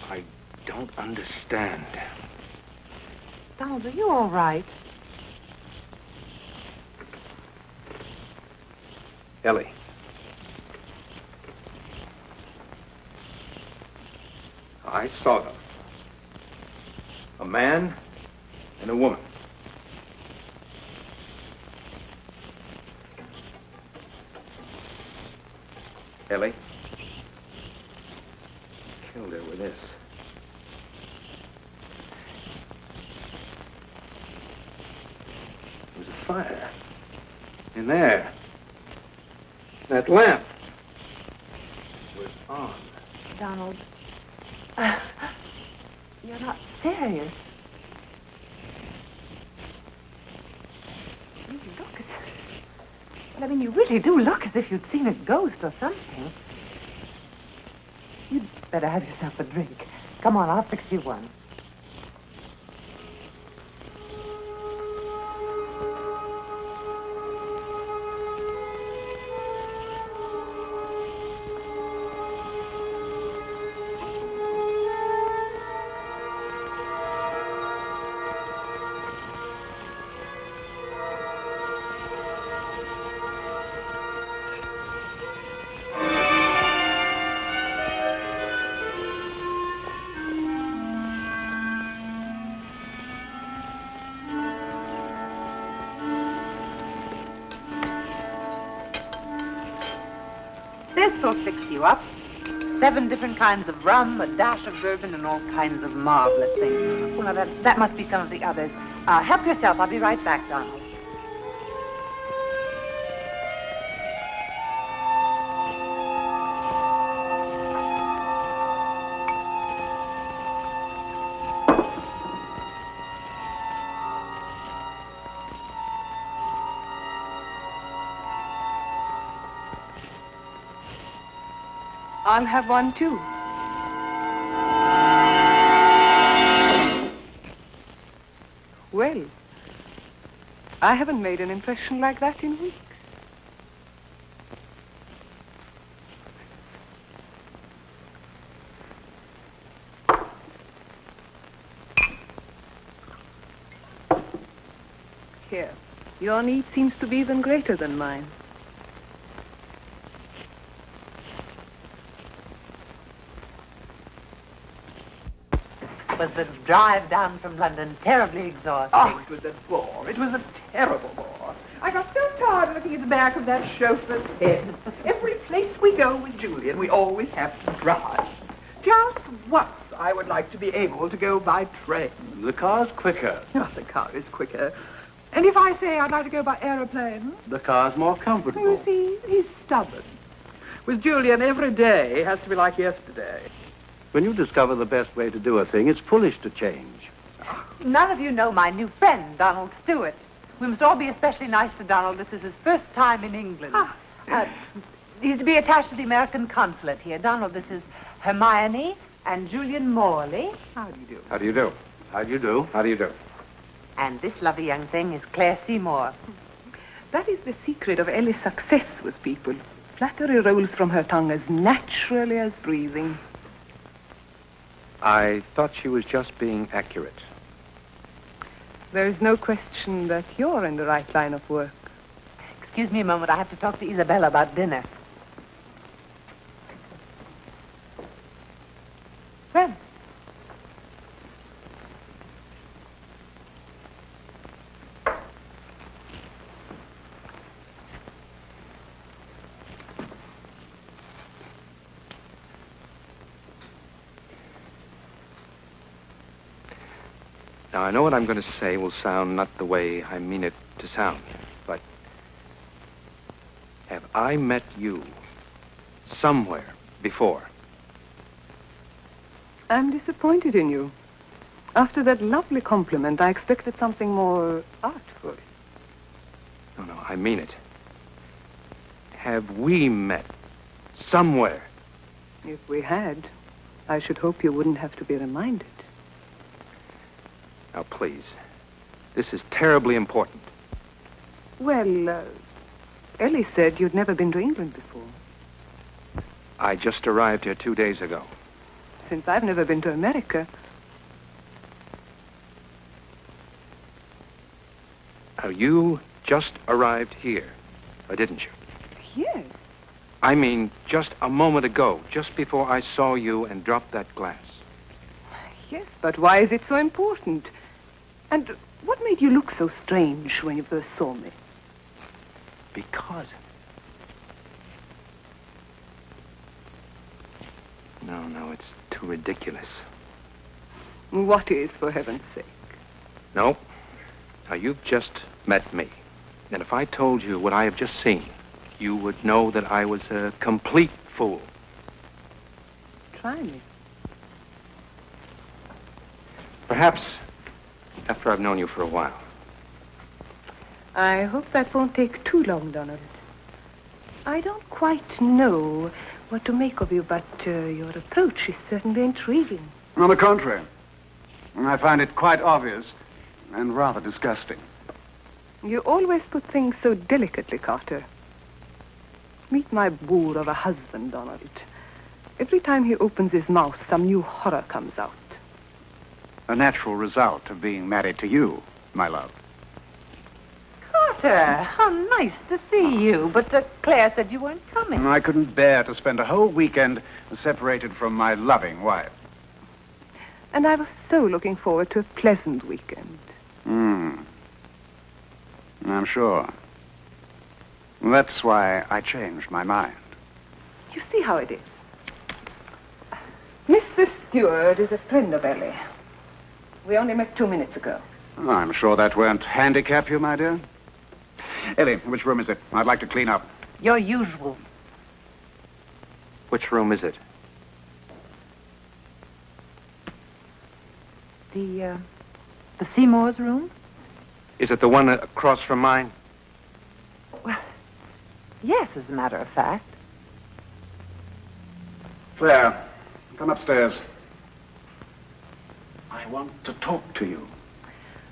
I don't understand. Donald, are you all right? Ellie. I saw them. A man and a woman. Ellie. Killed her with this. There was a fire. In there. That lamp was on. Donald, you're not serious. You look as... Well, I mean, you really do look as if you'd seen a ghost or something. You'd better have yourself a drink. Come on, I'll fix you one. This will fix you up. 7 different kinds of rum, a dash of bourbon, and all kinds of marvelous things. Well, now, that must be some of the others. Help yourself. I'll be right back, Donald. I'll have one, too. Well, I haven't made an impression like that in weeks. Here, your need seems to be even greater than mine. Was the drive down from London terribly exhausting? Oh, it was a bore. It was a terrible bore. I got so tired looking at the back of that chauffeur's head. Every place we go with Julian, we always have to drive. Just once I would like to be able to go by train. The car's quicker. Oh, the car is quicker. And if I say I'd like to go by aeroplane? The car's more comfortable. You see, he's stubborn. With Julian, every day has to be like yesterday. When you discover the best way to do a thing, it's foolish to change. None of you know my new friend, Donald Stewart. We must all be especially nice to Donald. This is his first time in England. He's to be attached to the American consulate here. Donald, this is Hermione and Julian Morley. How do you do? How do you do? How do you do? How do you do? And this lovely young thing is Claire Seymour. That is the secret of Ellie's success with people. Flattery rolls from her tongue as naturally as breathing. I thought she was just being accurate. There is no question that you're in the right line of work. Excuse me a moment. I have to talk to Isabella about dinner. Well, now, I know what I'm going to say will sound not the way I mean it to sound, but have I met you somewhere before? I'm disappointed in you. After that lovely compliment, I expected something more artful. No, I mean it. Have we met somewhere? If we had, I should hope you wouldn't have to be reminded. Now, please. This is terribly important. Well, Ellie said you'd never been to England before. I just arrived here 2 days ago. Since I've never been to America. Now, you just arrived here, didn't you? Yes. I mean, just a moment ago, just before I saw you and dropped that glass. Yes, but why is it so important? And what made you look so strange when you first saw me? Because... No, it's too ridiculous. What is, for heaven's sake? No. Now, you've just met me. And if I told you what I have just seen, you would know that I was a complete fool. Try me. Perhaps after I've known you for a while. I hope that won't take too long, Donald. I don't quite know what to make of you, but your approach is certainly intriguing. On the contrary, I find it quite obvious and rather disgusting. You always put things so delicately, Carter. Meet my boor of a husband, Donald. Every time he opens his mouth, some new horror comes out. A natural result of being married to you, my love. Carter, how nice to see you. But Claire said you weren't coming. I couldn't bear to spend a whole weekend separated from my loving wife. And I was so looking forward to a pleasant weekend. I'm sure. That's why I changed my mind. You see how it is. Mr. Stewart is a friend of Ellie. We only met 2 minutes ago. I'm sure that won't handicap you, my dear. Ellie, which room is it? I'd like to clean up. Your usual. Which room is it? The Seymour's room? Is it the one across from mine? Well, yes, as a matter of fact. Claire, come upstairs. I want to talk to you.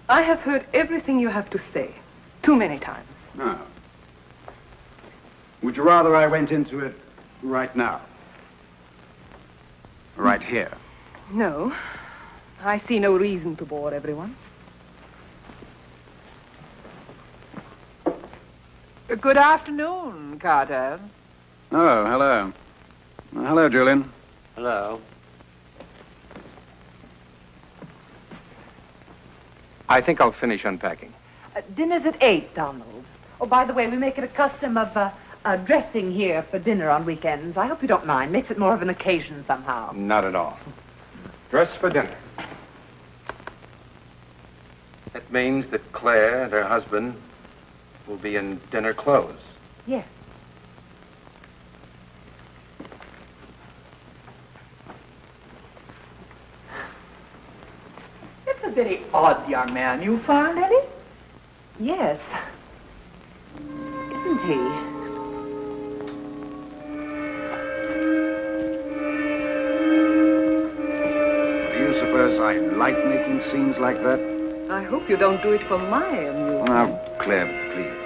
I have heard everything you have to say. Too many times. No. Would you rather I went into it right now? Right here? No. I see no reason to bore everyone. Good afternoon, Carter. Oh, hello. Hello, Julian. Hello. I think I'll finish unpacking. Dinner's at 8, Donald. Oh, by the way, we make it a custom of dressing here for dinner on weekends. I hope you don't mind. Makes it more of an occasion somehow. Not at all. Dress for dinner. That means that Claire and her husband will be in dinner clothes. Yes. It's a very odd young man you found, Eddie. Yes. Isn't he? Do you suppose I like making scenes like that? I hope you don't do it for my amusement. Now, Claire, please.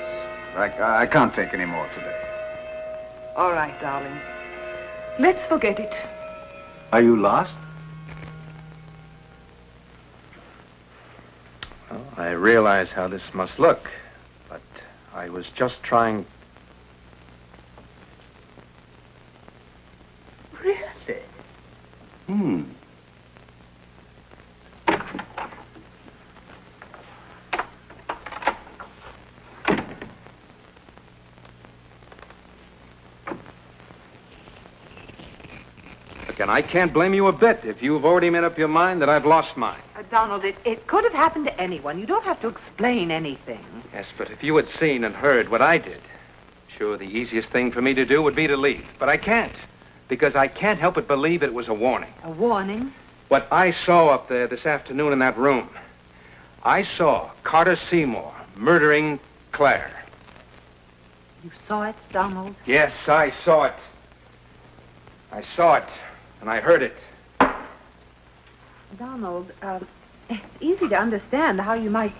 I can't take any more today. All right, darling. Let's forget it. Are you lost? Well, I realize how this must look, but I was just trying... Really? Hmm. Look, and I can't blame you a bit if you've already made up your mind that I've lost mine. Donald, it could have happened to anyone. You don't have to explain anything. Yes, but if you had seen and heard what I did, sure, the easiest thing for me to do would be to leave. But I can't, because I can't help but believe it was a warning. A warning? What I saw up there this afternoon in that room, I saw Carter Seymour murdering Claire. You saw it, Donald? Yes, I saw it. I saw it, and I heard it. Donald, it's easy to understand how you might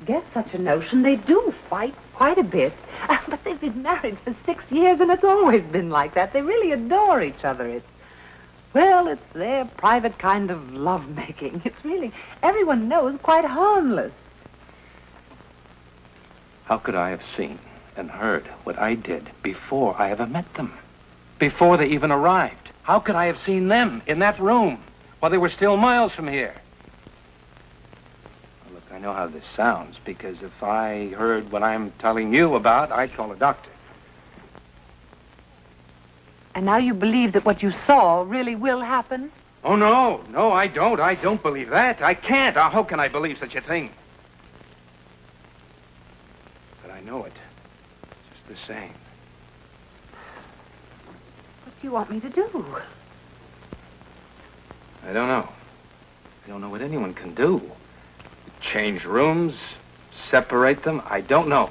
get such a notion. They do fight quite a bit, but they've been married for 6 years, and it's always been like that. They really adore each other. It's their private kind of lovemaking. It's really, everyone knows, quite harmless. How could I have seen and heard what I did before I ever met them? Before they even arrived? How could I have seen them in that room while they were still miles from here? Well, look, I know how this sounds, because if I heard what I'm telling you about, I'd call a doctor. And now you believe that what you saw really will happen? Oh, no, I don't. I don't believe that. I can't. How can I believe such a thing? But I know it. Just the same. What do you want me to do? I don't know. I don't know what anyone can do. Change rooms, separate them. I don't know.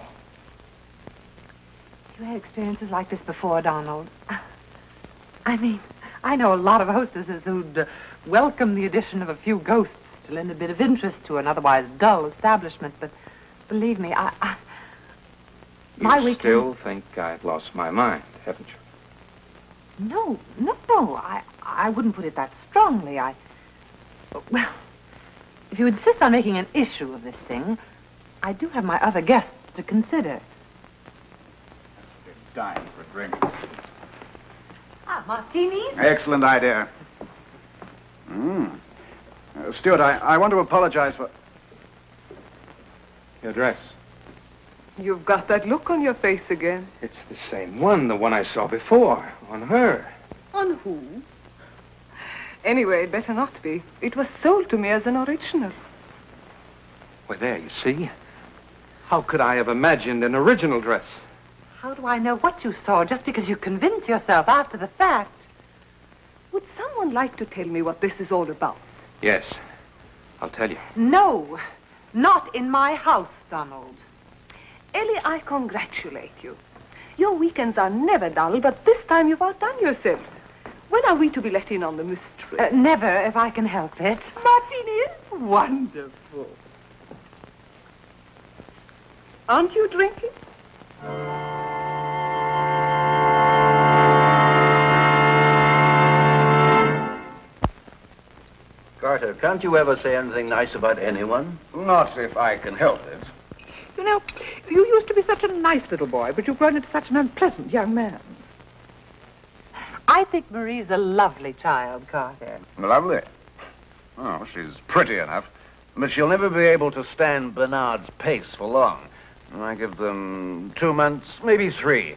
You had experiences like this before, Donald. I mean, I know a lot of hostesses who'd welcome the addition of a few ghosts to lend a bit of interest to an otherwise dull establishment, but believe me, You still think I've lost my mind, haven't you? No. I wouldn't put it that strongly. Well, if you insist on making an issue of this thing, I do have my other guests to consider. Dine for a drink. Martinis? Excellent idea. Stuart, I want to apologize for... Your dress. You've got that look on your face again. It's the same one, the one I saw before, on her. On who? Anyway, it better not be. It was sold to me as an original. Well, there, you see. How could I have imagined an original dress? How do I know what you saw just because you convince yourself after the fact? Would someone like to tell me what this is all about? Yes, I'll tell you. No, not in my house, Donald. Ellie, I congratulate you. Your weekends are never dull, but this time you've outdone yourself. When are we to be let in on the mystery? Never, if I can help it. Martini is wonderful. Aren't you drinking? Carter, can't you ever say anything nice about anyone? Not if I can help it. You know, you used to be such a nice little boy, but you've grown into such an unpleasant young man. I think Marie's a lovely child, Carter. Lovely. Oh, she's pretty enough, but she'll never be able to stand Bernard's pace for long. I give them 2 months, maybe 3.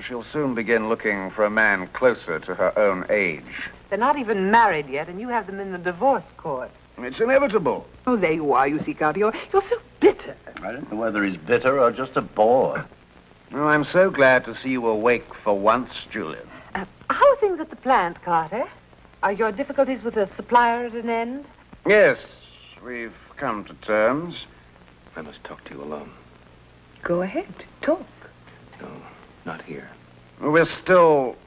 She'll soon begin looking for a man closer to her own age. They're not even married yet, and you have them in the divorce court. It's inevitable. Oh, there you are, you see, Carter. You're so bitter. I don't know whether he's bitter or just a bore. Oh, I'm so glad to see you awake for once, Julian. How are things at the plant, Carter? Are your difficulties with the supplier at an end? Yes, we've come to terms. I must talk to you alone. Go ahead, talk. No, not here. We're still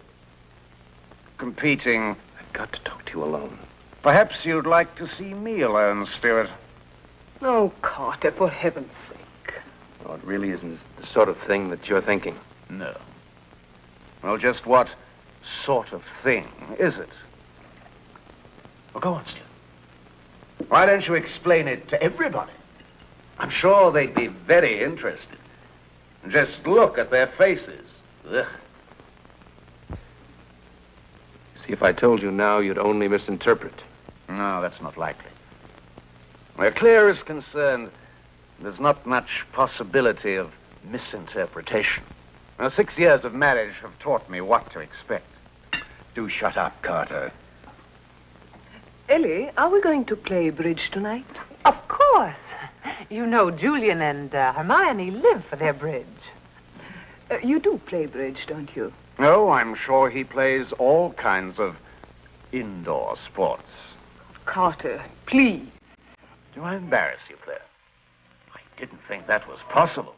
competing. I've got to talk to you alone. Perhaps you'd like to see me alone, Stuart. Oh, Carter, for heaven's sake. Oh, It really isn't the sort of thing that you're thinking. No. Well, just what sort of thing is it? Well, go on, Stuart. Why don't you explain it to everybody? I'm sure they'd be very interested. Just look at their faces. Ugh. See, if I told you now, you'd only misinterpret. No, that's not likely. Where Claire is concerned, there's not much possibility of misinterpretation. Now, 6 years of marriage have taught me what to expect. Do shut up, Carter. Ellie, are we going to play bridge tonight? Of course. You know Julian and Hermione live for their bridge. You do play bridge, don't you? Oh, I'm sure he plays all kinds of indoor sports. Carter, please. Do I embarrass you, Claire? I didn't think that was possible.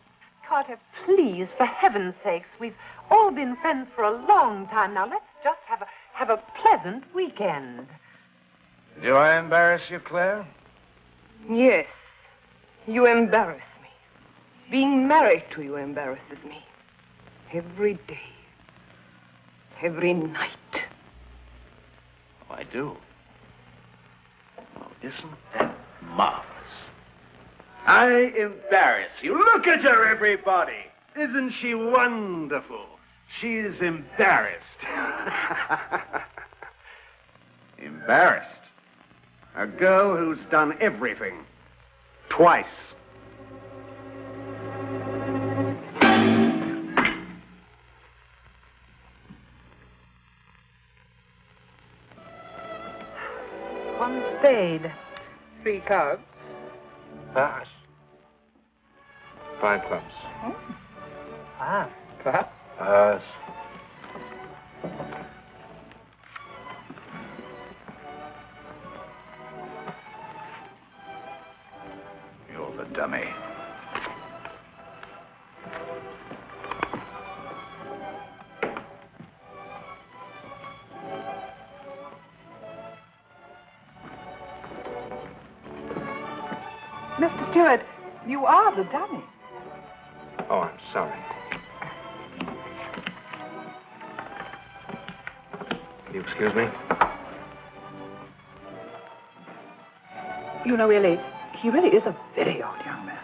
Carter, please, for heaven's sakes, we've all been friends for a long time now. Let's just have a pleasant weekend. Do I embarrass you, Claire? Yes. You embarrass me. Being married to you embarrasses me. Every day. Every night. Oh, I do. Oh, isn't that marvelous? I embarrass you. Look at her, everybody. Isn't she wonderful? She's embarrassed. Embarrassed? A girl who's done everything. Twice. One spade. 3 cards. Pass. 5 clubs. Ah. Perhaps. Pass. You're the dummy. Mr. Stewart, you are the dummy. Oh, I'm sorry. You excuse me? You know, Ellie, he really is a very odd young man.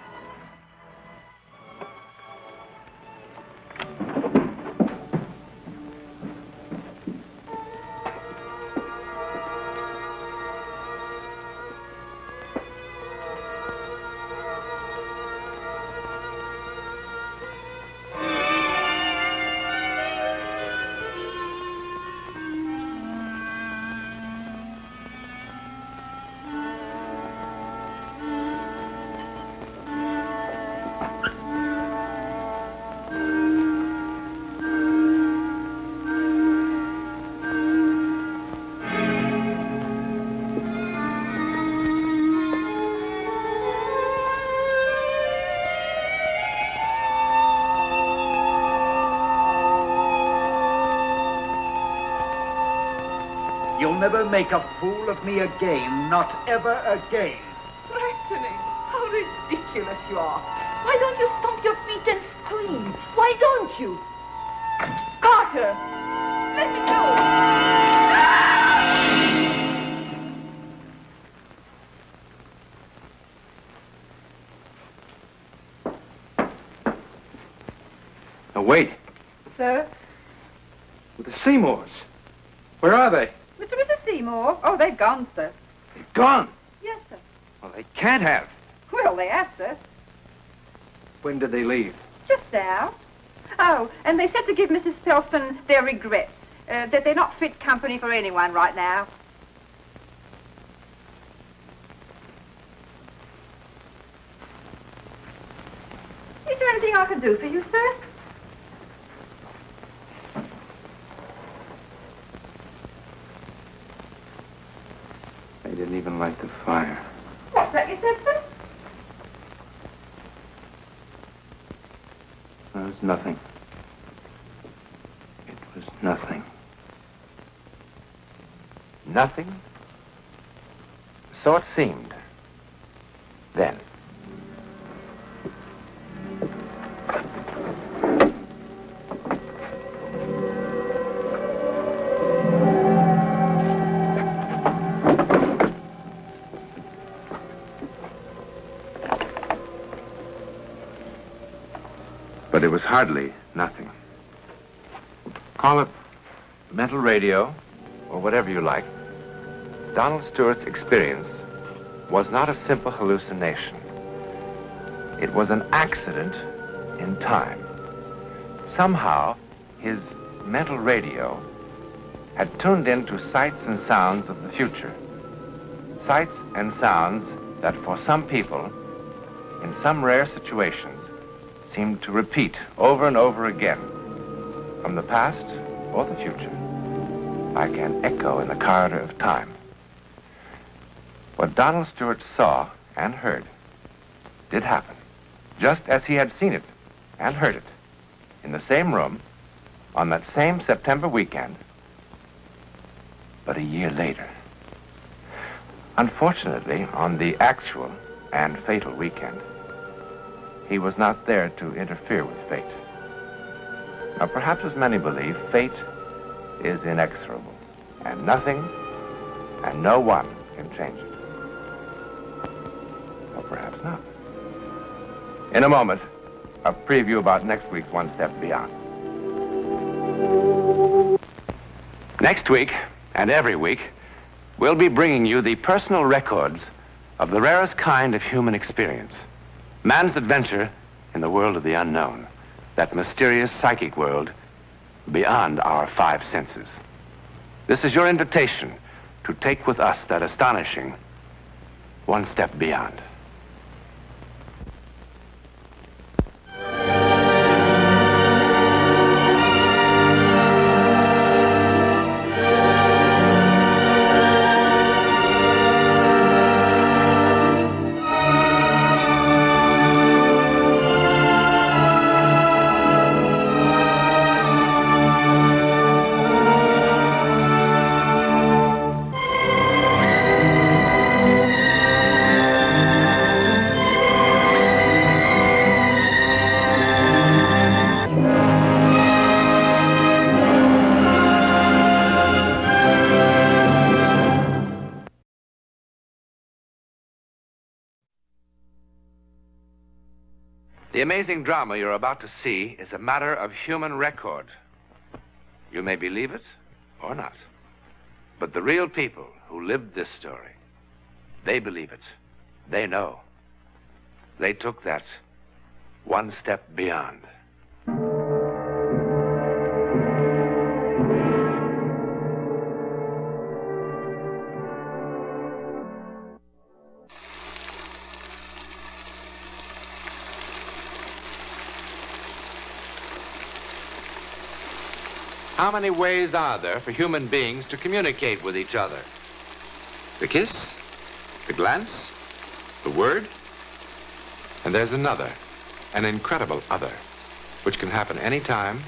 You'll never make a fool of me again, not ever again. Threatening? How ridiculous you are. Why don't you stomp your feet and scream? Why don't you? Carter! Let me go! Now, wait. Sir? With the Seymours. Where are they? Mr. and Mrs. Seymour? Oh, they've gone, sir. They've gone. Yes, sir. Well, they can't have. Well, they have, sir. When did they leave? Just now. Oh, and they said to give Mrs. Pelston their regrets, that they're not fit company for anyone right now. Is there anything I can do for you, sir? They didn't even light the fire. What's that you said, sir? No, it was nothing. It was nothing. Nothing? So it seemed. Then. But it was hardly nothing. Call it mental radio, or whatever you like. Donald Stewart's experience was not a simple hallucination. It was an accident in time. Somehow, his mental radio had tuned into sights and sounds of the future. Sights and sounds that for some people, in some rare situations, seemed to repeat over and over again, from the past or the future, like an echo in the corridor of time. What Donald Stewart saw and heard did happen, just as he had seen it and heard it, in the same room, on that same September weekend, but a year later. Unfortunately, on the actual and fatal weekend, he was not there to interfere with fate. Now, perhaps as many believe, fate is inexorable, and nothing and no one can change it. Or perhaps not. In a moment, a preview about next week's One Step Beyond. Next week, and every week, we'll be bringing you the personal records of the rarest kind of human experience. Man's adventure in the world of the unknown, that mysterious psychic world beyond our five senses. This is your invitation to take with us that astonishing one step beyond. The amazing drama you're about to see is a matter of human record. You may believe it or not. But the real people who lived this story, they believe it. They know. They took that one step beyond. How many ways are there for human beings to communicate with each other? The kiss, the glance, the word, and there's another, an incredible other, which can happen anytime,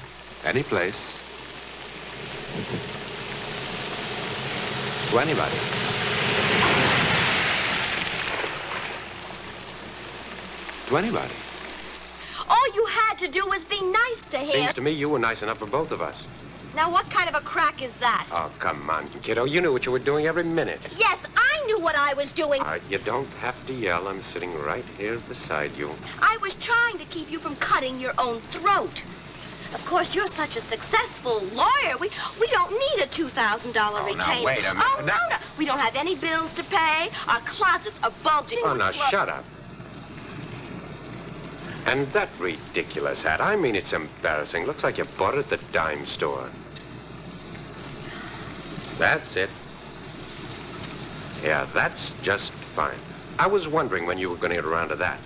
any place, to anybody. To anybody. All you had to do was be nice to him. Seems to me you were nice enough for both of us. Now, what kind of a crack is that? Oh, come on, kiddo. You knew what you were doing every minute. Yes, I knew what I was doing. You don't have to yell. I'm sitting right here beside you. I was trying to keep you from cutting your own throat. Of course, you're such a successful lawyer. We don't need a $2,000 retainer. Now, wait a minute. Oh, no. We don't have any bills to pay. Our closets are bulging. Oh, now, shut up. And that ridiculous hat. I mean, it's embarrassing. Looks like you bought it at the dime store. That's it. Yeah, that's just fine. I was wondering when you were going to get around to that.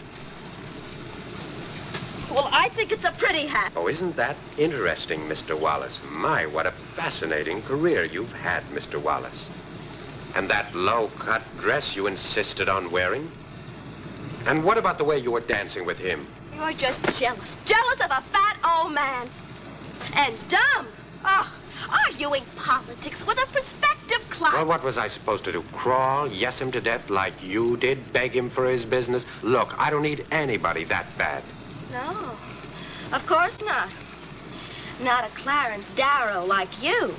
Well, I think it's a pretty hat. Oh, isn't that interesting, Mr. Wallace? My, what a fascinating career you've had, Mr. Wallace. And that low-cut dress you insisted on wearing? And what about the way you were dancing with him? You're just jealous. Jealous of a fat old man. And dumb. Oh, arguing politics with a prospective client. Well, what was I supposed to do? Crawl, yes him to death like you did? Beg him for his business? Look, I don't need anybody that bad. No, of course not. Not a Clarence Darrow like you.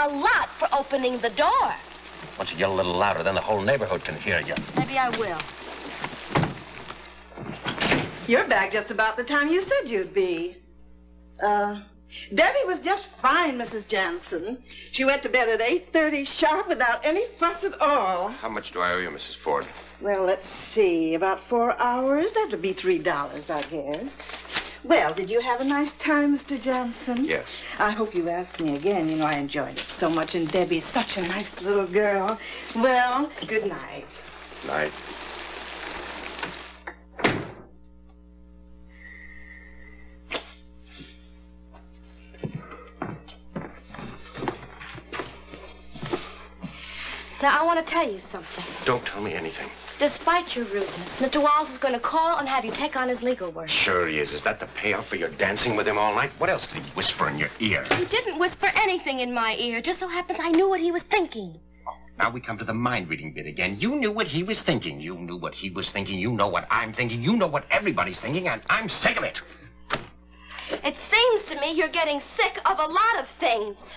a lot for opening the door. Why don't you yell a little louder, then the whole neighborhood can hear you. Maybe I will. You're back just about the time you said you'd be. Debbie was just fine, Mrs. Jansen. She went to bed at 8:30 sharp without any fuss at all. How much do I owe you, Mrs. Ford? Well, let's see. About 4 hours. That would be $3, I guess. Well, did you have a nice time, Mr. Jansen? Yes. I hope you asked me again. You know, I enjoyed it so much, and Debbie's such a nice little girl. Well, good night. Night. Now, I want to tell you something. Don't tell me anything. Despite your rudeness, Mr. Wallace is going to call and have you take on his legal work. Sure he is. Is that the payoff for your dancing with him all night? What else did he whisper in your ear? He didn't whisper anything in my ear. Just so happens I knew what he was thinking. Now we come to the mind-reading bit again. You knew what he was thinking. You knew what he was thinking. You know what I'm thinking. You know what everybody's thinking, and I'm sick of it. It seems to me you're getting sick of a lot of things.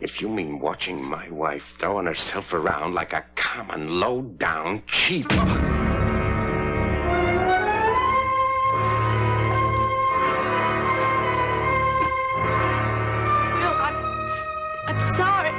If you mean watching my wife throwing herself around like a common, low-down cheap... I'm sorry.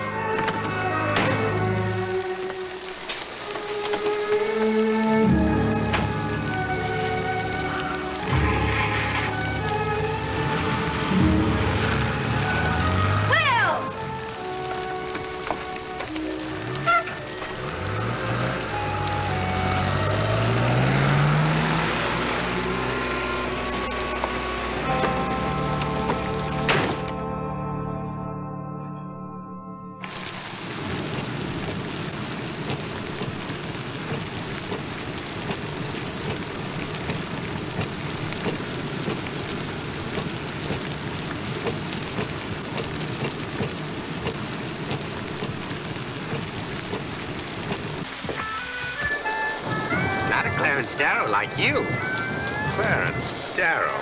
Clarence Darrow like you. Clarence Darrow.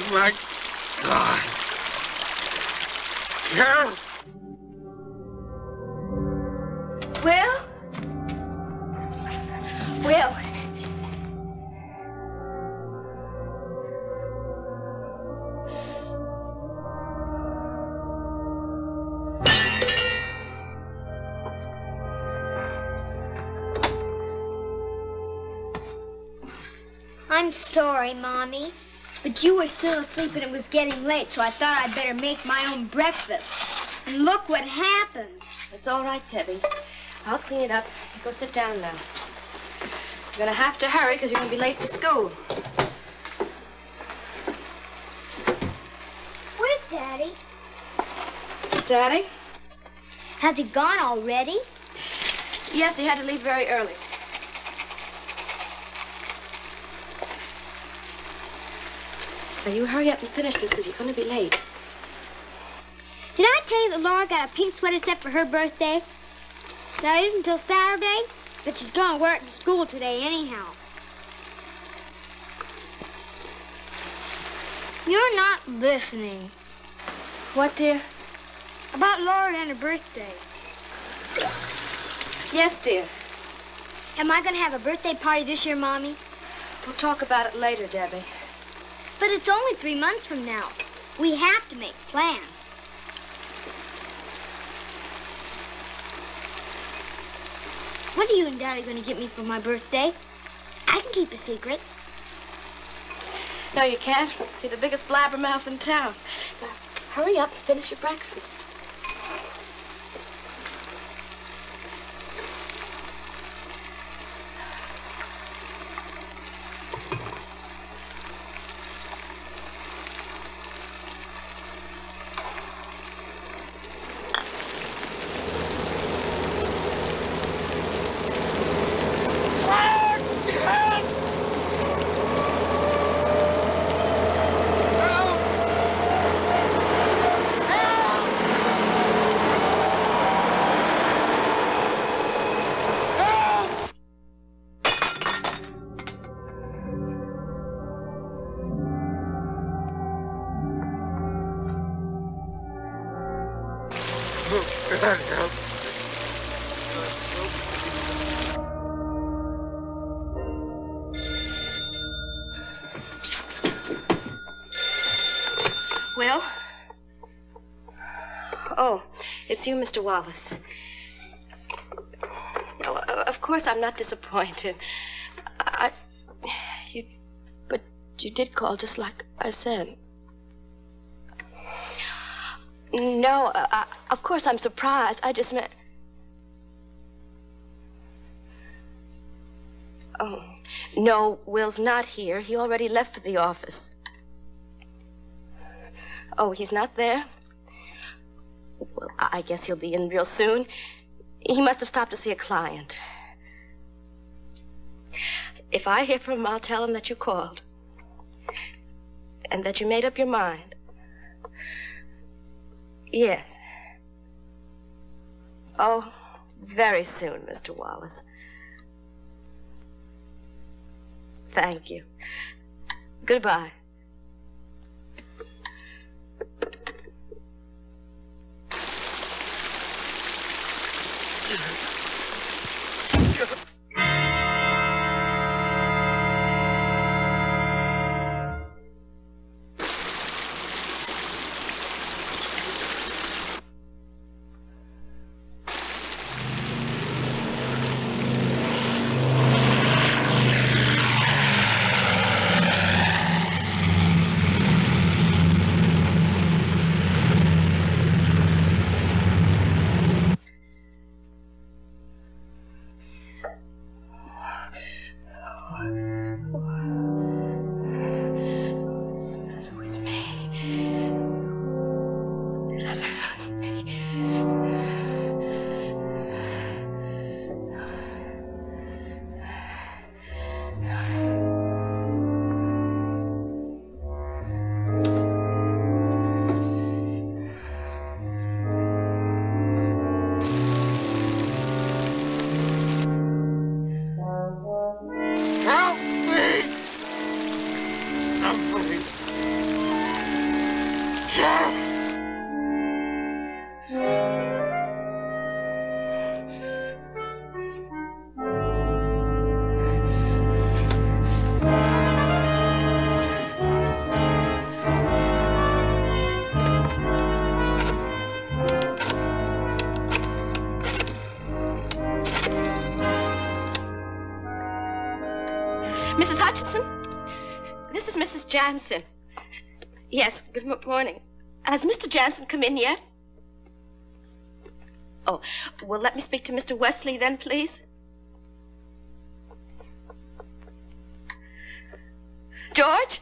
Oh, my God. Carol? Will? Will? I'm sorry, Mommy, but you were still asleep and it was getting late, so I thought I'd better make my own breakfast. And look what happened. It's all right, Debbie. I'll clean it up. You go sit down now. You're gonna have to hurry because you're gonna be late for school. Where's Daddy? Daddy? Has he gone already? Yes, he had to leave very early. Now, you hurry up and finish this because you're going to be late. Did I tell you that Laura got a pink sweater set for her birthday? That isn't until Saturday, but she's going to wear it to school today anyhow. You're not listening. What, dear? About Laura and her birthday. Yes, dear. Am I going to have a birthday party this year, Mommy? We'll talk about it later, Debbie. But it's only 3 months from now. We have to make plans. What are you and Daddy going to get me for my birthday? I can keep a secret. No, you can't. You're the biggest blabbermouth in town. Now, hurry up and finish your breakfast. Will? Oh, it's you, Mr. Wallace. Oh, of course I'm not disappointed. But you did call just like I said. No, of course I'm surprised. I just meant... Oh, no, Will's not here. He already left for the office. Oh, he's not there? Well, I guess he'll be in real soon. He must have stopped to see a client. If I hear from him, I'll tell him that you called. And that you made up your mind. Yes. Oh, very soon, Mr. Wallace. Thank you. Goodbye. Mrs. Hutchinson? This is Mrs. Jansen. Yes, good morning. Has Mr. Jansen come in yet? Oh, well, let me speak to Mr. Wesley then, please. George?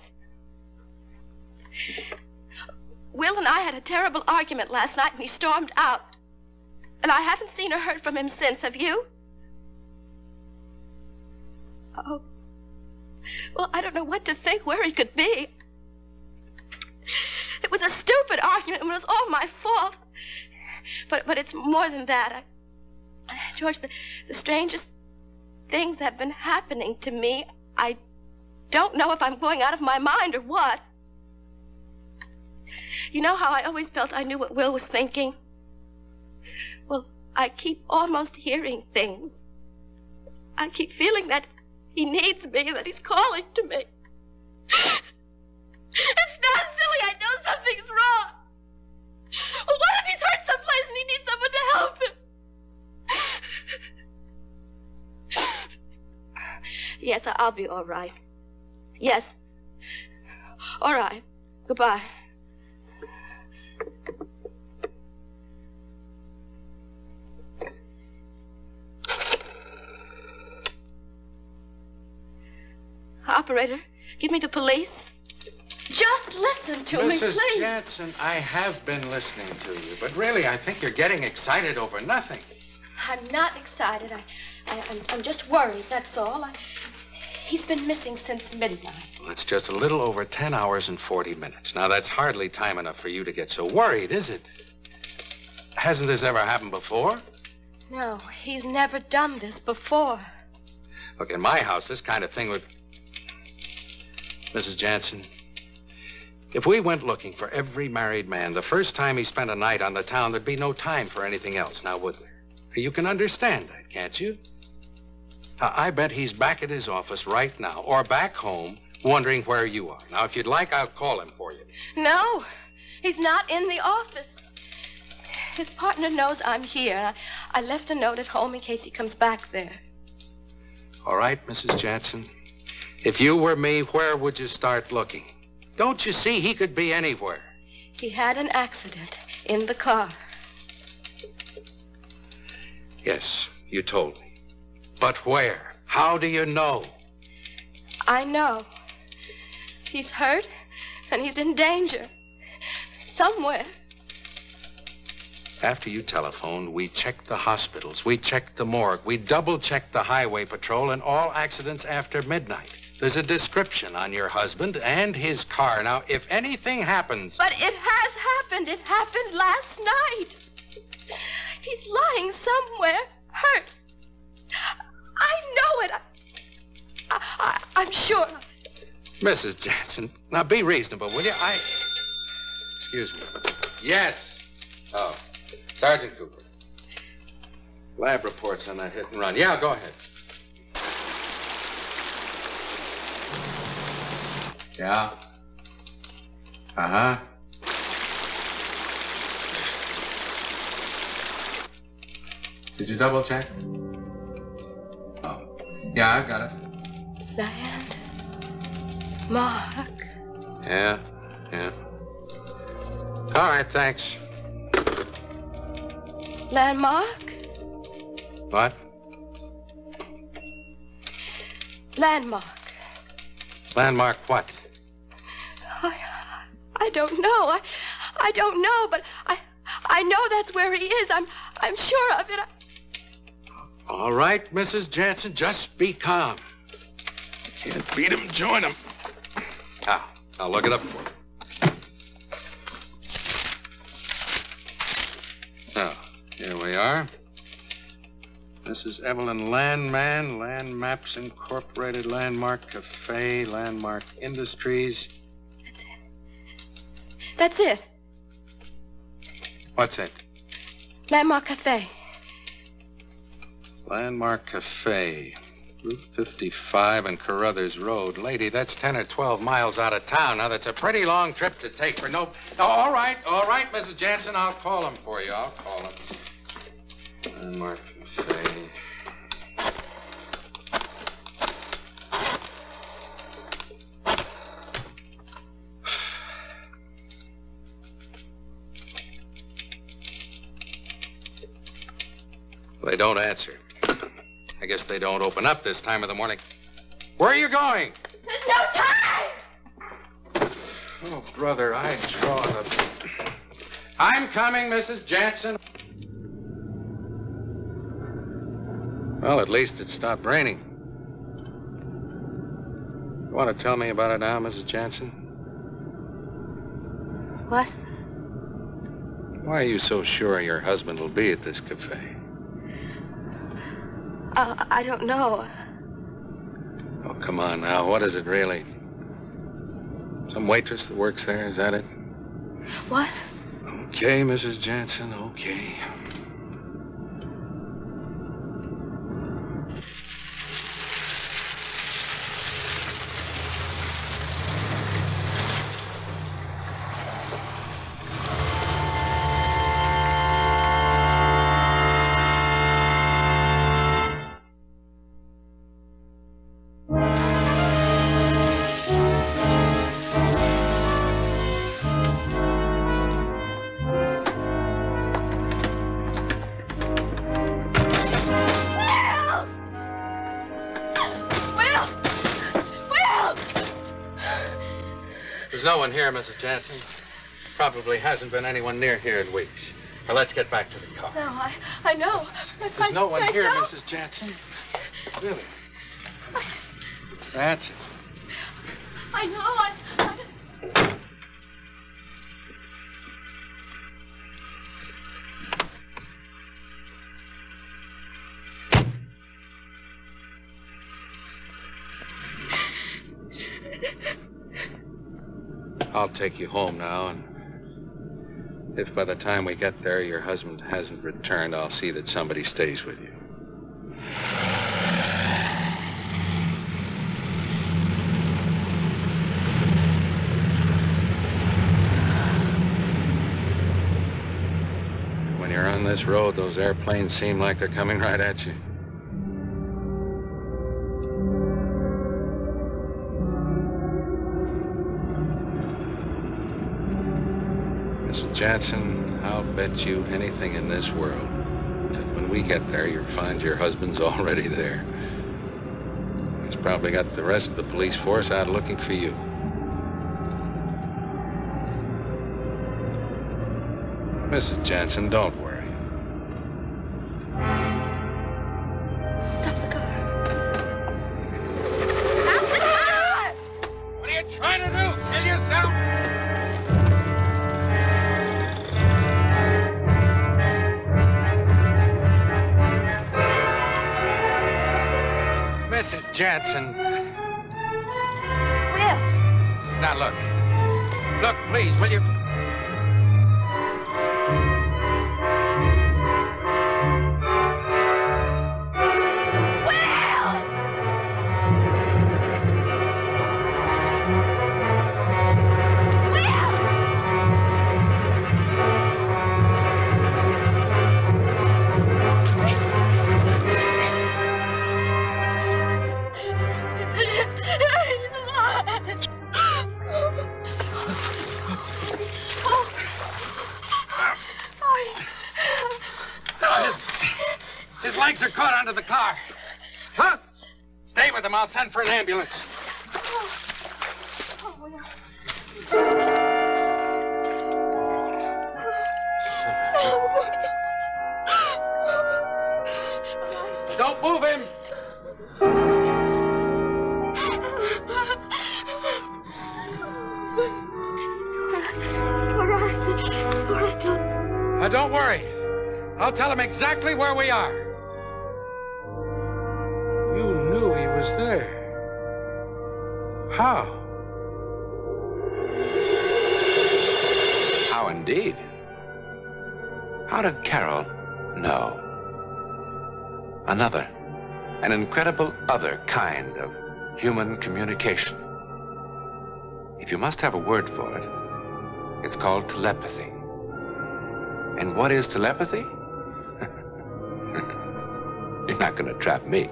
Will and I had a terrible argument last night and he stormed out. And I haven't seen or heard from him since. Have you? Oh. Well, I don't know what to think, where he could be. It was a stupid argument and it was all my fault. But it's more than that. George, the strangest things have been happening to me. I don't know if I'm going out of my mind or what. You know how I always felt I knew what Will was thinking? Well, I keep almost hearing things. I keep feeling that he needs me, that he's calling to me. It's not silly. I know something's wrong. Well, what if he's hurt someplace and he needs someone to help him? Yes, I'll be all right. Yes. All right. Goodbye. Operator, give me the police. Just listen to me, please. Mrs. Jansen, I have been listening to you, but really, I think you're getting excited over nothing. I'm not excited. I'm just worried, that's all. He's been missing since midnight. Well, it's just a little over 10 hours and 40 minutes. Now, that's hardly time enough for you to get so worried, is it? Hasn't this ever happened before? No, he's never done this before. Look, in my house, this kind of thing would... Mrs. Jansen, if we went looking for every married man, the first time he spent a night on the town, there'd be no time for anything else, now would there? You can understand that, can't you? I bet he's back at his office right now, or back home, wondering where you are. Now, if you'd like, I'll call him for you. No, he's not in the office. His partner knows I'm here. I left a note at home in case he comes back there. All right, Mrs. Jansen. If you were me, where would you start looking? Don't you see he could be anywhere? He had an accident in the car. Yes, you told me. But where? How do you know? I know. He's hurt and he's in danger. Somewhere. After you telephoned, we checked the hospitals, we checked the morgue, we double-checked the highway patrol and all accidents after midnight. There's a description on your husband and his car. Now, if anything happens... But it has happened. It happened last night. He's lying somewhere, hurt. I know it. I'm sure. Mrs. Jansen, now be reasonable, will you? Excuse me. Yes. Oh, Sergeant Cooper. Lab reports on that hit and run. Yeah, go ahead. Yeah. Uh-huh. Did you double check? Oh. Yeah, I've got it. Diane. Mark. Yeah. All right, thanks. Landmark? What? Landmark. Landmark what? I don't know. I don't know, but I know that's where he is. I'm sure of it. All right, Mrs. Jansen, just be calm. Can't beat him, join him. I'll look it up for you. So, here we are. Mrs. Evelyn Landman, Land Maps Incorporated, Landmark Cafe, Landmark Industries. That's it. What's it? Landmark Cafe. Landmark Cafe, Route 55 and Carruthers Road. Lady, that's 10 or 12 miles out of town. Now, that's a pretty long trip to take for no... Oh, all right, Mrs. Jansen, I'll call him for you. I'll call him. Landmark Cafe. They don't answer. I guess they don't open up this time of the morning. Where are you going? There's no time! Oh, brother, I draw the... I'm coming, Mrs. Jansen. Well, at least it stopped raining. You want to tell me about it now, Mrs. Jansen? What? Why are you so sure your husband will be at this cafe? I don't know. Oh, come on now. What is it really? Some waitress that works there, is that it? What? Okay, Mrs. Jansen, okay. There's no one here, Mrs. Jansen. Probably hasn't been anyone near here in weeks. Now, let's get back to the car. No, I know. There's no one I here, know. Mrs. Jansen. Really? That's it. I know. I'll take you home now, and if by the time we get there your husband hasn't returned, I'll see that somebody stays with you. When you're on this road, those airplanes seem like they're coming right at you. Mrs. Jansen, I'll bet you anything in this world that when we get there, you'll find your husband's already there. He's probably got the rest of the police force out looking for you. Mrs. Jansen, don't worry. Stop the car. What are you trying to do? Kill yourself? Mrs. Jansen. Will. Now, look. Look, please, will you? His legs are caught onto the car. Huh? Stay with him. I'll send for an ambulance. Don't move him. It's all right, John. Now, don't worry. I'll tell him exactly where we are. You knew he was there. How? How indeed? How did Carol know? Another, an incredible other kind of human communication. If you must have a word for it, it's called telepathy. And what is telepathy? You're not going to trap me.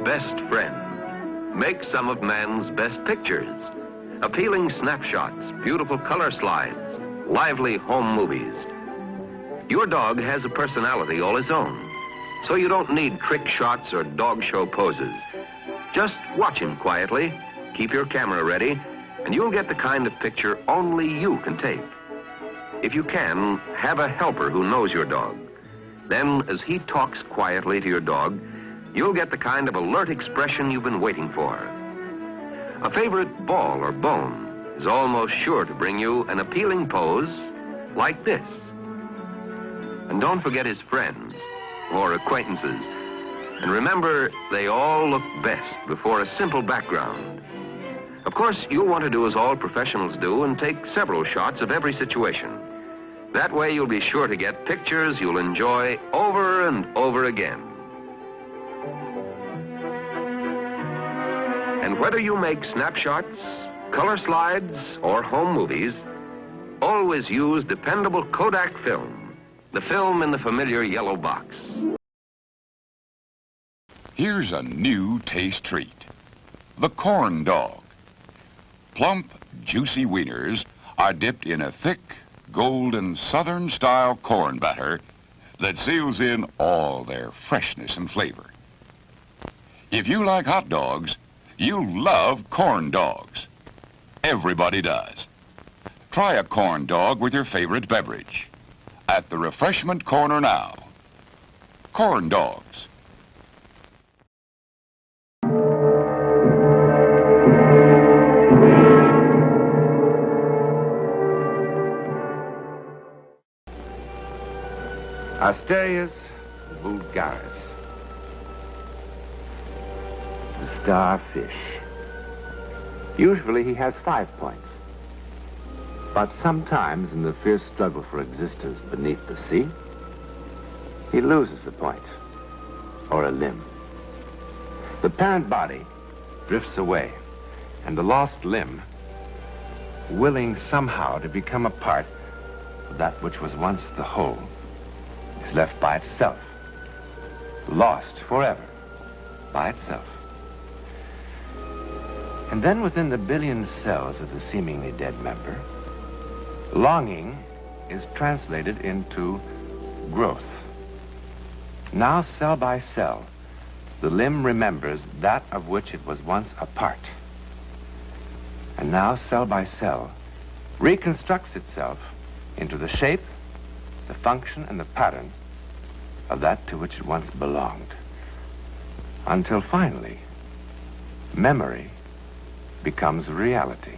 best friend. Make some of man's best pictures. Appealing snapshots, beautiful color slides, lively home movies. Your dog has a personality all his own, so you don't need trick shots or dog show poses. Just watch him quietly, keep your camera ready, and you'll get the kind of picture only you can take. If you can, have a helper who knows your dog. Then, as he talks quietly to your dog, you'll get the kind of alert expression you've been waiting for. A favorite ball or bone is almost sure to bring you an appealing pose like this. And don't forget his friends or acquaintances. And remember, they all look best before a simple background. Of course, you'll want to do as all professionals do and take several shots of every situation. That way, you'll be sure to get pictures you'll enjoy over and over again. And whether you make snapshots, color slides, or home movies, always use dependable Kodak film, the film in the familiar yellow box. Here's a new taste treat. The corn dog. Plump, juicy wieners are dipped in a thick, golden Southern-style corn batter that seals in all their freshness and flavor. If you like hot dogs, you'll love corn dogs. Everybody does. Try a corn dog with your favorite beverage. At the refreshment corner now. Corn dogs. Asterius vulgaris, the starfish. Usually he has 5 points. But sometimes in the fierce struggle for existence beneath the sea, he loses a point or a limb. The parent body drifts away, and the lost limb, willing somehow to become a part of that which was once the whole, is left by itself, lost forever by itself. And then within the billion cells of the seemingly dead member, longing is translated into growth. Now, cell by cell, the limb remembers that of which it was once a part. And now, cell by cell, reconstructs itself into the shape, the function, and the pattern of that to which it once belonged. Until finally, memory becomes reality.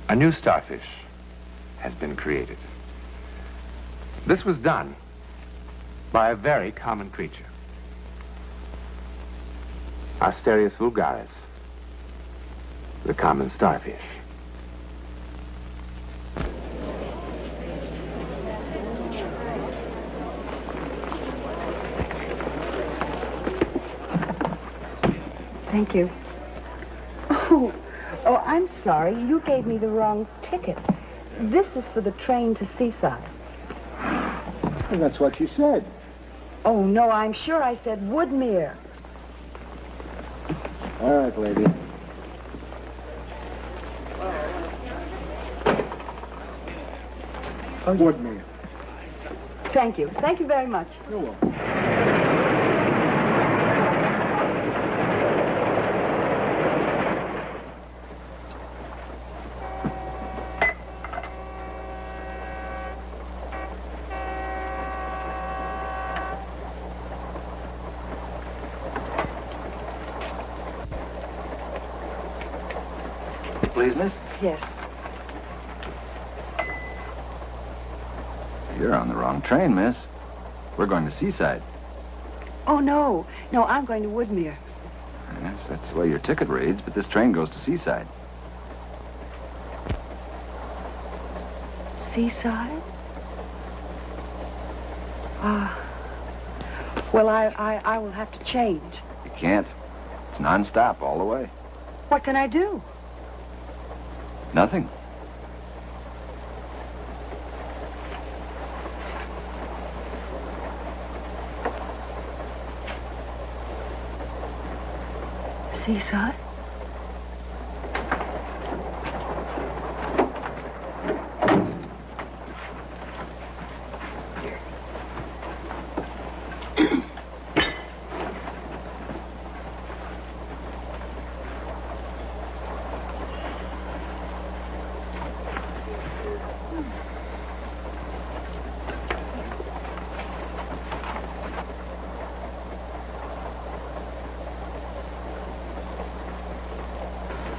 A new starfish has been created. This was done by a very common creature, Asterius vulgaris, the common starfish. Thank you. Oh, I'm sorry. You gave me the wrong ticket. This is for the train to Seaside. Well, that's what you said. Oh, no, I'm sure I said Woodmere. All right, lady. Woodmere. Thank you. Thank you very much. You're welcome. Please, miss? Yes. You're on the wrong train, miss. We're going to Seaside. Oh, no. No, I'm going to Woodmere. Yes, that's the way your ticket reads, but this train goes to Seaside. Seaside? Well, I will have to change. You can't. It's non-stop all the way. What can I do? Nothing. seaside?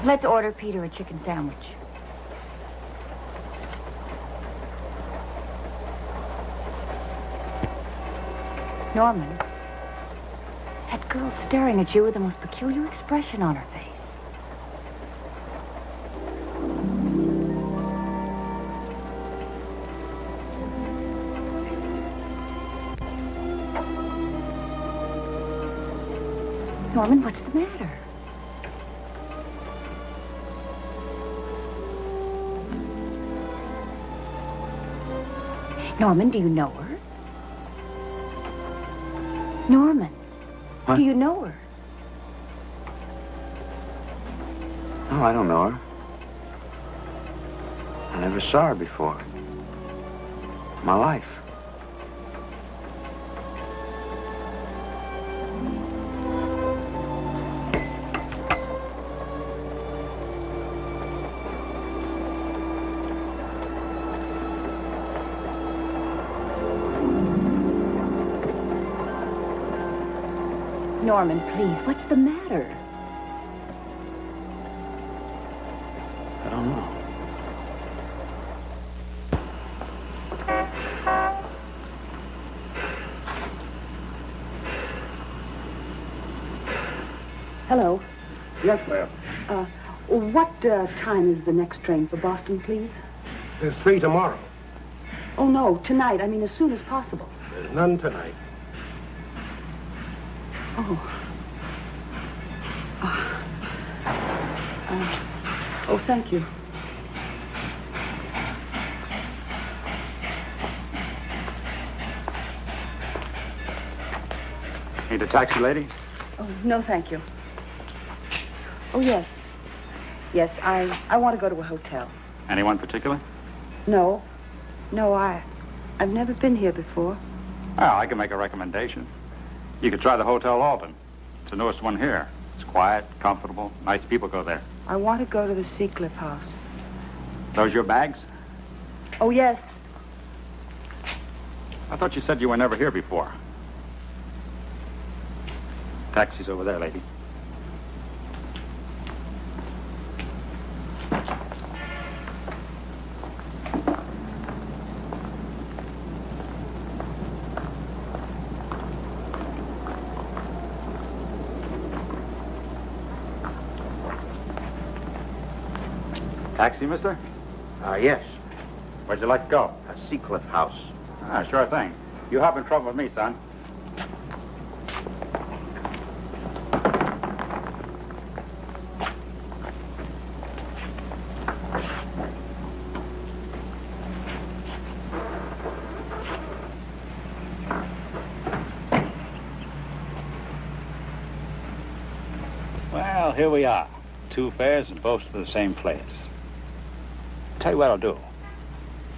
Let's order Peter a chicken sandwich. Norman, that girl's staring at you with the most peculiar expression on her face. Norman, what's the matter? Norman, do you know her? Norman, What? do you know her? No, I don't know her. I never saw her before. In my life. Norman, please, what's the matter? I don't know. Hello. Yes, ma'am. What time is the next train for Boston, please? There's 3 tomorrow. Oh, no, tonight. I mean, as soon as possible. There's none tonight. Oh. Oh, thank you. Need a taxi, lady? Oh, no, thank you. Oh, yes. Yes, I want to go to a hotel. Anyone particular? No. No, I've never been here before. Well, I can make a recommendation. You could try the Hotel Alton. It's the newest one here. It's quiet, comfortable, nice people go there. I want to go to the Seacliff house. Those your bags? Oh, yes. I thought you said you were never here before. Taxi's over there, lady. Taxi, mister? Yes. Where'd you like to go? Seacliff House. Sure thing. You hop in trouble with me, son. Well, here we are. 2 fares and both to the same place. Tell you what I'll do.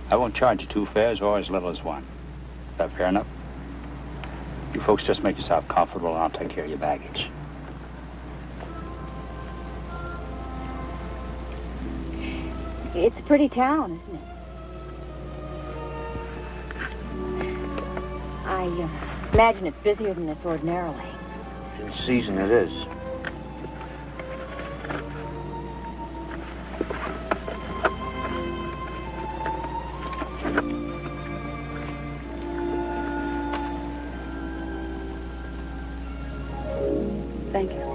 I won't charge you 2 fares or as little as 1. Is that fair enough? You folks just make yourself comfortable and I'll take care of your baggage. It's a pretty town, isn't it? I imagine it's busier than this ordinarily. This season it is. Thank you.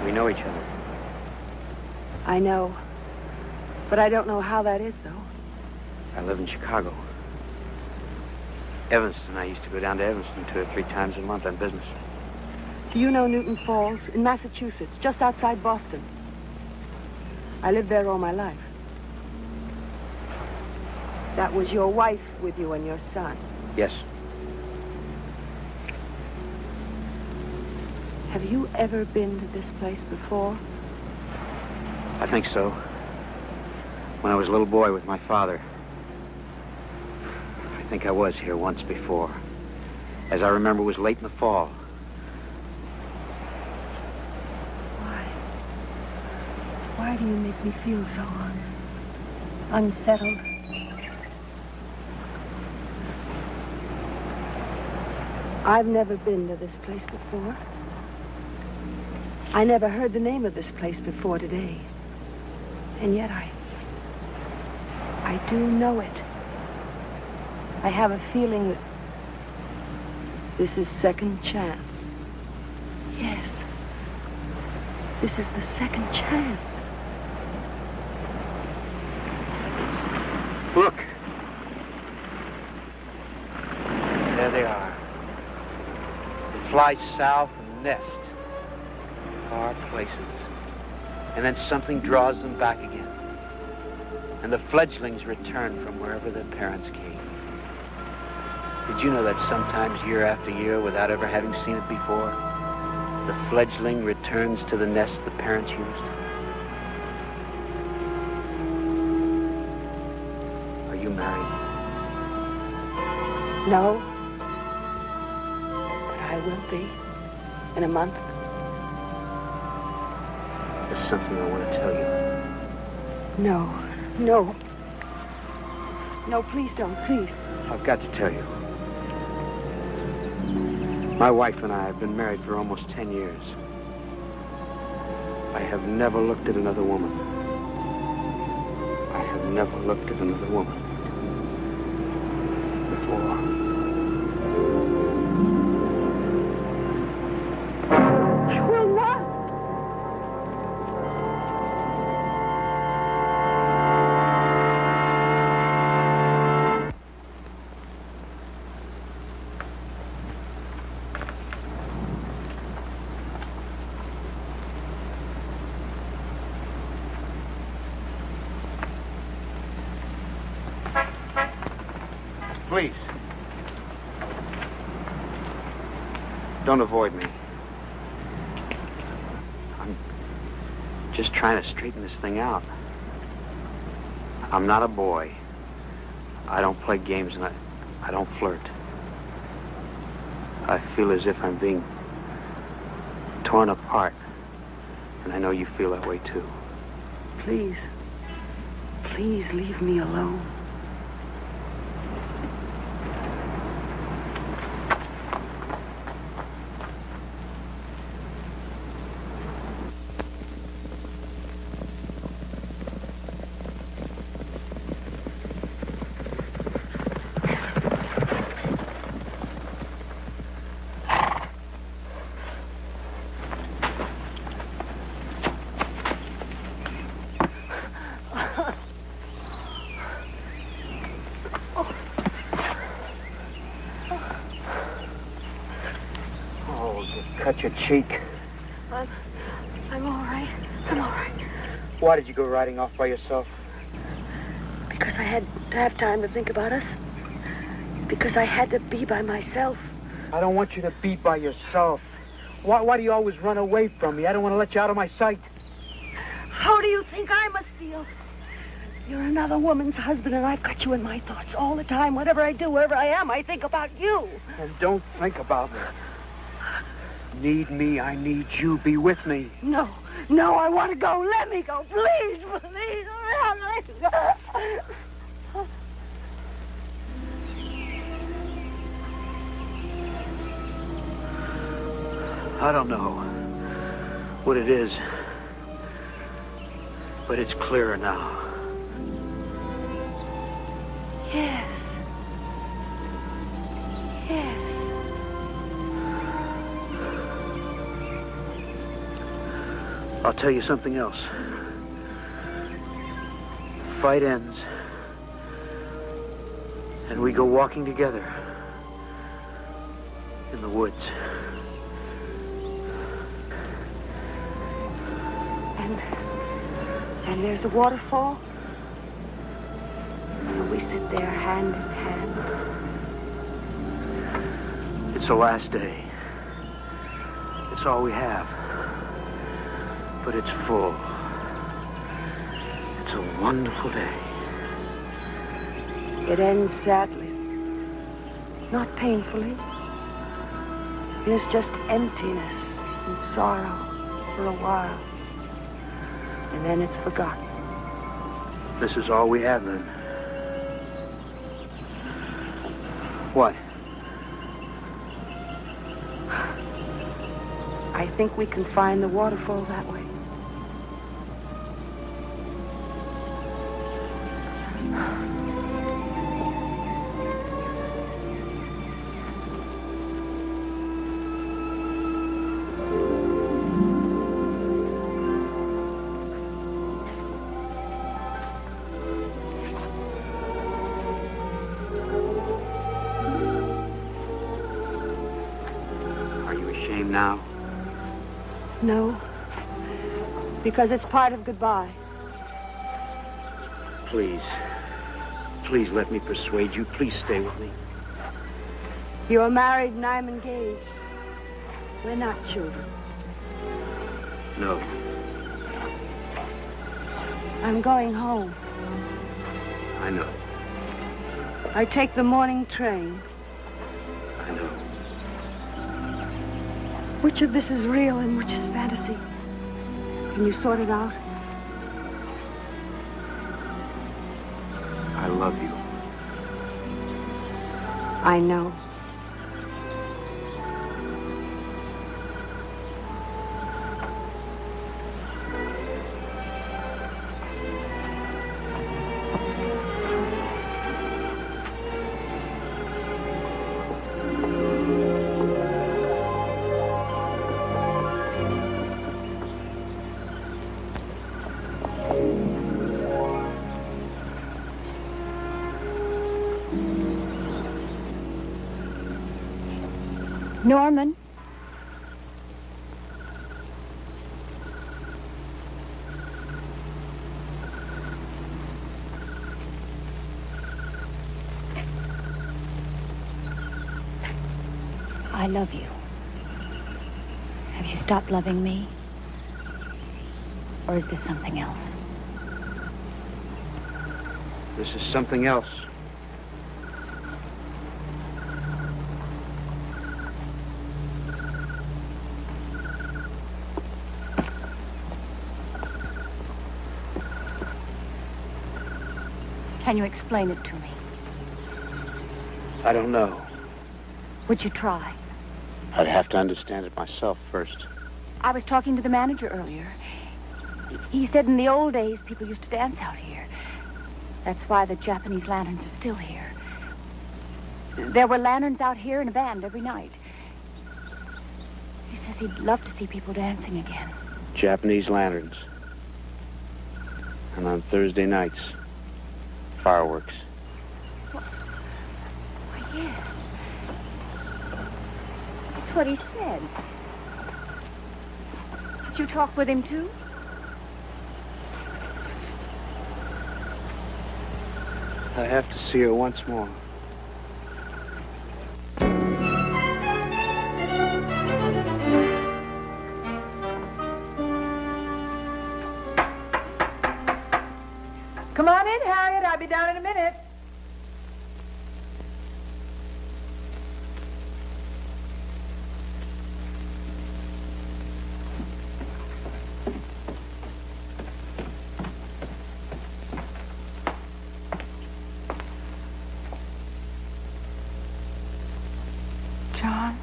We know each other. I know. But I don't know how that is, though. I live in Chicago. Evanston. I used to go down to Evanston 2 or 3 times a month on business. Do you know Newton Falls in Massachusetts, just outside Boston? I lived there all my life. That was your wife with you and your son. Yes. Have you ever been to this place before? I think so. When I was a little boy with my father. I think I was here once before. As I remember, it was late in the fall. Why do you make me feel so unsettled? I've never been to this place before. I never heard the name of this place before today. And yet I do know it. I have a feeling that this is second chance. Yes. This is the second chance. Look. There they are. They fly south and nest. Far places. And then something draws them back again. And the fledglings return from wherever their parents came. Did you know that sometimes year after year, without ever having seen it before, the fledgling returns to the nest the parents used? Are you married? No. But I will be. In a month. There's something I want to tell you. No. No. No, please don't, please. I've got to tell you. My wife and I have been married for almost 10 years. I have never looked at another woman. I have never looked at another woman before. Well, what? Please. Don't avoid me. I'm just trying to straighten this thing out. I'm not a boy. I don't play games and I don't flirt. I feel as if I'm being torn apart. And I know you feel that way too. Please. Please leave me alone. Cut your cheek. I'm all right. I'm all right. Why did you go riding off by yourself? Because I had to have time to think about us. Because I had to be by myself. I don't want you to be by yourself. Why do you always run away from me? I don't want to let you out of my sight. How do you think I must feel? You're another woman's husband, and I've got you in my thoughts all the time. Whatever I do, wherever I am, I think about you. And don't think about me. Need me, I need you. Be with me. No, I want to go. Let me go. Please, please. Let me go. I don't know what it is, but it's clearer now. Yes. Yes. I'll tell you something else. The fight ends, and we go walking together in the woods. And there's a waterfall. And we sit there hand in hand. It's the last day. It's all we have. But it's full. It's a wonderful day. It ends sadly. Not painfully. There's just emptiness and sorrow for a while. And then it's forgotten. This is all we have, then. What? I think we can find the waterfall that way. Now? No. Because it's part of goodbye. Please. Please let me persuade you. Please stay with me. You're married and I'm engaged. We're not children. No. I'm going home. I know. I take the morning train. I know. Which of this is real and which is fantasy? Can you sort it out? I love you. I know. Norman? I love you. Have you stopped loving me? Or is this something else? This is something else. Can you explain it to me? I don't know. Would you try? I'd have to understand it myself first. I was talking to the manager earlier. He said in the old days people used to dance out here. That's why the Japanese lanterns are still here. There were lanterns out here in a band every night. He says he'd love to see people dancing again. Japanese lanterns. And on Thursday nights, fireworks. Well, yes. That's what he said. Did you talk with him, too? I have to see her once more. Come on in, Harriet. I'll be down in a minute. John?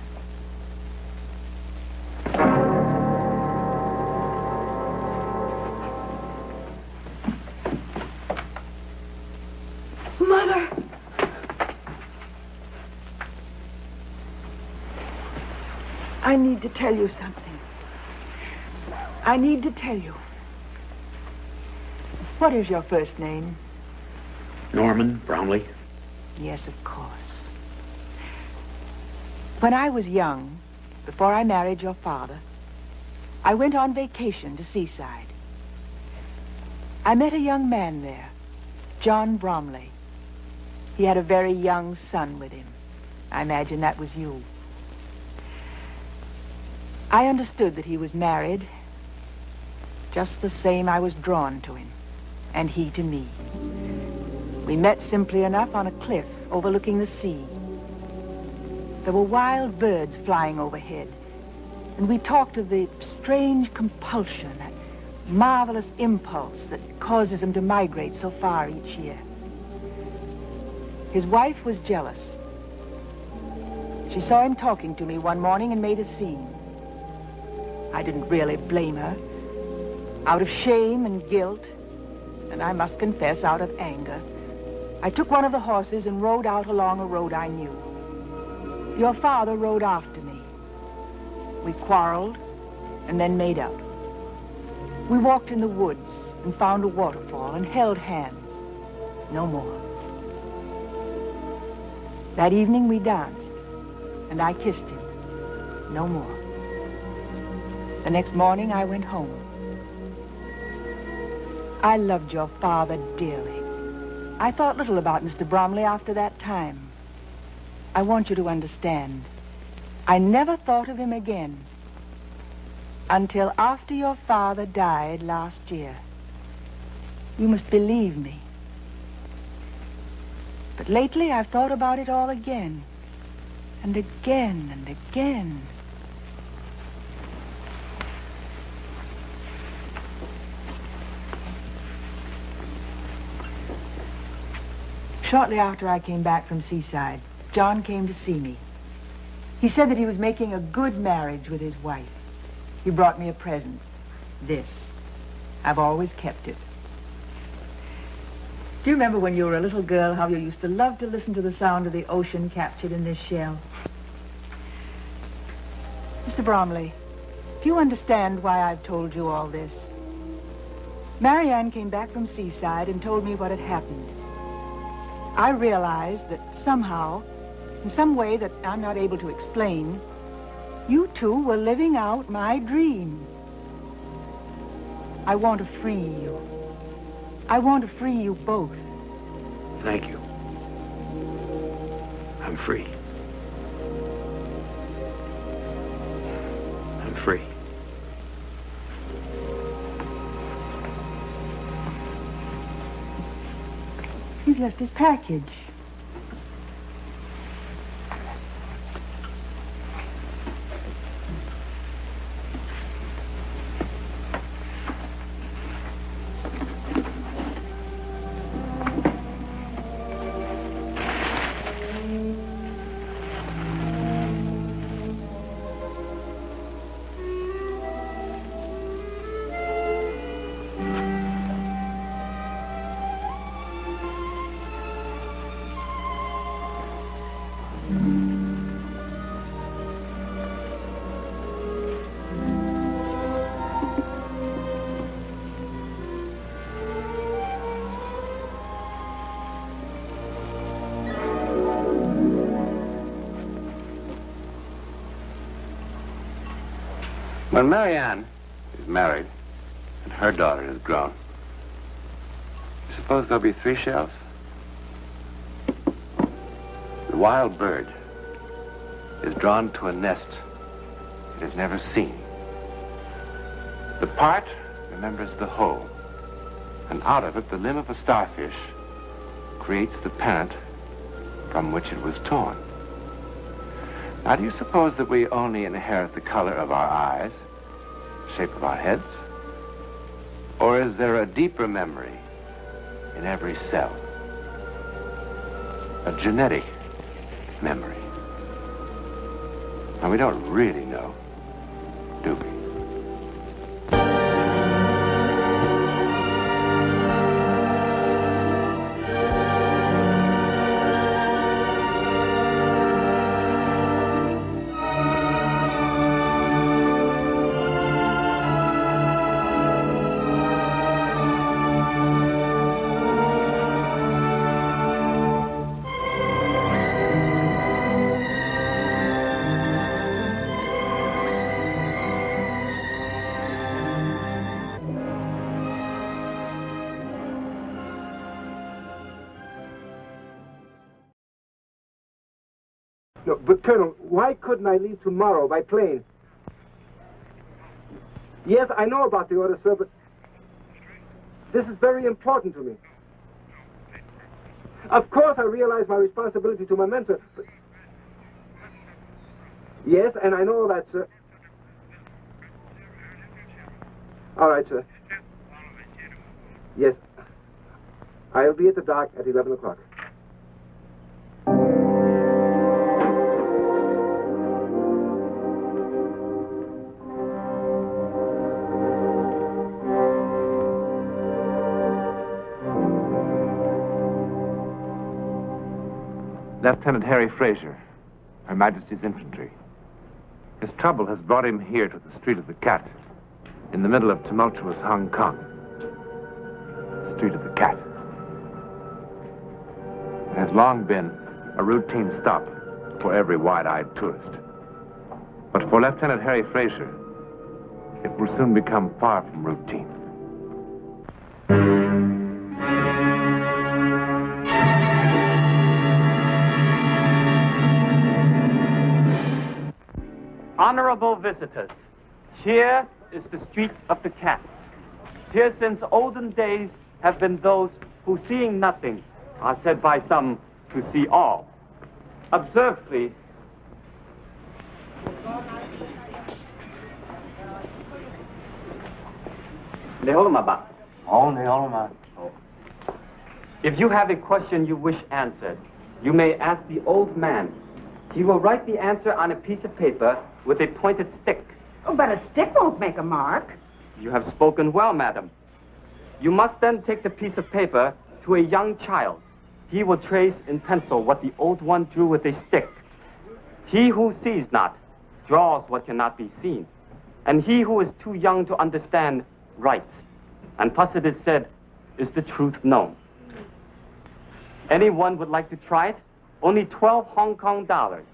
Mother! I need to tell you something. I need to tell you. What is your first name? Norman Bromley. Yes, of course. When I was young, before I married your father, I went on vacation to Seaside. I met a young man there, John Bromley. He had a very young son with him. I imagine that was you. I understood that he was married. Just the same, I was drawn to him, and he to me. We met simply enough on a cliff overlooking the sea. There were wild birds flying overhead, and we talked of the strange compulsion, that marvelous impulse that causes them to migrate so far each year. His wife was jealous. She saw him talking to me one morning and made a scene. I didn't really blame her. Out of shame and guilt, and I must confess, out of anger, I took one of the horses and rode out along a road I knew. Your father rode after me. We quarreled and then made up. We walked in the woods and found a waterfall and held hands. No more. That evening we danced, and I kissed him. No more. The next morning I went home. I loved your father dearly. I thought little about Mr. Bromley after that time. I want you to understand, I never thought of him again until after your father died last year. You must believe me. But lately I've thought about it all again, and again, and again. Shortly after I came back from Seaside, John came to see me. He said that he was making a good marriage with his wife. He brought me a present. This. I've always kept it. Do you remember when you were a little girl how you used to love to listen to the sound of the ocean captured in this shell? Mr. Bromley, do you understand why I've told you all this? Marianne came back from Seaside and told me what had happened. I realized that somehow, in some way that I'm not able to explain, you two were living out my dream. I want to free you. I want to free you both. Thank you. I'm free. I'm free. He's left his package. When Marianne is married and her daughter is grown, you suppose there'll be 3 shells? The wild bird is drawn to a nest it has never seen. The part remembers the whole, and out of it, the limb of a starfish creates the parent from which it was torn. Now, do you suppose that we only inherit the color of our eyes, shape of our heads? Or is there a deeper memory in every cell? A genetic memory? Now, we don't really know, do we? No, but, Colonel, why couldn't I leave tomorrow by plane? Yes, I know about the order, sir, but this is very important to me. Of course, I realize my responsibility to my men, sir, but... Yes, and I know that, sir. All right, sir. Yes. I'll be at the dock at 11 o'clock. Lieutenant Harry Fraser, Her Majesty's Infantry. His trouble has brought him here to the Street of the Cat, in the middle of tumultuous Hong Kong. The Street of the Cat. It has long been a routine stop for every wide-eyed tourist. But for Lieutenant Harry Fraser, it will soon become far from routine. Honorable visitors, here is the Street of the Cats. Here since olden days have been those who, seeing nothing, are said by some to see all. Observe, please. If you have a question you wish answered, you may ask the old man. He will write the answer on a piece of paper with a pointed stick. Oh, but a stick won't make a mark. You have spoken well, madam. You must then take the piece of paper to a young child. He will trace in pencil what the old one drew with a stick. He who sees not draws what cannot be seen. And he who is too young to understand writes. And thus it is said, is the truth known. Anyone would like to try it? Only 12 Hong Kong dollars.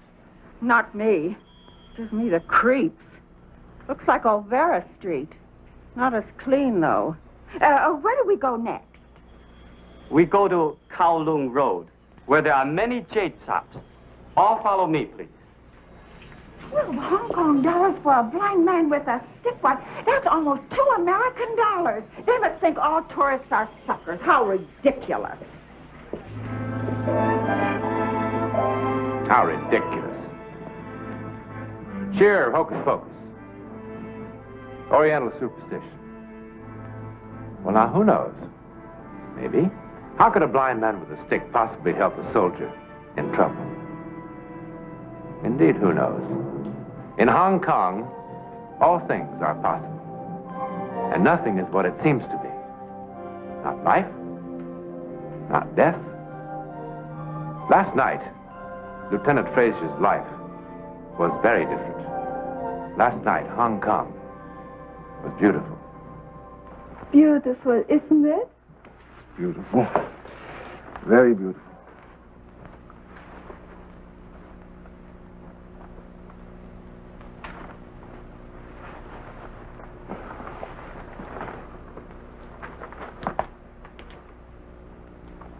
Not me. Gives me the creeps. Looks like Olvera Street. Not as clean, though. Where do we go next? We go to Kowloon Road, where there are many jade shops. All follow me, please. 12 Hong Kong dollars for a blind man with a stick. Why, that's almost 2 American dollars. They must think all tourists are suckers. How ridiculous. How ridiculous. Cheer, hocus pocus. Oriental superstition. Well, now, who knows? Maybe. How could a blind man with a stick possibly help a soldier in trouble? Indeed, who knows? In Hong Kong, all things are possible. And nothing is what it seems to be. Not life, not death. Last night, Lieutenant Fraser's life was very different. Last night, Hong Kong was beautiful. Beautiful, isn't it? Beautiful. Very beautiful.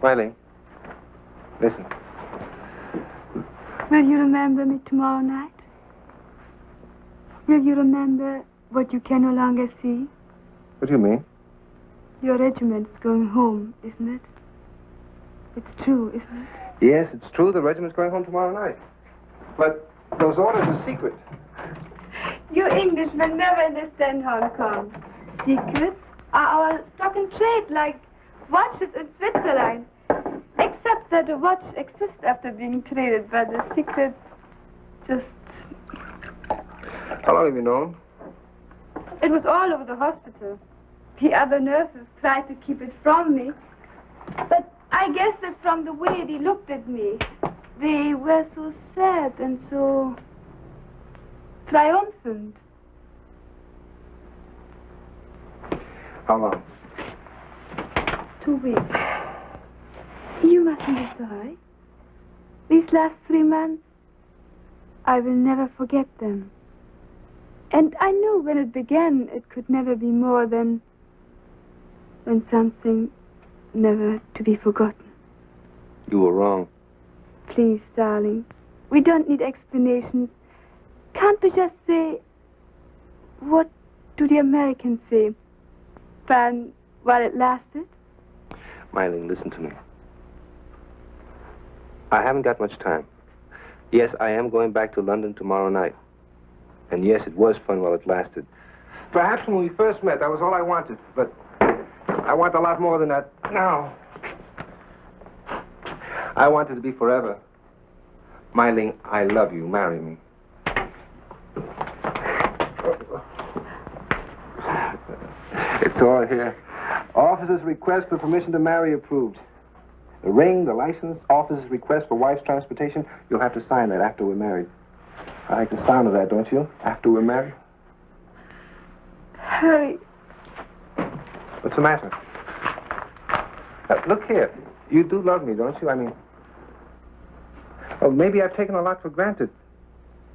Wiley, listen. Will you remember me tomorrow night? Will you remember what you can no longer see? What do you mean? Your regiment's going home, isn't it? It's true, isn't it? Yes, it's true. The regiment's going home tomorrow night. But those orders are secret. You Englishmen never understand Hong Kong. Secrets are our stock and trade, like watches in Switzerland. Except that a watch exists after being traded, but the secret just... How long have you known? It was all over the hospital. The other nurses tried to keep it from me. But I guess that from the way they looked at me, they were so sad and so triumphant. How long? 2 weeks. You mustn't be sorry. These last 3 months, I will never forget them. And I knew when it began, it could never be more than something never to be forgotten. You were wrong. Please, darling, We don't need explanations. Can't we just say, what do the Americans say? Fun while it lasted? Myling, listen to me. I haven't got much time. Yes, I am going back to London tomorrow night. And yes, it was fun while it lasted. Perhaps when we first met, that was all I wanted. But I want a lot more than that now. I want it to be forever. Myling, I love you. Marry me. It's all here. Officer's request for permission to marry approved. The ring, the license, officer's request for wife's transportation. You'll have to sign that after we're married. I like the sound of that, don't you? After we're married. Harry. What's the matter? Look here. You do love me, don't you? I mean... Oh, maybe I've taken a lot for granted.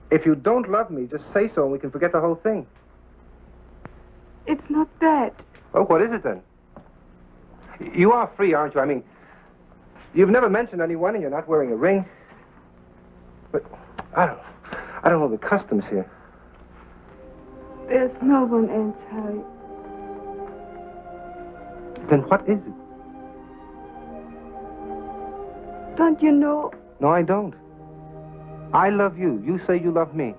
If you don't love me, just say so and we can forget the whole thing. It's not that. Oh, what is it then? You are free, aren't you? I mean, you've never mentioned anyone and you're not wearing a ring. But I don't know the customs here. There's no one else, Harry. Then what is it? Don't you know? No, I don't. I love you. You say you love me.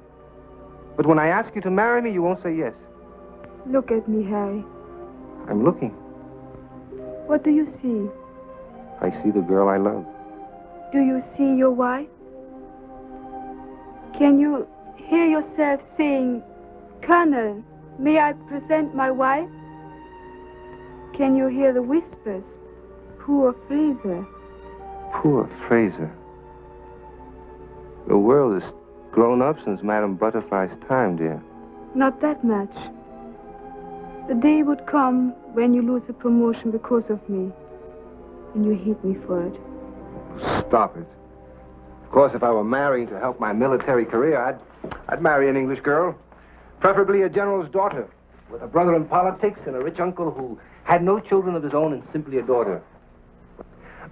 But when I ask you to marry me, you won't say yes. Look at me, Harry. I'm looking. What do you see? I see the girl I love. Do you see your wife? Can you hear yourself saying, Colonel, may I present my wife? Can you hear the whispers? Poor Fraser. Poor Fraser. The world has grown up since Madame Butterfly's time, dear. Not that much. The day would come when you lose a promotion because of me. And you hate me for it. Stop it. Of course, if I were marrying to help my military career, I'd marry an English girl. Preferably a general's daughter, with a brother in politics and a rich uncle who had no children of his own and simply adored her.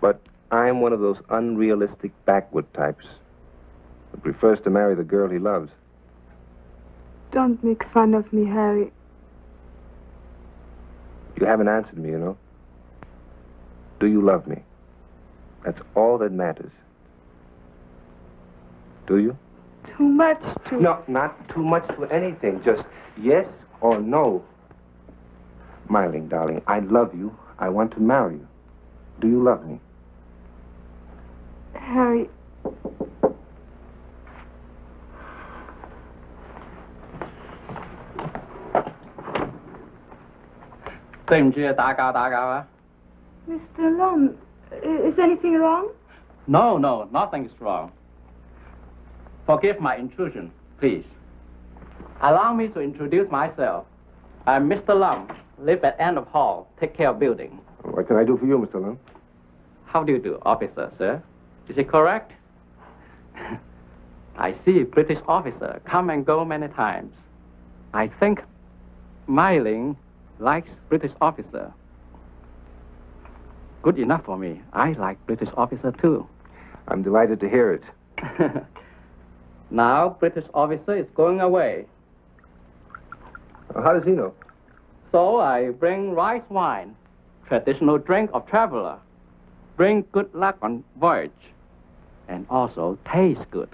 But I'm one of those unrealistic backward types who prefers to marry the girl he loves. Don't make fun of me, Harry. You haven't answered me, you know. Do you love me? That's all that matters. Do you? Too much to... No, not too much to anything. Just yes or no. Myling, darling, I love you. I want to marry you. Do you love me? Harry... Mr. Long, is anything wrong? No, nothing's wrong. Forgive my intrusion, please. Allow me to introduce myself. I'm Mr. Lum, live at end of hall, take care of building. What can I do for you, Mr. Lum? How do you do, officer, sir? Is it correct? I see British officer come and go many times. I think Myling likes British officer. Good enough for me. I like British officer, too. I'm delighted to hear it. Now, British officer is going away. How does he know? So I bring rice wine, traditional drink of traveler. Bring good luck on voyage. And also taste good.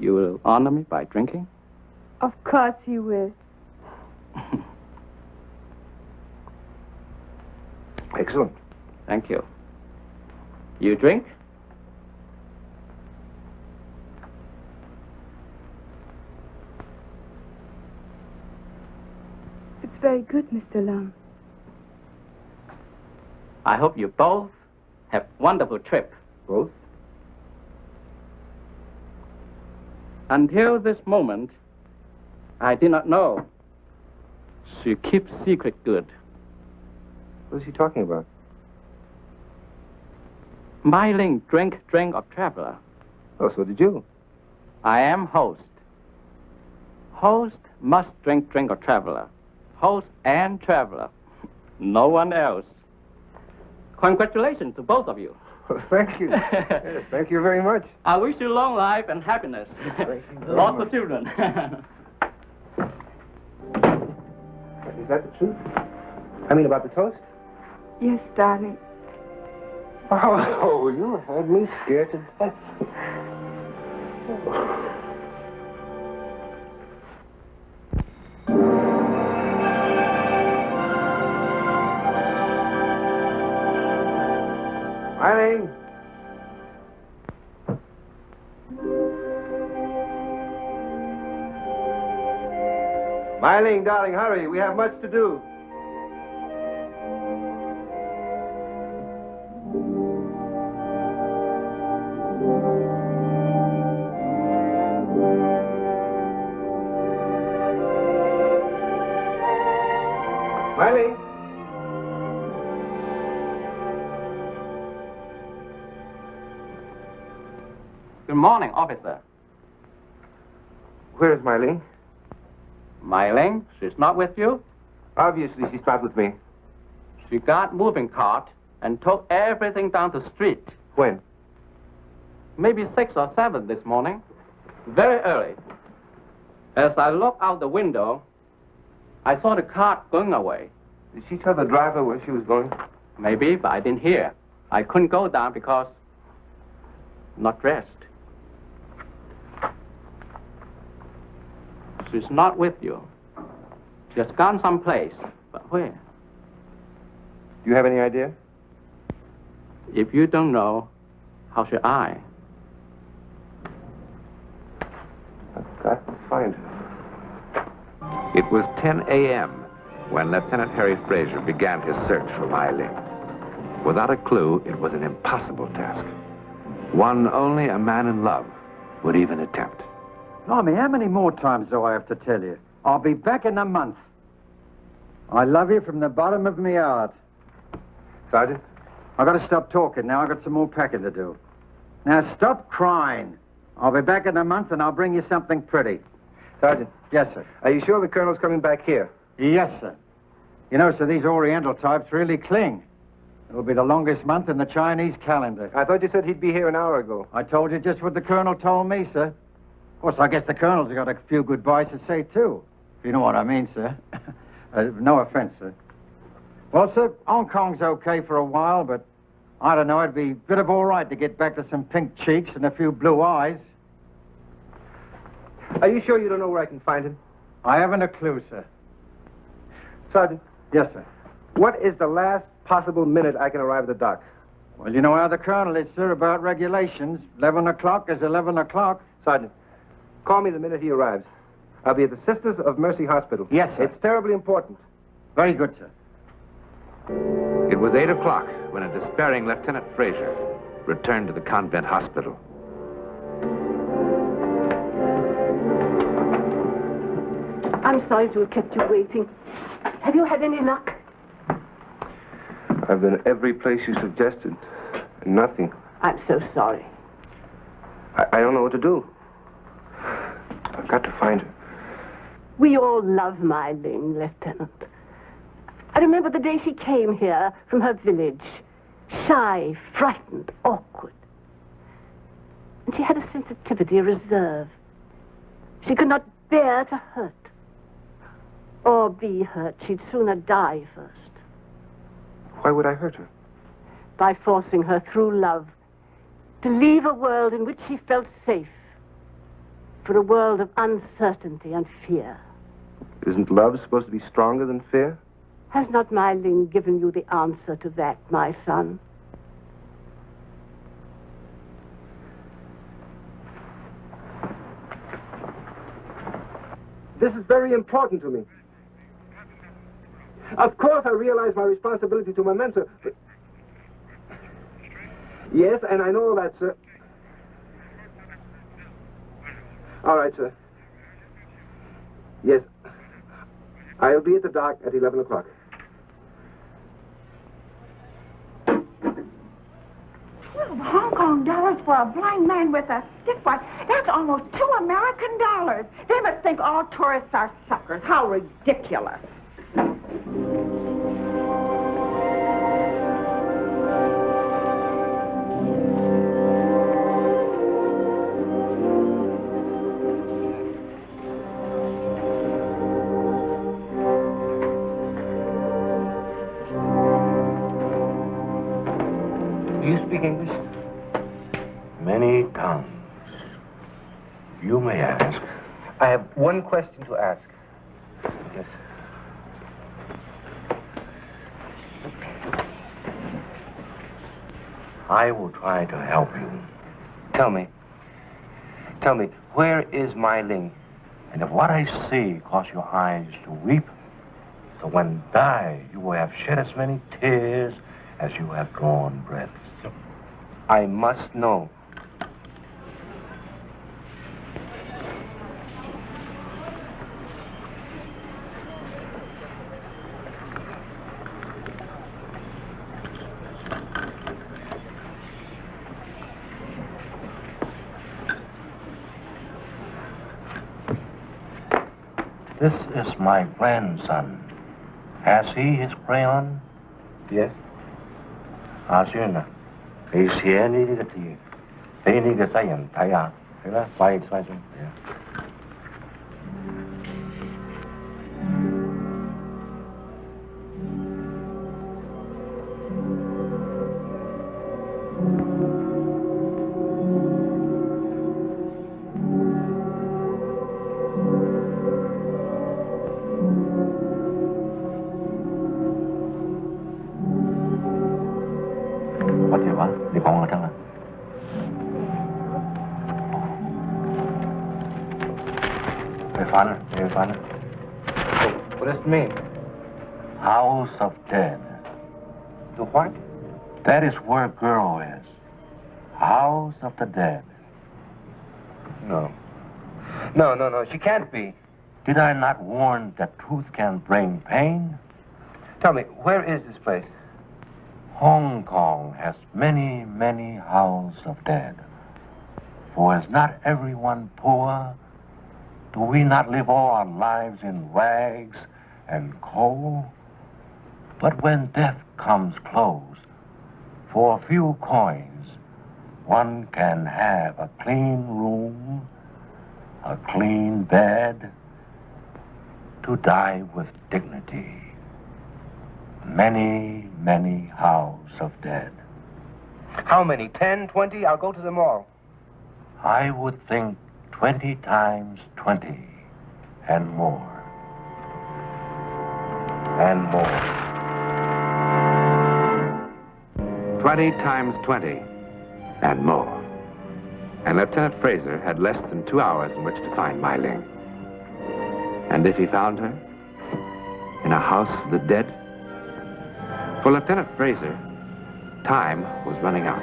You will honor me by drinking? Of course he will. Excellent. Thank you. You drink? It's very good, Mr. Long. I hope you both have wonderful trip. Both? Until this moment, I did not know. She keeps secret good. What is he talking about? Myling drink of traveler. Oh, so did you? I am host. Host must drink of traveler. Host and traveler. No one else. Congratulations to both of you. Well, thank you. Yes, thank you very much. I wish you long life and happiness. Lots of children. Is that the truth? I mean, about the toast? Yes, darling. Oh, you had me scared to death. Eileen! Eileen, darling, hurry. We have much to do. Eileen! Good morning, officer. Where is Eileen? Meiling, she's not with you? Obviously, she's not with me. She got moving cart and took everything down the street. When? Maybe 6 or 7 this morning. Very early. As I looked out the window, I saw the cart going away. Did she tell the driver where she was going? Maybe, but I didn't hear. I couldn't go down because I'm not dressed. She's not with you. She has gone someplace, but where? Do you have any idea? If you don't know, how should I? I've got to find her. It was 10 a.m. when Lieutenant Harry Fraser began his search for Mai Ling. Without a clue, it was an impossible task. One only a man in love would even attempt. Blimey, how many more times do I have to tell you? I'll be back in a month. I love you from the bottom of my heart. Sergeant? I've got to stop talking now. I've got some more packing to do. Now, stop crying. I'll be back in a month, and I'll bring you something pretty. Sergeant? Yes, sir. Are you sure the colonel's coming back here? Yes, sir. You know, sir, these Oriental types really cling. It'll be the longest month in the Chinese calendar. I thought you said he'd be here an hour ago. I told you just what the colonel told me, sir. Of course, I guess the colonel's got a few goodbyes to say, too. If you know what I mean, sir. No offense, sir. Well, sir, Hong Kong's okay for a while, but I don't know, it'd be a bit of all right to get back to some pink cheeks and a few blue eyes. Are you sure you don't know where I can find him? I haven't a clue, sir. Sergeant? Yes, sir. What is the last possible minute I can arrive at the dock? Well, you know how the colonel is, sir, about regulations. 11 o'clock is 11 o'clock. Sergeant, call me the minute he arrives. I'll be at the Sisters of Mercy Hospital. Yes, sir. It's terribly important. Very good, sir. It was 8 o'clock when a despairing Lieutenant Fraser returned to the convent hospital. I'm sorry to have kept you waiting. Have you had any luck? I've been every place you suggested. Nothing. I'm so sorry. I don't know what to do. I've got to find her. We all love Mai Ling, Lieutenant. I remember the day she came here from her village. Shy, frightened, awkward. And she had a sensitivity, a reserve. She could not bear to hurt. Or be hurt. She'd sooner die first. Why would I hurt her? By forcing her through love to leave a world in which she felt safe for a world of uncertainty and fear. Isn't love supposed to be stronger than fear? Has not Mai Ling given you the answer to that, my son? This is very important to me. Of course, I realize my responsibility to my mentor. But... Yes, and I know that, sir. All right, sir. Yes. I'll be at the dock at 11 o'clock. 12 Hong Kong dollars for a blind man with a stick. Why, that's almost $2 American. They must think all tourists are suckers. How ridiculous. You may ask. I have one question to ask. Yes. I will try to help you. Tell me, where is my Ling? And if what I see cause your eyes to weep, so when die, you will have shed as many tears as you have drawn breaths. I must know. This is my grandson. Has he his crayon? Yes. 阿孫啊，你寫呢啲嘅字，俾呢個西人睇下，係啦，快啲，係啊。What does it mean? House of Dead. The what? That is where girl is. House of the Dead. No, she can't be. Did I not warn that truth can bring pain? Tell me, where is this place? Hong Kong has many, many houses of dead. For is not everyone poor? Do we not live all our lives in rags and coal? But when death comes close, for a few coins, one can have a clean room, a clean bed, to die with dignity. Many, many houses of dead. How many? 10, 20? I'll go to them all. I would think 20 times 20 and more. And more. 20 times 20 and more. And Lieutenant Fraser had less than 2 hours in which to find Mai Ling. And if he found her in a house of the dead? For Lieutenant Fraser, time was running out.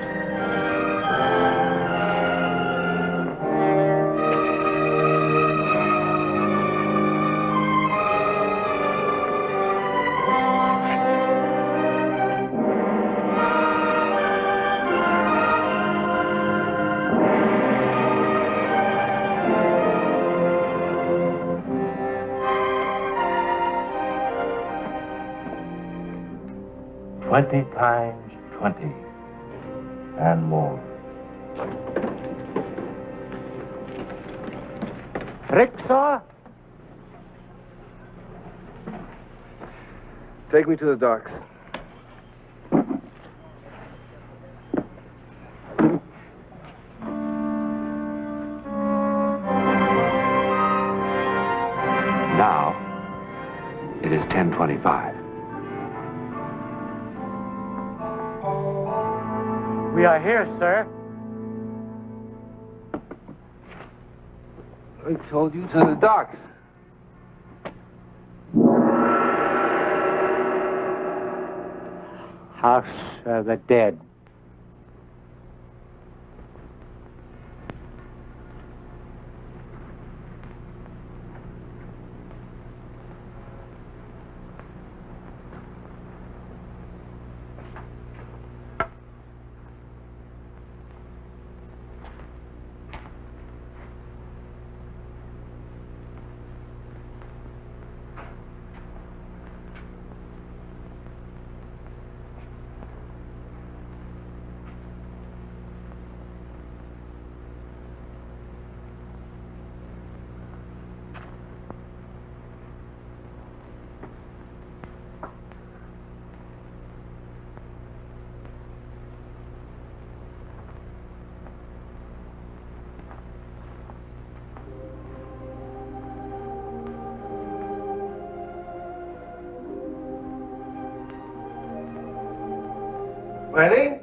Twenty times 20 and more. Rickshaw? Take me to the docks. Now, it is 10:25. We are here, sir. I told you to the docks. House of the Dead. Miley?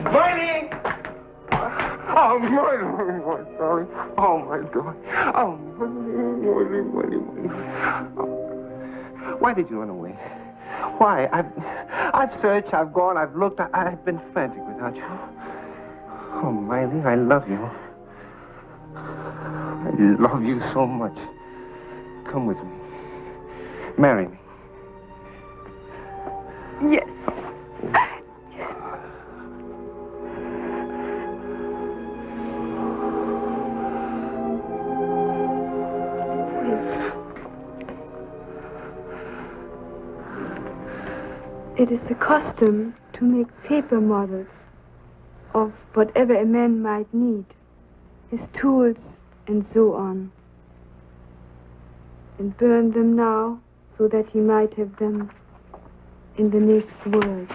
Miley! Oh, Miley, darling. Oh, my God. Oh, Miley. Why did you run away? Why? I've searched, I've gone, I've looked, I've been frantic without you. Oh, Miley, I love you. I love you so much. Come with me. Marry me. Yes. It is a custom to make paper models of whatever a man might need, his tools and so on, and burn them now so that he might have them in the next world.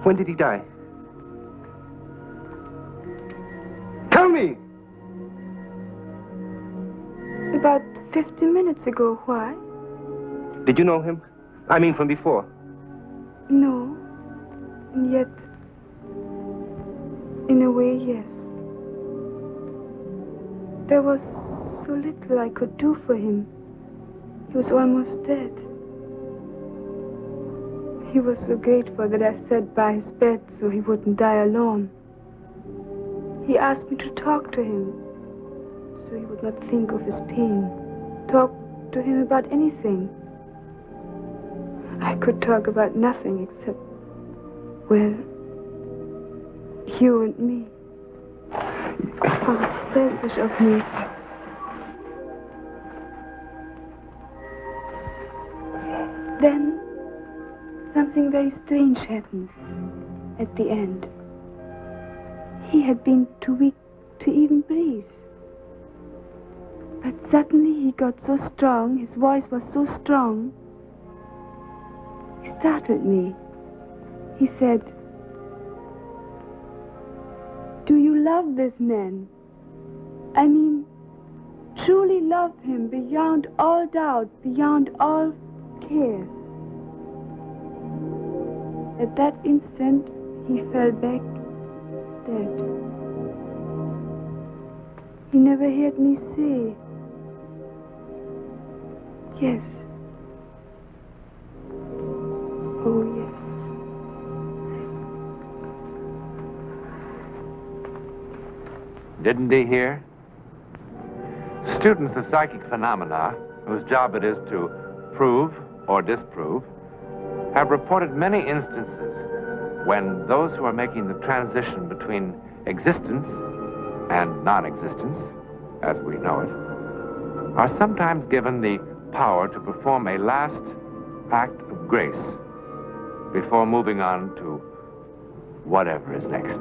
When did he die? Tell me! About 50 minutes ago. Why? Did you know him? I mean, from before. No. And yet, in a way, yes. There was so little I could do for him. He was almost dead. He was so grateful that I sat by his bed so he wouldn't die alone. He asked me to talk to him so he would not think of his pain. Talk to him about anything. I could talk about nothing except, well, you and me. How selfish of me. Then something very strange happened at the end. He had been too weak to even breathe. But suddenly he got so strong, his voice was so strong, he startled me. He said, "Do you love this man? I mean, truly love him beyond all doubt, beyond all care?" At that instant, he fell back dead. He never heard me say, yes. Oh, yes. Didn't he hear? Students of psychic phenomena, whose job it is to prove or disprove, have reported many instances when those who are making the transition between existence and non-existence, as we know it, are sometimes given the power to perform a last act of grace before moving on to whatever is next.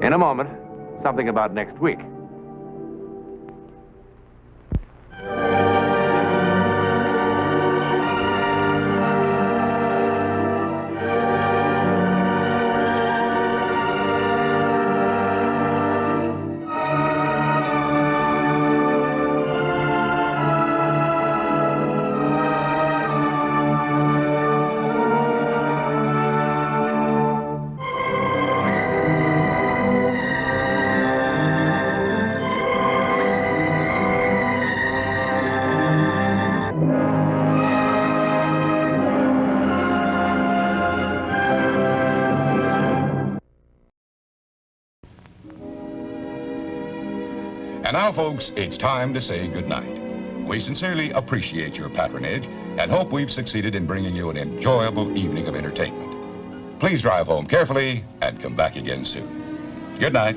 In a moment, something about next week. And now, folks, it's time to say goodnight. We sincerely appreciate your patronage and hope we've succeeded in bringing you an enjoyable evening of entertainment. Please drive home carefully and come back again soon. Good night.